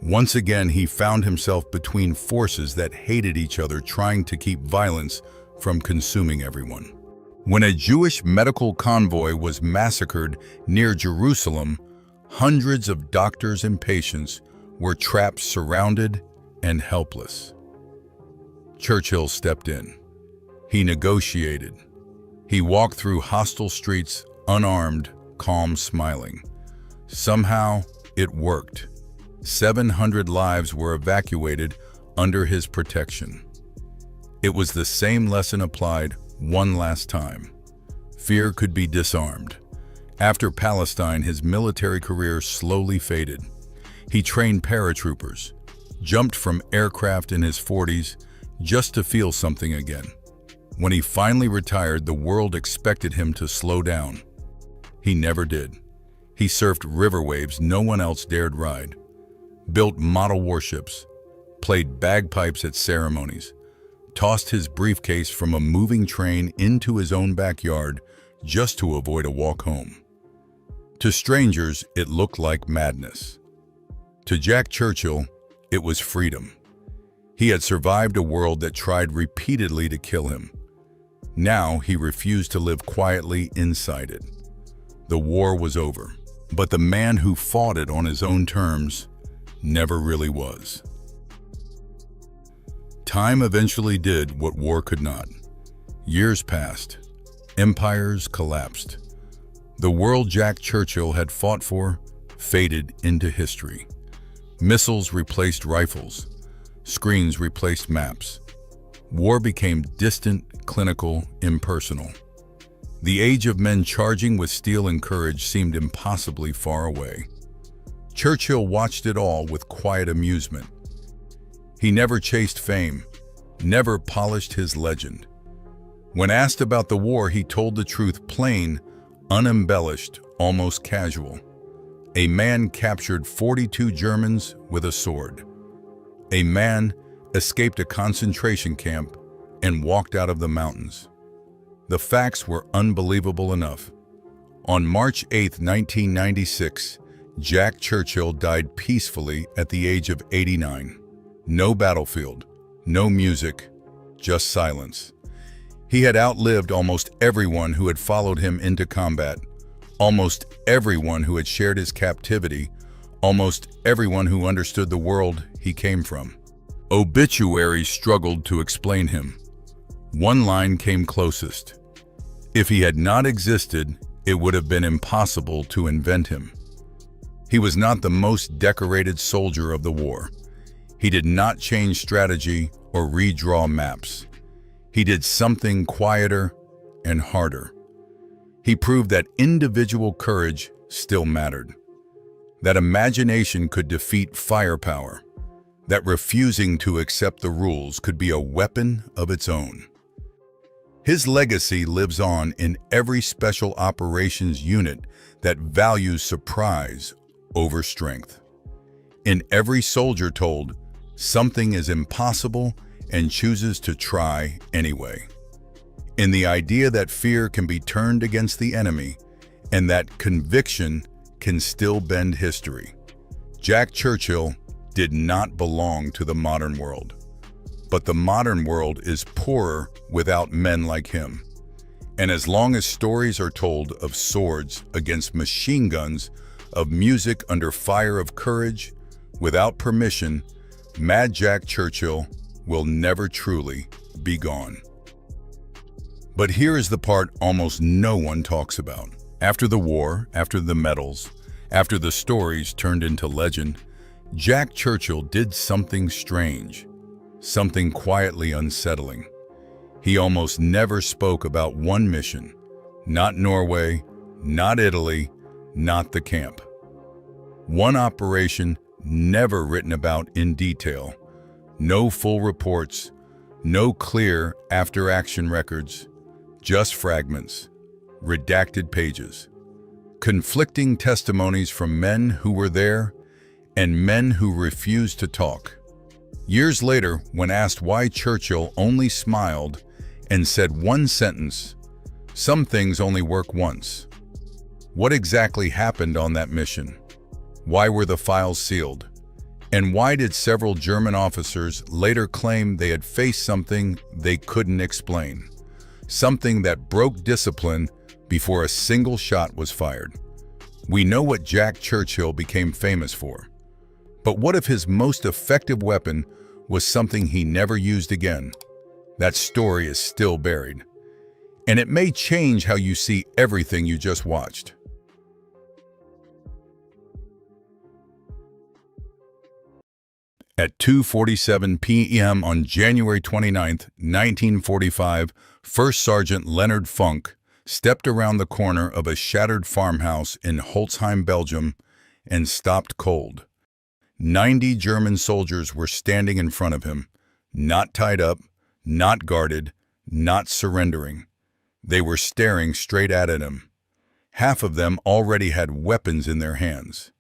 Once again, he found himself between forces that hated each other, trying to keep violence from consuming everyone. When a Jewish medical convoy was massacred near Jerusalem, hundreds of doctors and patients were trapped, surrounded, and helpless. Churchill stepped in. He negotiated. He walked through hostile streets, unarmed, calm, smiling. Somehow, it worked. 700 lives were evacuated under his protection. It was the same lesson applied one last time. Fear could be disarmed. After Palestine, his military career slowly faded. He trained paratroopers, jumped from aircraft in his 40s just to feel something again. When he finally retired, the world expected him to slow down. He never did. He surfed river waves no one else dared ride, built model warships, played bagpipes at ceremonies, tossed his briefcase from a moving train into his own backyard just to avoid a walk home. To strangers, it looked like madness. To Jack Churchill, it was freedom. He had survived a world that tried repeatedly to kill him. Now he refused to live quietly inside it. The war was over, but the man who fought it on his own terms never really was. Time eventually did what war could not. Years passed. Empires collapsed. The world Jack Churchill had fought for faded into history. Missiles replaced rifles. Screens replaced maps. War became distant, clinical, impersonal. The age of men charging with steel and courage seemed impossibly far away. Churchill watched it all with quiet amusement. He never chased fame, never polished his legend. When asked about the war, he told the truth, plain, unembellished, almost casual. A man captured 42 Germans with a sword. A man escaped a concentration camp and walked out of the mountains. The facts were unbelievable enough. On March 8, 1996, Jack Churchill died peacefully at the age of 89. No battlefield, no music, just silence. He had outlived almost everyone who had followed him into combat, almost everyone who had shared his captivity, almost everyone who understood the world he came from. Obituaries struggled to explain him. One line came closest. If he had not existed, it would have been impossible to invent him. He was not the most decorated soldier of the war. He did not change strategy or redraw maps. He did something quieter and harder. He proved that individual courage still mattered, that imagination could defeat firepower, that refusing to accept the rules could be a weapon of its own. His legacy lives on in every special operations unit that values surprise over strength. In every soldier told, something is impossible and chooses to try anyway. In the idea that fear can be turned against the enemy and that conviction can still bend history. Jack Churchill did not belong to the modern world. But the modern world is poorer without men like him. And as long as stories are told of swords against machine guns, of music under fire of courage, without permission, Mad Jack Churchill will never truly be gone. But here is the part almost no one talks about. After the war, after the medals, after the stories turned into legend, Jack Churchill did something strange. Something quietly unsettling. He almost never spoke about one mission. Not Norway, not Italy, not the camp. One operation never written about in detail. No full reports, no clear after-action records, just fragments, redacted pages. Conflicting testimonies from men who were there and men who refused to talk. Years later, when asked why Churchill only smiled and said one sentence, "Some things only work once." What exactly happened on that mission? Why were the files sealed? And why did several German officers later claim they had faced something they couldn't explain? Something that broke discipline before a single shot was fired. We know what Jack Churchill became famous for. But what if his most effective weapon was something he never used again? That story is still buried. And it may change how you see everything you just watched. At 2:47 p.m. on January 29, 1945, First Sergeant Leonard Funk stepped around the corner of a shattered farmhouse in Holzheim, Belgium, and stopped cold. 90 German soldiers were standing in front of him, not tied up, not guarded, not surrendering. They were staring straight at him. Half of them already had weapons in their hands.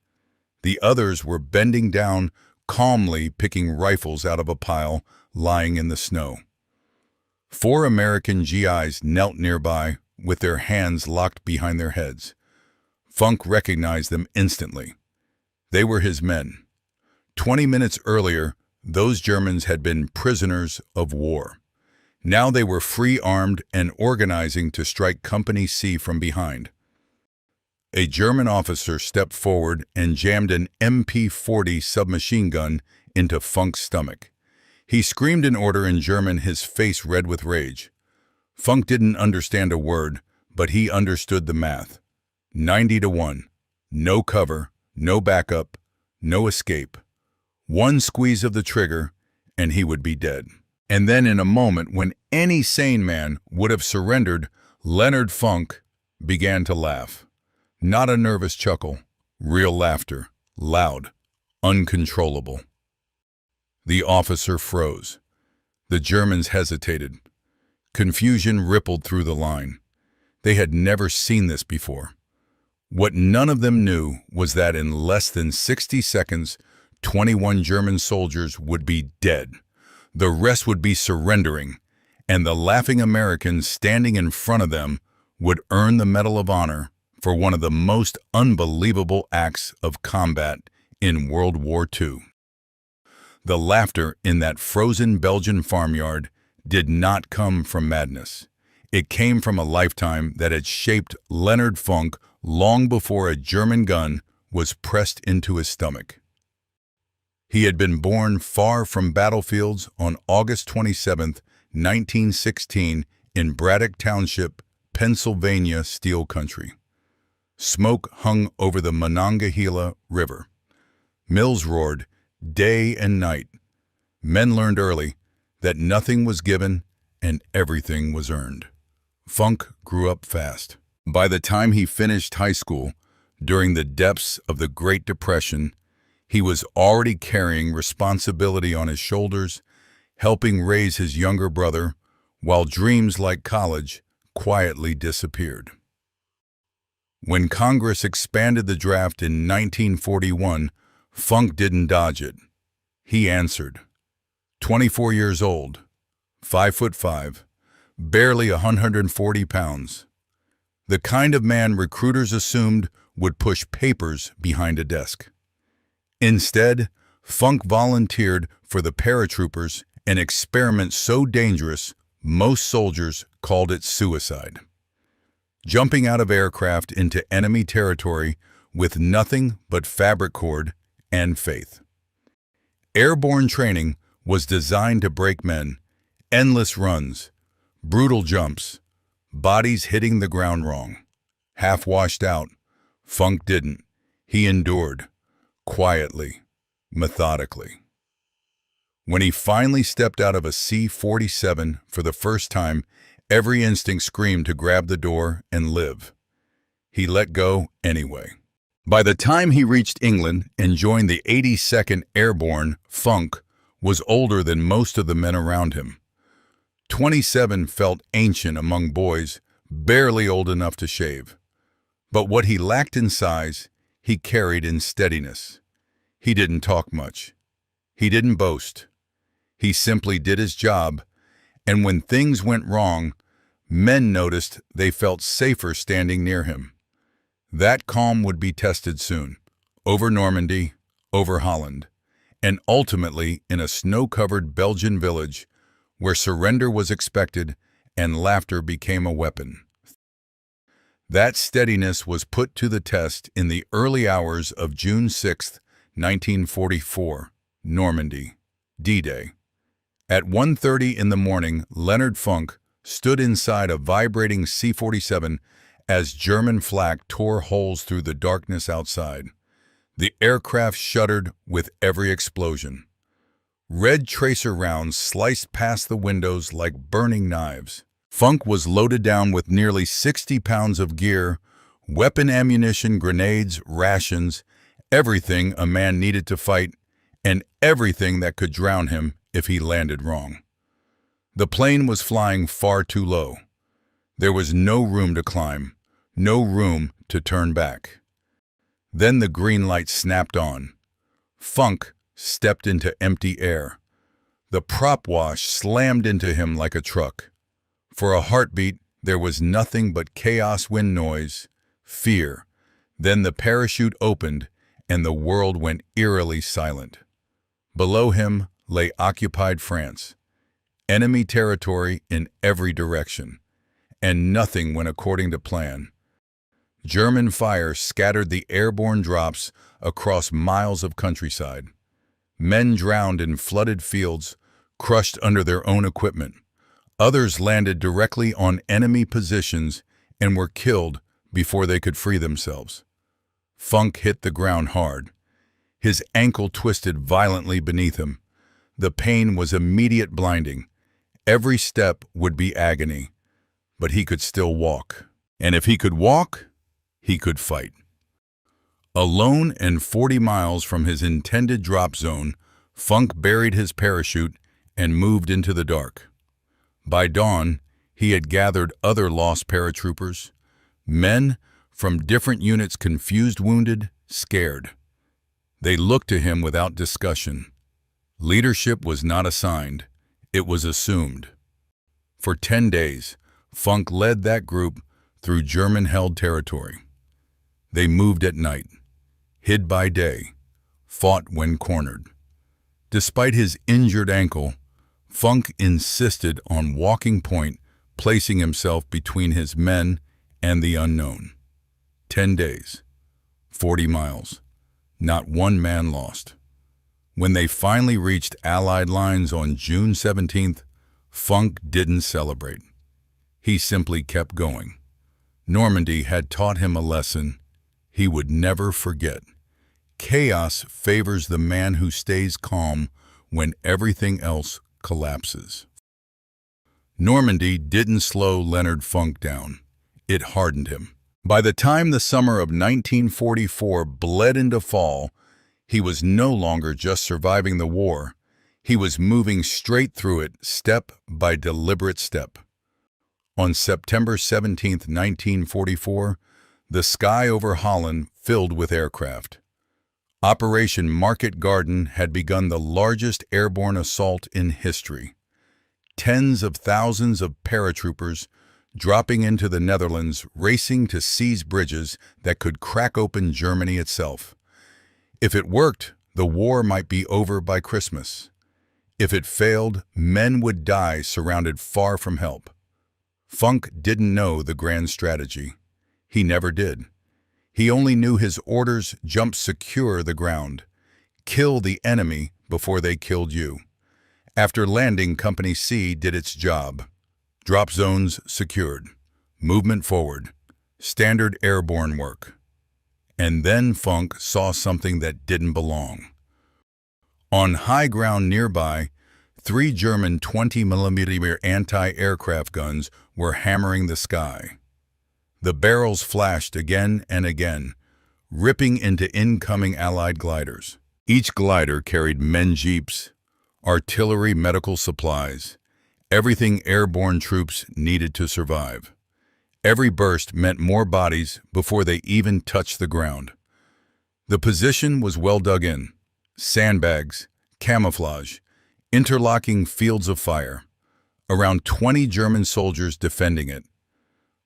The others were bending down, calmly picking rifles out of a pile lying in the snow. 4 American GIs knelt nearby with their hands locked behind their heads. Funk recognized them instantly. They were his men. 20 minutes earlier, those Germans had been prisoners of war. Now they were free-armed and organizing to strike Company C from behind. A German officer stepped forward and jammed an MP-40 submachine gun into Funk's stomach. He screamed an order in German, his face red with rage. Funk didn't understand a word, but he understood the math. 90-1. No cover, no backup, no escape. One squeeze of the trigger, and he would be dead. And then in a moment when any sane man would have surrendered, Leonard Funk began to laugh. Not a nervous chuckle, real laughter, loud, uncontrollable. The officer froze. The Germans hesitated. Confusion rippled through the line. They had never seen this before. What none of them knew was that in less than 60 seconds, 21 German soldiers would be dead. The rest would be surrendering, and the laughing Americans standing in front of them would earn the Medal of Honor for one of the most unbelievable acts of combat in World War II. The laughter in that frozen Belgian farmyard did not come from madness. It came from a lifetime that had shaped Leonard Funk long before a German gun was pressed into his stomach. He had been born far from battlefields on August 27, 1916, in Braddock Township, Pennsylvania Steel Country. Smoke hung over the Monongahela River. Mills roared day and night. Men learned early that nothing was given and everything was earned. Funk grew up fast. By the time he finished high school, during the depths of the Great Depression, he was already carrying responsibility on his shoulders, helping raise his younger brother, while dreams like college quietly disappeared. When Congress expanded the draft in 1941, Funk didn't dodge it. He answered. 24 years old, 5'5", barely 140 pounds. The kind of man recruiters assumed would push papers behind a desk. Instead, Funk volunteered for the paratroopers, an experiment so dangerous most soldiers called it suicide. Jumping out of aircraft into enemy territory with nothing but fabric cord and faith. Airborne training was designed to break men, endless runs, brutal jumps, bodies hitting the ground wrong. Half washed out, Funk didn't. He endured, quietly, methodically. When he finally stepped out of a C-47 for the first time, every instinct screamed to grab the door and live. He let go anyway. By the time he reached England and joined the 82nd Airborne, Funk was older than most of the men around him. 27 felt ancient among boys, barely old enough to shave. But what he lacked in size, he carried in steadiness. He didn't talk much. He didn't boast. He simply did his job, and when things went wrong, men noticed they felt safer standing near him. That calm would be tested soon, over Normandy, over Holland, and ultimately in a snow-covered Belgian village where surrender was expected and laughter became a weapon. That steadiness was put to the test in the early hours of June 6, 1944, Normandy, D-Day. At 1:30 in the morning, Leonard Funk stood inside a vibrating C-47 as German flak tore holes through the darkness outside. The aircraft shuddered with every explosion. Red tracer rounds sliced past the windows like burning knives. Funk was loaded down with nearly 60 pounds of gear, weapon ammunition, grenades, rations, everything a man needed to fight, and everything that could drown him if he landed wrong. The plane was flying far too low. There was no room to climb, no room to turn back. Then the green light snapped on. Funk stepped into empty air. The prop wash slammed into him like a truck. For a heartbeat, there was nothing but chaos, wind noise, fear. Then the parachute opened, and the world went eerily silent. Below him lay occupied France, enemy territory in every direction, and nothing went according to plan. German fire scattered the airborne drops across miles of countryside. Men drowned in flooded fields, crushed under their own equipment. Others landed directly on enemy positions and were killed before they could free themselves. Funk hit the ground hard. His ankle twisted violently beneath him. The pain was immediate, blinding. Every step would be agony, but he could still walk. And if he could walk, he could fight. Alone and 40 miles from his intended drop zone, Funk buried his parachute and moved into the dark. By dawn, he had gathered other lost paratroopers, men from different units, confused, wounded, scared. They looked to him without discussion. Leadership was not assigned, it was assumed. For 10 days, Funk led that group through German-held territory. They moved at night, hid by day, fought when cornered. Despite his injured ankle, Funk insisted on walking point, placing himself between his men and the unknown. 10 days, 40 miles, not one man lost. When they finally reached Allied lines on June 17th, Funk didn't celebrate. He simply kept going. Normandy had taught him a lesson he would never forget. Chaos favors the man who stays calm when everything else collapses. Normandy didn't slow Leonard Funk down. It hardened him. By the time the summer of 1944 bled into fall, he was no longer just surviving the war. He was moving straight through it, step by deliberate step. On September 17, 1944, the sky over Holland filled with aircraft. Operation Market Garden had begun, the largest airborne assault in history. Tens of thousands of paratroopers dropping into the Netherlands, racing to seize bridges that could crack open Germany itself. If it worked, the war might be over by Christmas. If it failed, men would die surrounded far from help. Funk didn't know the grand strategy. He never did. He only knew his orders: jump, secure the ground. Kill the enemy before they killed you. After landing, Company C did its job. Drop zones secured. Movement forward. Standard airborne work. And then Funk saw something that didn't belong. On high ground nearby, 3 German 20mm anti-aircraft guns were hammering the sky. The barrels flashed again and again, ripping into incoming Allied gliders. Each glider carried men jeeps, artillery, medical supplies, everything airborne troops needed to survive. Every burst meant more bodies before they even touched the ground. The position was well dug in. Sandbags, camouflage, interlocking fields of fire. Around 20 German soldiers defending it.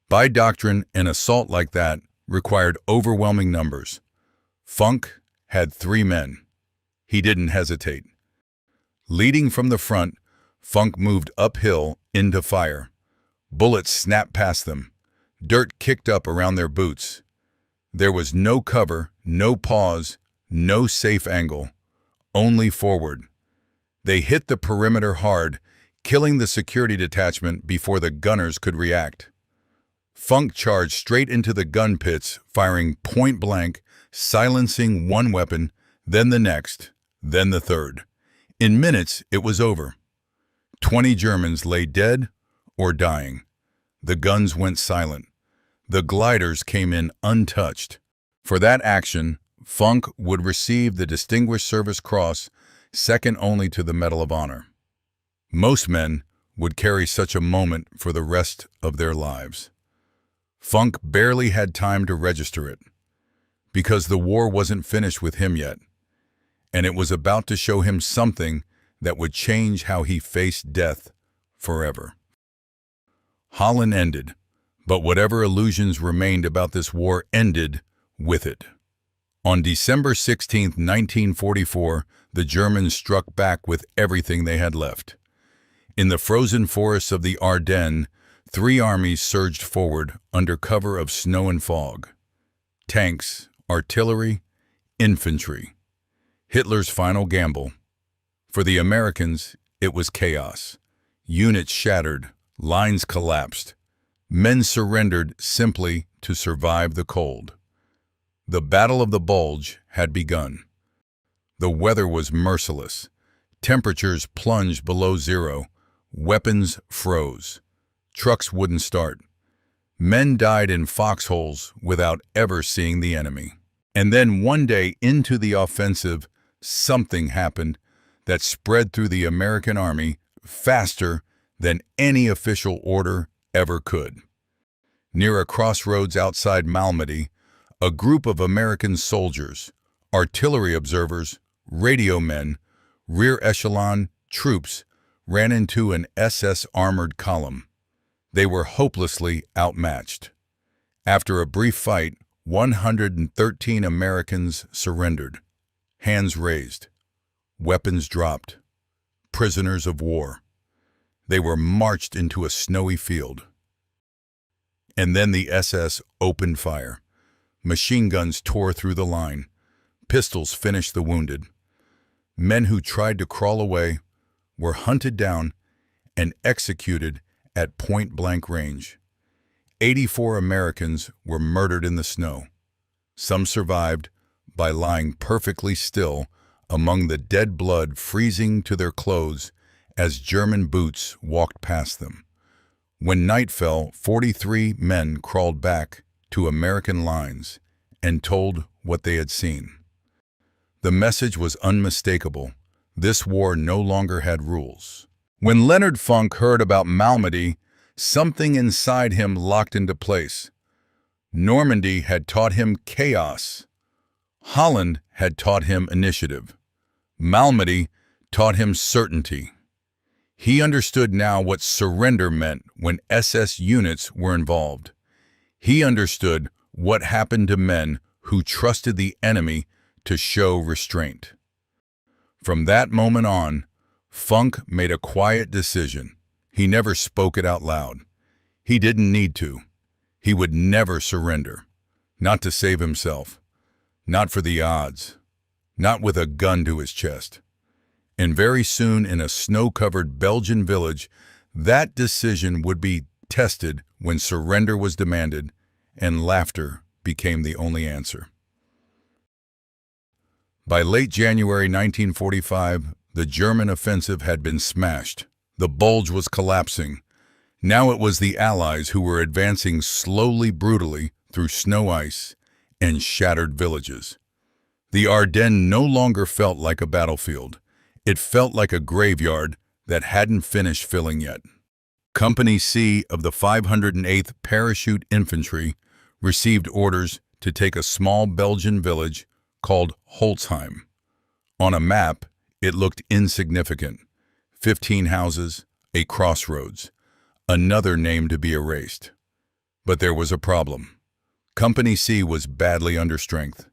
By doctrine, an assault like that required overwhelming numbers. Funk had 3 men. He didn't hesitate. Leading from the front, Funk moved uphill into fire. Bullets snapped past them. Dirt kicked up around their boots. There was no cover, no pause, no safe angle. Only forward. They hit the perimeter hard, killing the security detachment before the gunners could react. Funk charged straight into the gun pits, firing point blank, silencing one weapon, then the next, then the third. In minutes, it was over. 20 Germans lay dead or dying. The guns went silent. The gliders came in untouched. For that action, Funk would receive the Distinguished Service Cross, second only to the Medal of Honor. Most men would carry such a moment for the rest of their lives. Funk barely had time to register it, because the war wasn't finished with him yet, and it was about to show him something that would change how he faced death forever. Holland ended, but whatever illusions remained about this war ended with it. On December 16, 1944, the Germans struck back with everything they had left. In the frozen forests of the Ardennes, 3 armies surged forward under cover of snow and fog. Tanks, artillery, infantry. Hitler's final gamble. For the Americans, it was chaos. Units shattered, lines collapsed. Men surrendered simply to survive the cold. The Battle of the Bulge had begun. The weather was merciless. Temperatures plunged below zero. Weapons froze. Trucks wouldn't start. Men died in foxholes without ever seeing the enemy. And then one day into the offensive, something happened that spread through the American army faster than any official order ever could. Near a crossroads outside Malmedy, a group of American soldiers, artillery observers, radio men, rear echelon troops ran into an SS armored column. They were hopelessly outmatched. After a brief fight, 113 Americans surrendered. Hands raised. Weapons dropped. Prisoners of war. They were marched into a snowy field. And then the SS opened fire. Machine guns tore through the line. Pistols finished the wounded. Men who tried to crawl away were hunted down and executed at point-blank range. 84 Americans were murdered in the snow. Some survived by lying perfectly still among the dead blood freezing to their clothes as German boots walked past them. When night fell, 43 men crawled back to American lines and told what they had seen. The message was unmistakable. This war no longer had rules. When Leonard Funk heard about Malmedy, something inside him locked into place. Normandy had taught him chaos. Holland had taught him initiative. Malmedy taught him certainty. He understood now what surrender meant when SS units were involved. He understood what happened to men who trusted the enemy to show restraint. From that moment on, Funk made a quiet decision. He never spoke it out loud. He didn't need to. He would never surrender. Not to save himself. Not for the odds. Not with a gun to his chest. And very soon in a snow-covered Belgian village, that decision would be tested when surrender was demanded and laughter became the only answer. By late January 1945, the German offensive had been smashed. The Bulge was collapsing. Now it was the Allies who were advancing slowly, brutally through snow ice and shattered villages. The Ardennes no longer felt like a battlefield. It felt like a graveyard that hadn't finished filling yet. Company C of the 508th Parachute Infantry received orders to take a small Belgian village called Holzheim. On a map, it looked insignificant. 15 houses, a crossroads, another name to be erased. But there was a problem. Company C was badly under strength.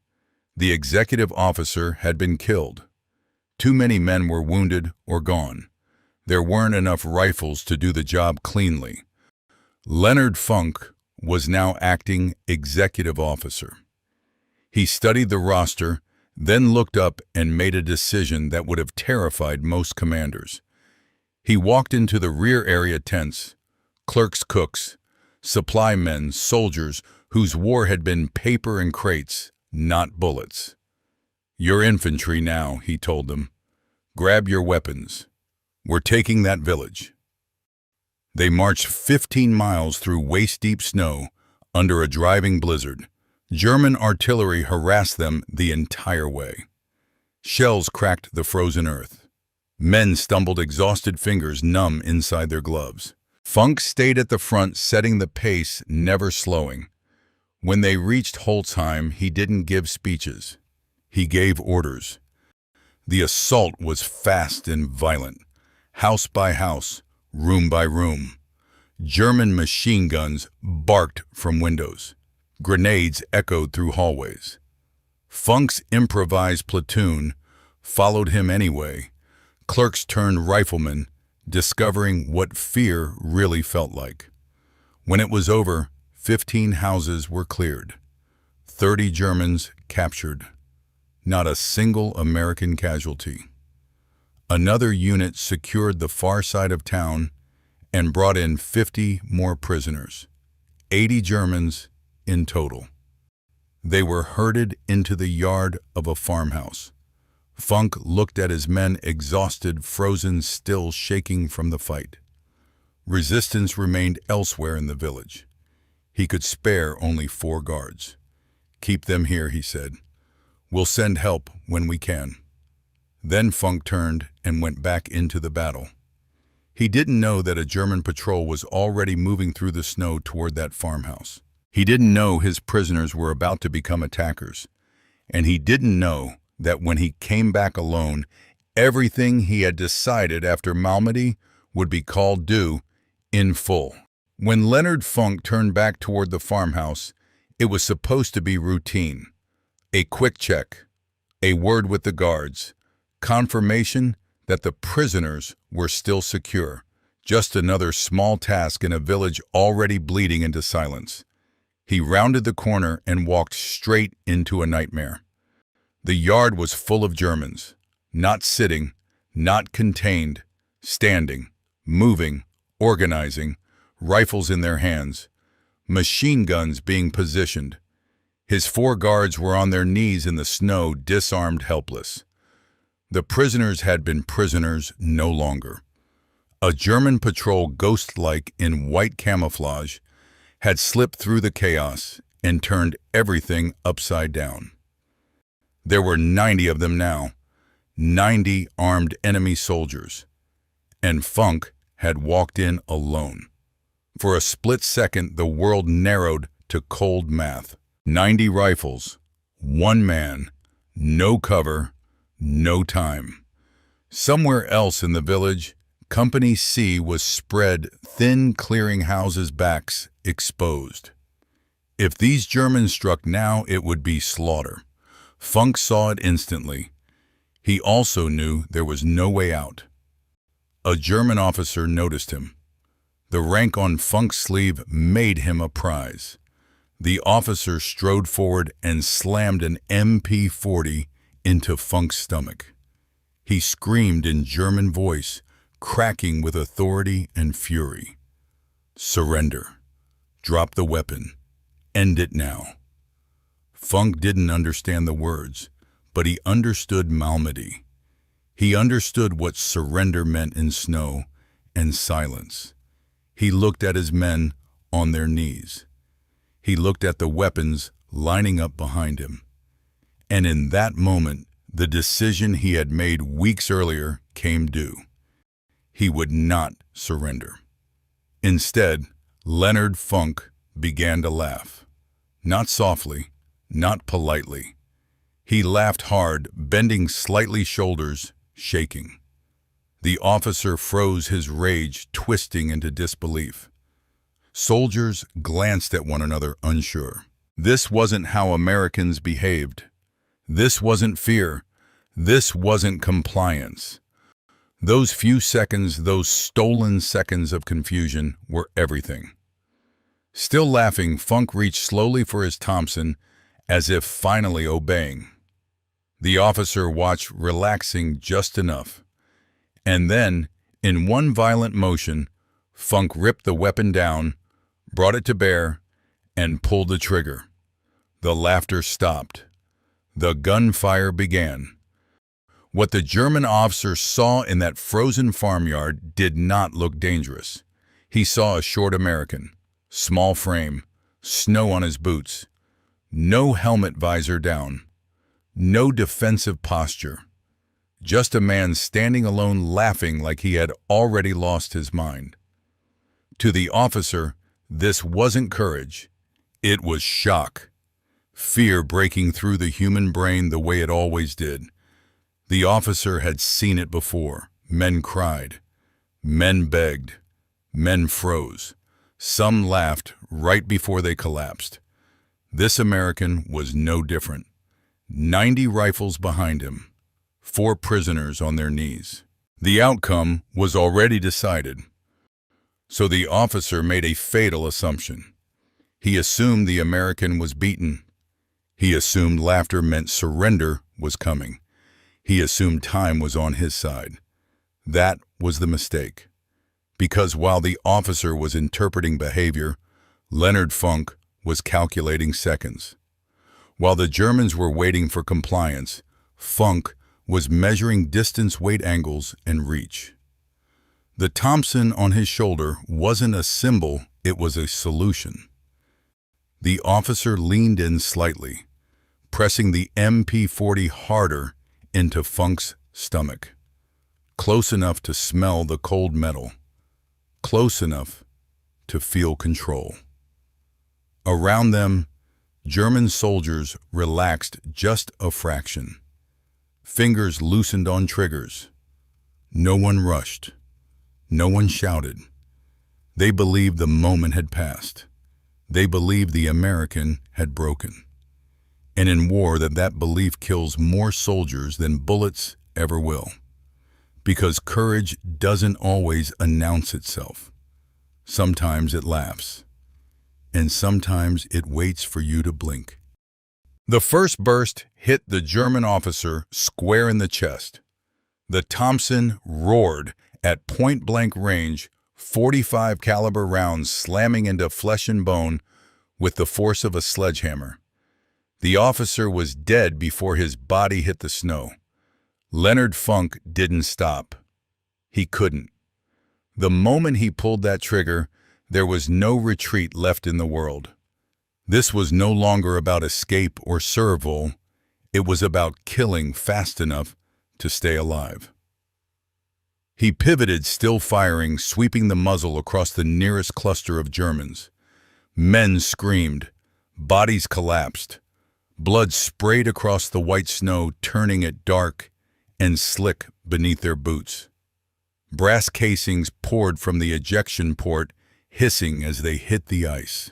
The executive officer had been killed. Too many men were wounded or gone. There weren't enough rifles to do the job cleanly. Leonard Funk was now acting executive officer. He studied the roster, then looked up and made a decision that would have terrified most commanders. He walked into the rear area tents, clerks, cooks, supply men, soldiers whose war had been paper and crates, not bullets. "You're infantry now," he told them. "Grab your weapons. We're taking that village." They marched 15 miles through waist-deep snow under a driving blizzard. German artillery harassed them the entire way. Shells cracked the frozen earth. Men stumbled, exhausted fingers numb inside their gloves. Funk stayed at the front, setting the pace, never slowing. When they reached Holzheim, he didn't give speeches. He gave orders. The assault was fast and violent, house by house, room by room. German machine guns barked from windows. Grenades echoed through hallways. Funk's improvised platoon followed him anyway. Clerks turned riflemen, discovering what fear really felt like. When it was over, 15 houses were cleared. 30 Germans captured. Not a single American casualty. Another unit secured the far side of town and brought in 50 more prisoners. 80 Germans in total. They were herded into the yard of a farmhouse. Funk looked at his men, exhausted, frozen, still shaking from the fight. Resistance remained elsewhere in the village. He could spare only 4 guards. "Keep them here," he said. "We'll send help when we can." Then Funk turned and went back into the battle. He didn't know that a German patrol was already moving through the snow toward that farmhouse. He didn't know his prisoners were about to become attackers. And he didn't know that when he came back alone, everything he had decided after Malmedy would be called due in full. When Leonard Funk turned back toward the farmhouse, it was supposed to be routine. A quick check, a word with the guards, confirmation that the prisoners were still secure. Just another small task in a village already bleeding into silence. He rounded the corner and walked straight into a nightmare. The yard was full of Germans, not sitting, not contained, standing, moving, organizing, rifles in their hands, machine guns being positioned. His 4 guards were on their knees in the snow, disarmed, helpless. The prisoners had been prisoners no longer. A German patrol, ghost-like in white camouflage, had slipped through the chaos and turned everything upside down. There were 90 of them now, 90 armed enemy soldiers, and Funk had walked in alone. For a split second, the world narrowed to cold math. 90 rifles, one man, no cover, no time. Somewhere else in the village, Company C was spread thin, clearing houses' backs exposed. If these Germans struck now, it would be slaughter. Funk saw it instantly. He also knew there was no way out. A German officer noticed him. The rank on Funk's sleeve made him a prize. The officer strode forward and slammed an MP-40 into Funk's stomach. He screamed in German voice, cracking with authority and fury. "Surrender. Drop the weapon. End it now." Funk didn't understand the words, but he understood Malmedy. He understood what surrender meant in snow and silence. He looked at his men on their knees. He looked at the weapons lining up behind him. And in that moment, the decision he had made weeks earlier came due. He would not surrender. Instead, Leonard Funk began to laugh. Not softly, not politely. He laughed hard, bending slightly shoulders, shaking. The officer froze, his rage twisting into disbelief. Soldiers glanced at one another, unsure. This wasn't how Americans behaved. This wasn't fear. This wasn't compliance. Those few seconds, those stolen seconds of confusion, were everything. Still laughing, Funk reached slowly for his Thompson, as if finally obeying. The officer watched, relaxing just enough. And then, in one violent motion, Funk ripped the weapon down, brought it to bear, and pulled the trigger. The laughter stopped. The gunfire began. What the German officer saw in that frozen farmyard did not look dangerous. He saw a short American, small frame, snow on his boots, no helmet visor down, no defensive posture. Just a man standing alone, laughing like he had already lost his mind. To the officer, this wasn't courage. It was shock. Fear breaking through the human brain the way it always did. The officer had seen it before. Men cried. Men begged. Men froze. Some laughed right before they collapsed. This American was no different. 90 rifles behind him. 4 prisoners on their knees. The outcome was already decided. So the officer made a fatal assumption. He assumed the American was beaten. He assumed laughter meant surrender was coming. He assumed time was on his side. That was the mistake. Because while the officer was interpreting behavior, Leonard Funk was calculating seconds. While the Germans were waiting for compliance, Funk was measuring distance, weight angles, and reach. The Thompson on his shoulder wasn't a symbol, it was a solution. The officer leaned in slightly, pressing the MP-40 harder into Funk's stomach. Close enough to smell the cold metal. Close enough to feel control. Around them, German soldiers relaxed just a fraction. Fingers loosened on triggers. No one rushed. No one shouted. They believed the moment had passed. They believed the American had broken. And in war, that belief kills more soldiers than bullets ever will. Because courage doesn't always announce itself. Sometimes it laughs. And sometimes it waits for you to blink. The first burst hit the German officer square in the chest. The Thompson roared at point-blank range, 45 caliber rounds slamming into flesh and bone with the force of a sledgehammer. The officer was dead before his body hit the snow. Leonard Funk didn't stop. He couldn't. The moment he pulled that trigger, there was no retreat left in the world. This was no longer about escape or survival. It was about killing fast enough to stay alive. He pivoted, still firing, sweeping the muzzle across the nearest cluster of Germans. Men screamed. Bodies collapsed. Blood sprayed across the white snow, turning it dark and slick beneath their boots. Brass casings poured from the ejection port, hissing as they hit the ice.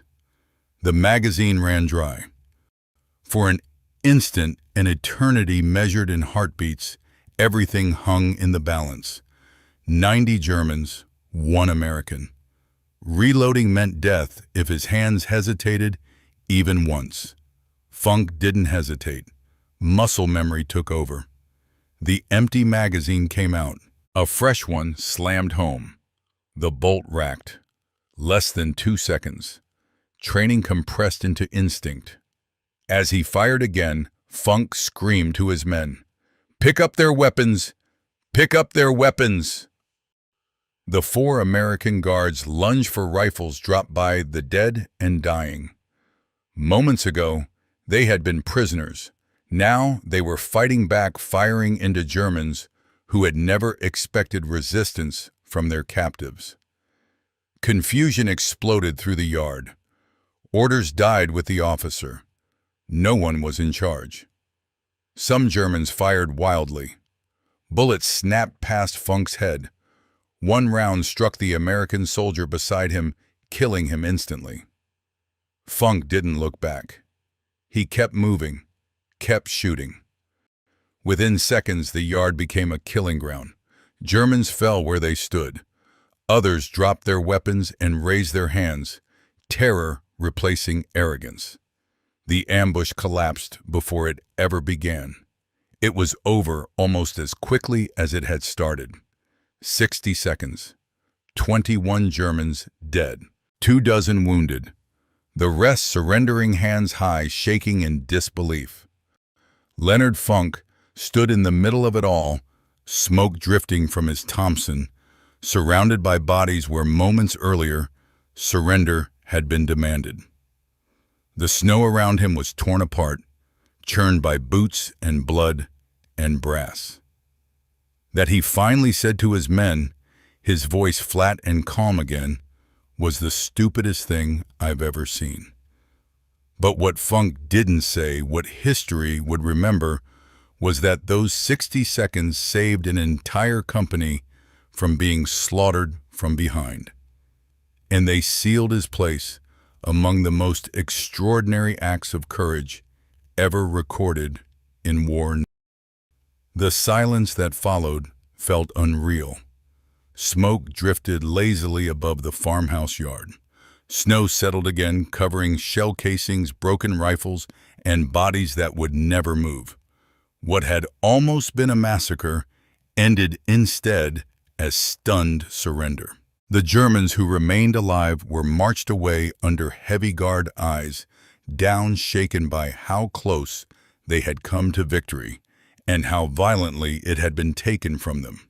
The magazine ran dry. For an instant, an eternity measured in heartbeats, everything hung in the balance. 90 Germans, 1 American. Reloading meant death if his hands hesitated even once. Funk didn't hesitate. Muscle memory took over. The empty magazine came out. A fresh one slammed home. The bolt racked. Less than 2 seconds. Training compressed into instinct. As he fired again, Funk screamed to his men, "Pick up their weapons! Pick up their weapons!" The 4 American guards lunged for rifles dropped by the dead and dying. Moments ago, they had been prisoners. Now they were fighting back, firing into Germans who had never expected resistance from their captives. Confusion exploded through the yard. Orders died with the officer. No one was in charge. Some Germans fired wildly. Bullets snapped past Funk's head. One round struck the American soldier beside him, killing him instantly. Funk didn't look back. He kept moving, kept shooting. Within seconds, the yard became a killing ground. Germans fell where they stood. Others dropped their weapons and raised their hands, terror replacing arrogance. The ambush collapsed before it ever began. It was over almost as quickly as it had started. 60 seconds. 21 Germans dead. 24 wounded. The rest surrendering, hands high, shaking in disbelief. Leonard Funk stood in the middle of it all, smoke drifting from his Thompson, surrounded by bodies where moments earlier surrender had been demanded. The snow around him was torn apart, churned by boots and blood and brass. That he finally said to his men, his voice flat and calm again, was the stupidest thing I've ever seen. But what Funk didn't say, what history would remember, was that those 60 seconds saved an entire company from being slaughtered from behind. And they sealed his place among the most extraordinary acts of courage ever recorded in war. The silence that followed felt unreal. Smoke drifted lazily above the farmhouse yard. Snow settled again, covering shell casings, broken rifles, and bodies that would never move. What had almost been a massacre ended instead as stunned surrender. The Germans who remained alive were marched away under heavy guard eyes, down shaken by how close they had come to victory and how violently it had been taken from them.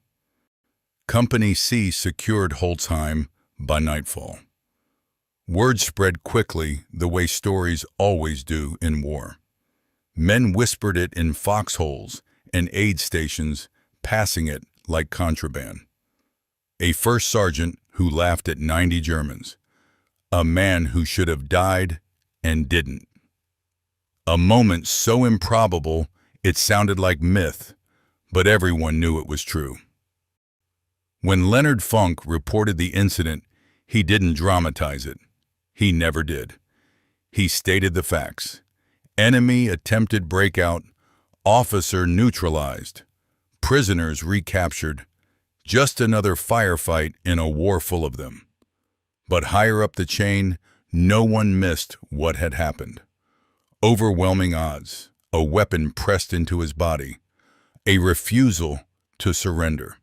Company C secured Holzheim by nightfall. Word spread quickly, the way stories always do in war. Men whispered it in foxholes and aid stations, passing it like contraband. A first sergeant who laughed at 90 Germans. A man who should have died and didn't. A moment so improbable it sounded like myth, but everyone knew it was true. When Leonard Funk reported the incident, he didn't dramatize it. He never did. He stated the facts. Enemy attempted breakout, officer neutralized, prisoners recaptured, just another firefight in a war full of them. But higher up the chain, no one missed what had happened. Overwhelming odds, a weapon pressed into his body, a refusal to surrender,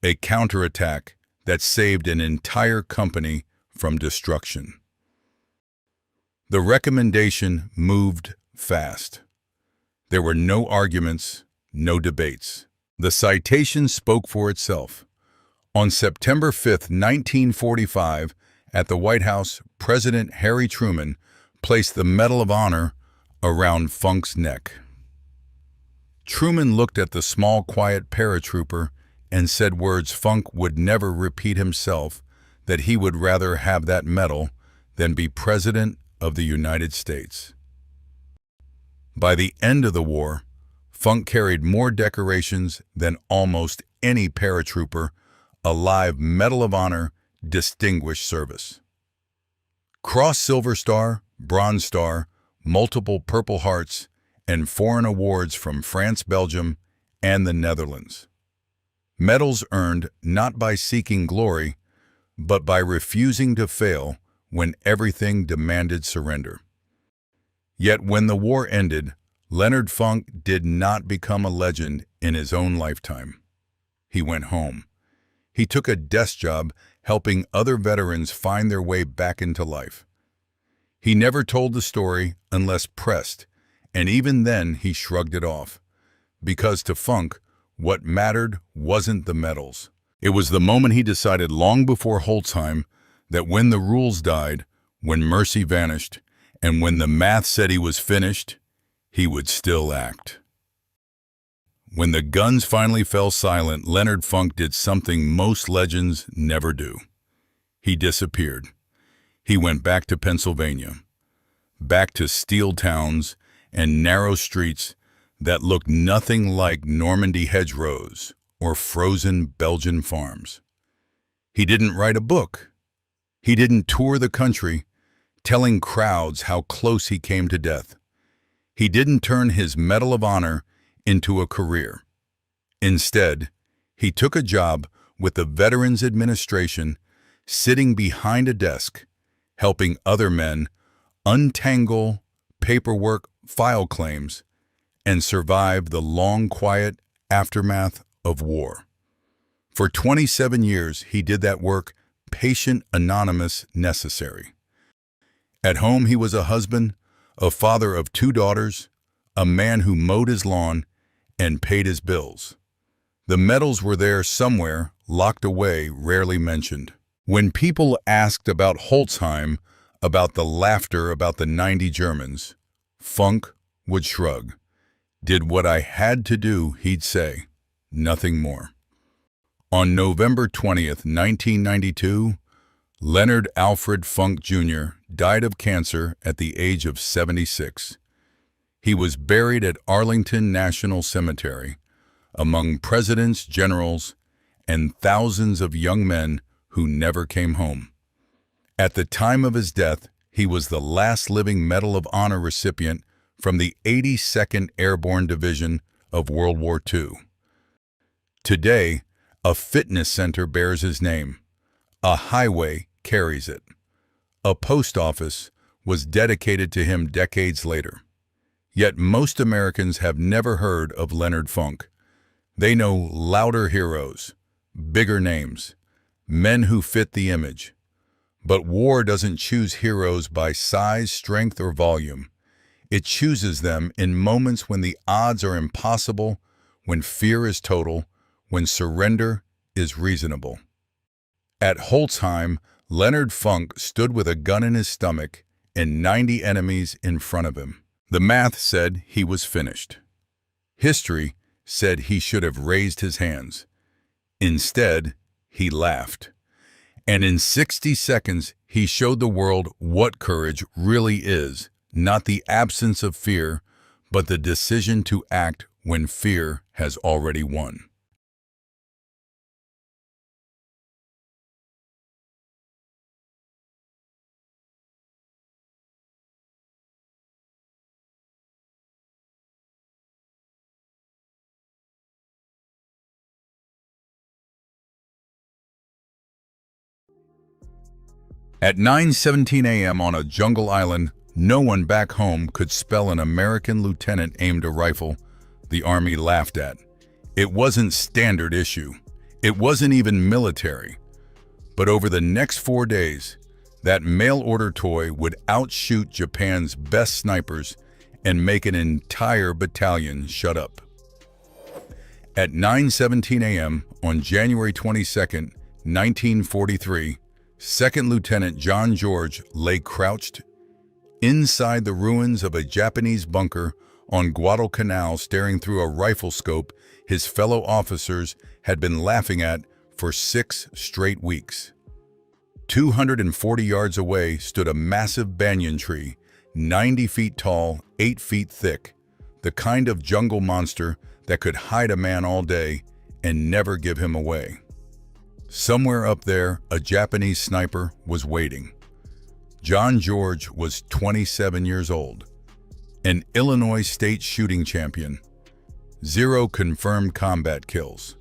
a counterattack that saved an entire company from destruction. The recommendation moved fast. There were no arguments, no debates. The citation spoke for itself. On September 5, 1945, at the White House, President Harry Truman placed the Medal of Honor around Funk's neck. Truman looked at the small, quiet paratrooper and said words Funk would never repeat himself, that he would rather have that medal than be President of the United States. By the end of the war, Funk carried more decorations than almost any paratrooper, a live Medal of Honor, Distinguished Service. Cross Silver Star, Bronze Star, multiple Purple Hearts, and foreign awards from France, Belgium, and the Netherlands. Medals earned not by seeking glory, but by refusing to fail when everything demanded surrender. Yet when the war ended, Leonard Funk did not become a legend in his own lifetime. He went home. He took a desk job helping other veterans find their way back into life. He never told the story unless pressed, and even then he shrugged it off. Because to Funk, what mattered wasn't the medals. It was the moment he decided long before Holtzheim that when the rules died, when mercy vanished, and when the math said he was finished, he would still act. When the guns finally fell silent, Leonard Funk did something most legends never do. He disappeared. He went back to Pennsylvania, back to steel towns and narrow streets that looked nothing like Normandy hedgerows or frozen Belgian farms. He didn't write a book. He didn't tour the country, telling crowds how close he came to death. He didn't turn his Medal of Honor into a career. Instead, he took a job with the Veterans Administration, sitting behind a desk, helping other men untangle paperwork, file claims, and survive the long, quiet aftermath of war. For 27 years, he did that work, patient, anonymous, necessary. At home, he was a husband, a father of 2 daughters, a man who mowed his lawn and paid his bills. The medals were there somewhere, locked away, rarely mentioned. When people asked about Holtzheim, about the laughter about the 90 Germans, Funk would shrug. Did what I had to do, he'd say. Nothing more. On November 20th, 1992, Leonard Alfred Funk Jr. died of cancer at the age of 76. He was buried at Arlington National Cemetery, among presidents, generals, and thousands of young men who never came home. At the time of his death, he was the last living Medal of Honor recipient from the 82nd Airborne Division of World War II. Today, a fitness center bears his name. A highway carries it. A post office was dedicated to him decades later. Yet most Americans have never heard of Leonard Funk. They know louder heroes, bigger names, men who fit the image. But war doesn't choose heroes by size, strength, or volume. It chooses them in moments when the odds are impossible, when fear is total, when surrender is reasonable. At Holtzheim, Leonard Funk stood with a gun in his stomach and 90 enemies in front of him. The math said he was finished. History said he should have raised his hands. Instead, he laughed. And in 60 seconds, he showed the world what courage really is, not the absence of fear, but the decision to act when fear has already won. At 9:17 a.m. on a jungle island, no one back home could spell an American lieutenant aimed a rifle the Army laughed at. It wasn't standard issue. It wasn't even military. But over the next 4 days, that mail-order toy would outshoot Japan's best snipers and make an entire battalion shut up. At 9:17 a.m. on January 22nd, 1943, Second Lieutenant John George lay crouched inside the ruins of a Japanese bunker on Guadalcanal, staring through a rifle scope his fellow officers had been laughing at for 6 straight weeks. 240 yards away stood a massive banyan tree, 90 feet tall, 8 feet thick, the kind of jungle monster that could hide a man all day and never give him away. Somewhere up there, a Japanese sniper was waiting. John George was 27 years old, an Illinois state shooting champion, 0 confirmed combat kills,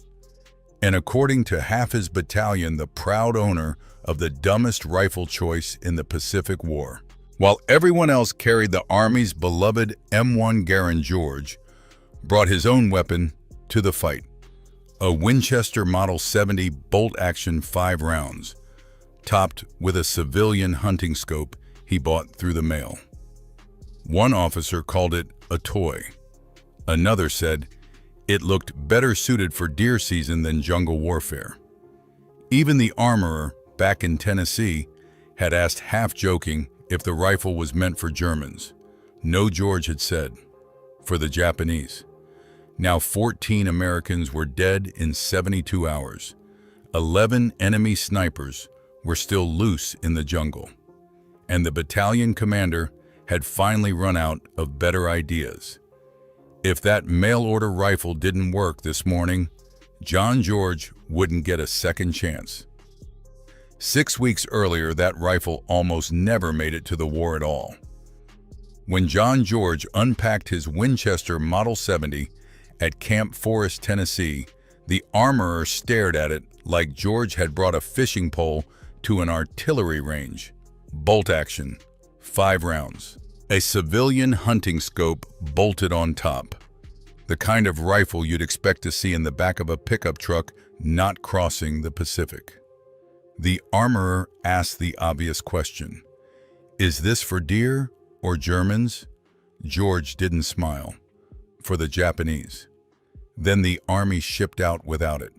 and according to half his battalion, the proud owner of the dumbest rifle choice in the Pacific War. While everyone else carried the Army's beloved M1 Garand, George brought his own weapon to the fight, a Winchester Model 70 bolt-action 5 rounds, topped with a civilian hunting scope he bought through the mail. One officer called it a toy. Another said it looked better suited for deer season than jungle warfare. Even the armorer back in Tennessee had asked, half-joking, if the rifle was meant for Germans. No, George had said, for the Japanese. Now 14 Americans were dead in 72 hours. 11 enemy snipers were still loose in the jungle. And the battalion commander had finally run out of better ideas. If that mail-order rifle didn't work this morning, John George wouldn't get a second chance. 6 weeks earlier, that rifle almost never made it to the war at all. When John George unpacked his Winchester Model 70 at Camp Forest, Tennessee, the armorer stared at it like George had brought a fishing pole to an artillery range. Bolt action, 5 rounds. A civilian hunting scope bolted on top. The kind of rifle you'd expect to see in the back of a pickup truck not crossing the Pacific. The armorer asked the obvious question, is this for deer or Germans? George didn't smile. For the Japanese. Then the army shipped out without it.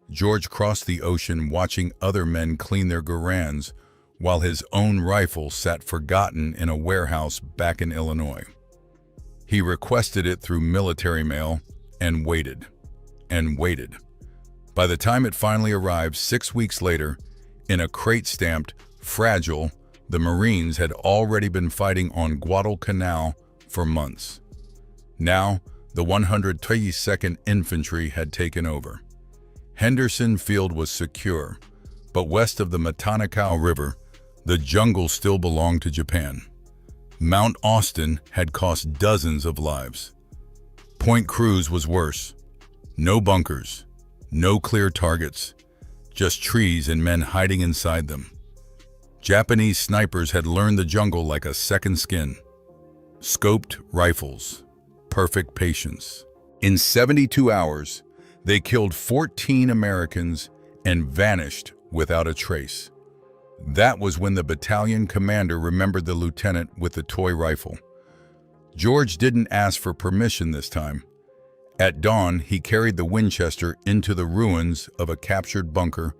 George crossed the ocean watching other men clean their Garands while his own rifle sat forgotten in a warehouse back in Illinois. He requested it through military mail and waited and waited. By the time it finally arrived 6 weeks later, in a crate stamped "Fragile," the Marines had already been fighting on Guadalcanal for months. Now, the 132nd Infantry had taken over. Henderson Field was secure, but west of the Matanacao River, the jungle still belonged to Japan. Mount Austin had cost dozens of lives. Point Cruz was worse. No bunkers, no clear targets, just trees and men hiding inside them. Japanese snipers had learned the jungle like a second skin. Scoped rifles, perfect patience. In 72 hours, they killed 14 Americans and vanished without a trace. That was when the battalion commander remembered the lieutenant with the toy rifle. George didn't ask for permission this time. At dawn, he carried the Winchester into the ruins of a captured bunker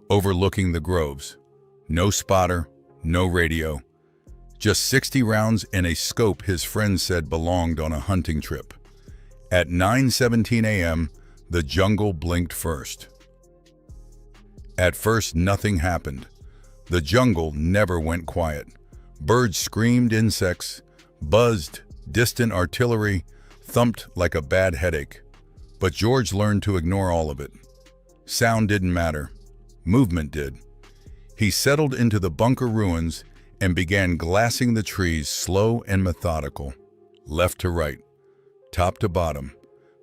overlooking the groves. No spotter, no radio. Just 60 rounds and a scope his friends said belonged on a hunting trip. At 9:17 a.m., the jungle blinked first. At first, nothing happened. The jungle never went quiet. Birds screamed, insects buzzed, distant artillery thumped like a bad headache. But George learned to ignore all of it. Sound didn't matter. Movement did. He settled into the bunker ruins and began glassing the trees, slow and methodical, left to right, top to bottom,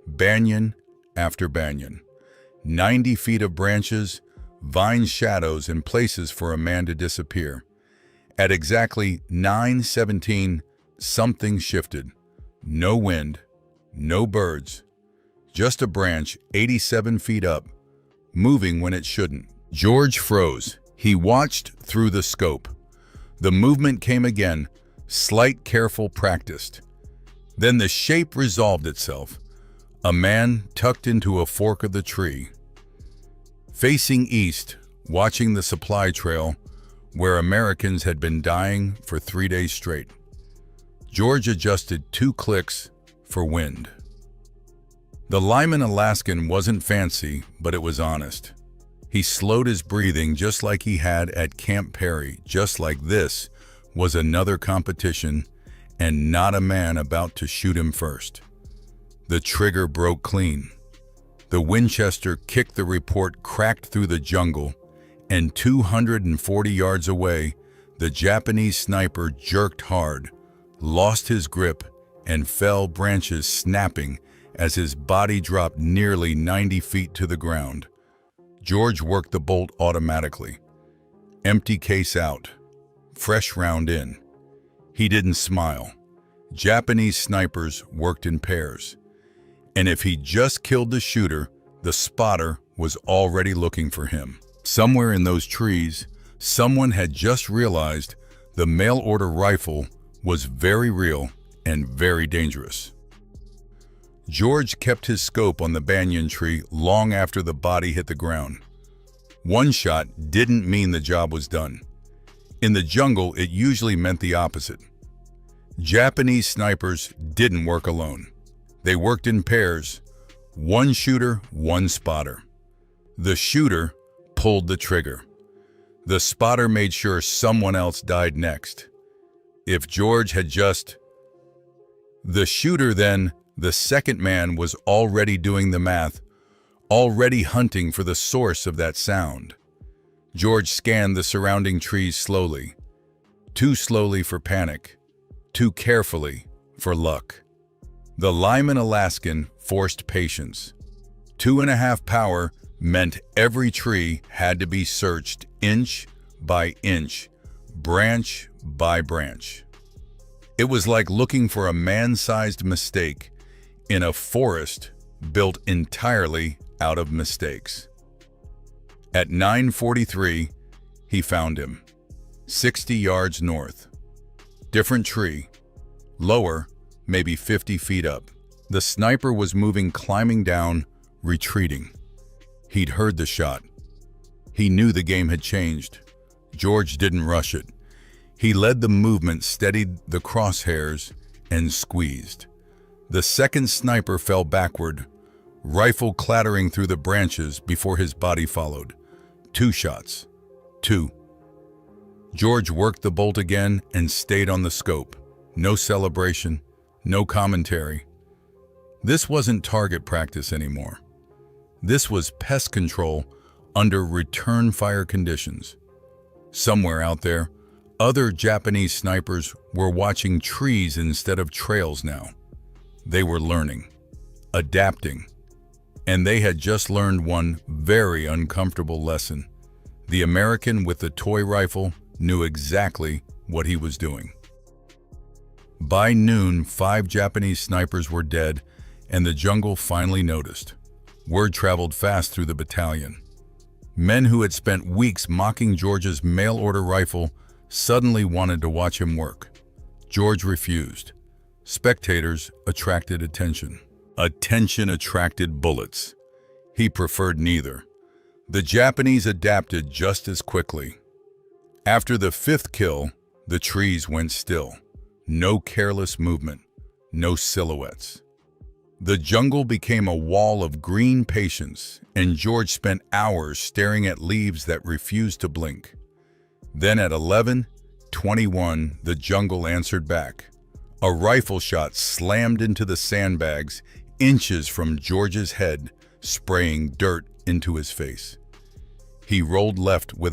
banyan after banyan. 90 feet of branches, vine shadows and places for a man to disappear. At exactly 9:17, something shifted. No wind, no birds, just a branch 87 feet up, moving when it shouldn't. George froze. He watched through the scope. The movement came again, slight, careful, practiced. Then the shape resolved itself. A man tucked into a fork of the tree. Facing east, watching the supply trail where Americans had been dying for 3 days straight. George adjusted 2 clicks for wind. The Lyman Alaskan wasn't fancy, but it was honest. He slowed his breathing just like he had at Camp Perry, just like this was another competition and not a man about to shoot him first. The trigger broke clean. The Winchester kicked, the report cracked through the jungle, and 240 yards away, the Japanese sniper jerked hard, lost his grip, and fell, branches snapping as his body dropped nearly 90 feet to the ground. George worked the bolt automatically. Empty case out, fresh round in. He didn't smile. Japanese snipers worked in pairs. And if he just killed the shooter, the spotter was already looking for him. Somewhere in those trees, someone had just realized the mail-order rifle was very real and very dangerous. George kept his scope on the banyan tree long after the body hit the ground. One shot didn't mean the job was done. In the jungle, it usually meant the opposite. Japanese snipers didn't work alone. They worked in pairs, one shooter, one spotter. The shooter pulled the trigger. The spotter made sure someone else died next. If George had just... The shooter then, the second man, was already doing the math, already hunting for the source of that sound. George scanned the surrounding trees slowly. Too slowly for panic, too carefully for luck. The Lyman Alaskan forced patience. 2.5 power meant every tree had to be searched inch by inch, branch by branch. It was like looking for a man-sized mistake in a forest built entirely out of mistakes. At 9:43, he found him, 60 yards north. Different tree, lower, maybe 50 feet up. The sniper was moving, climbing down, retreating. He'd heard the shot. He knew the game had changed. George didn't rush it. He led the movement, steadied the crosshairs, and squeezed. The second sniper fell backward, rifle clattering through the branches before his body followed. 2 shots. 2. George worked the bolt again and stayed on the scope. No celebration, no commentary. This wasn't target practice anymore. This was pest control under return fire conditions. Somewhere out there, other Japanese snipers were watching trees instead of trails now. They were learning, adapting, and they had just learned one very uncomfortable lesson. The American with the toy rifle knew exactly what he was doing. By noon, 5 Japanese snipers were dead, and the jungle finally noticed. Word traveled fast through the battalion. Men who had spent weeks mocking George's mail-order rifle suddenly wanted to watch him work. George refused. Spectators attracted attention. Attention attracted bullets. He preferred neither. The Japanese adapted just as quickly. After the 5th kill, the trees went still. No careless movement, no silhouettes. The jungle became a wall of green patience, and George spent hours staring at leaves that refused to blink. Then at 11:21, the jungle answered back. A rifle shot slammed into the sandbags inches from George's head, spraying dirt into his face. He rolled left with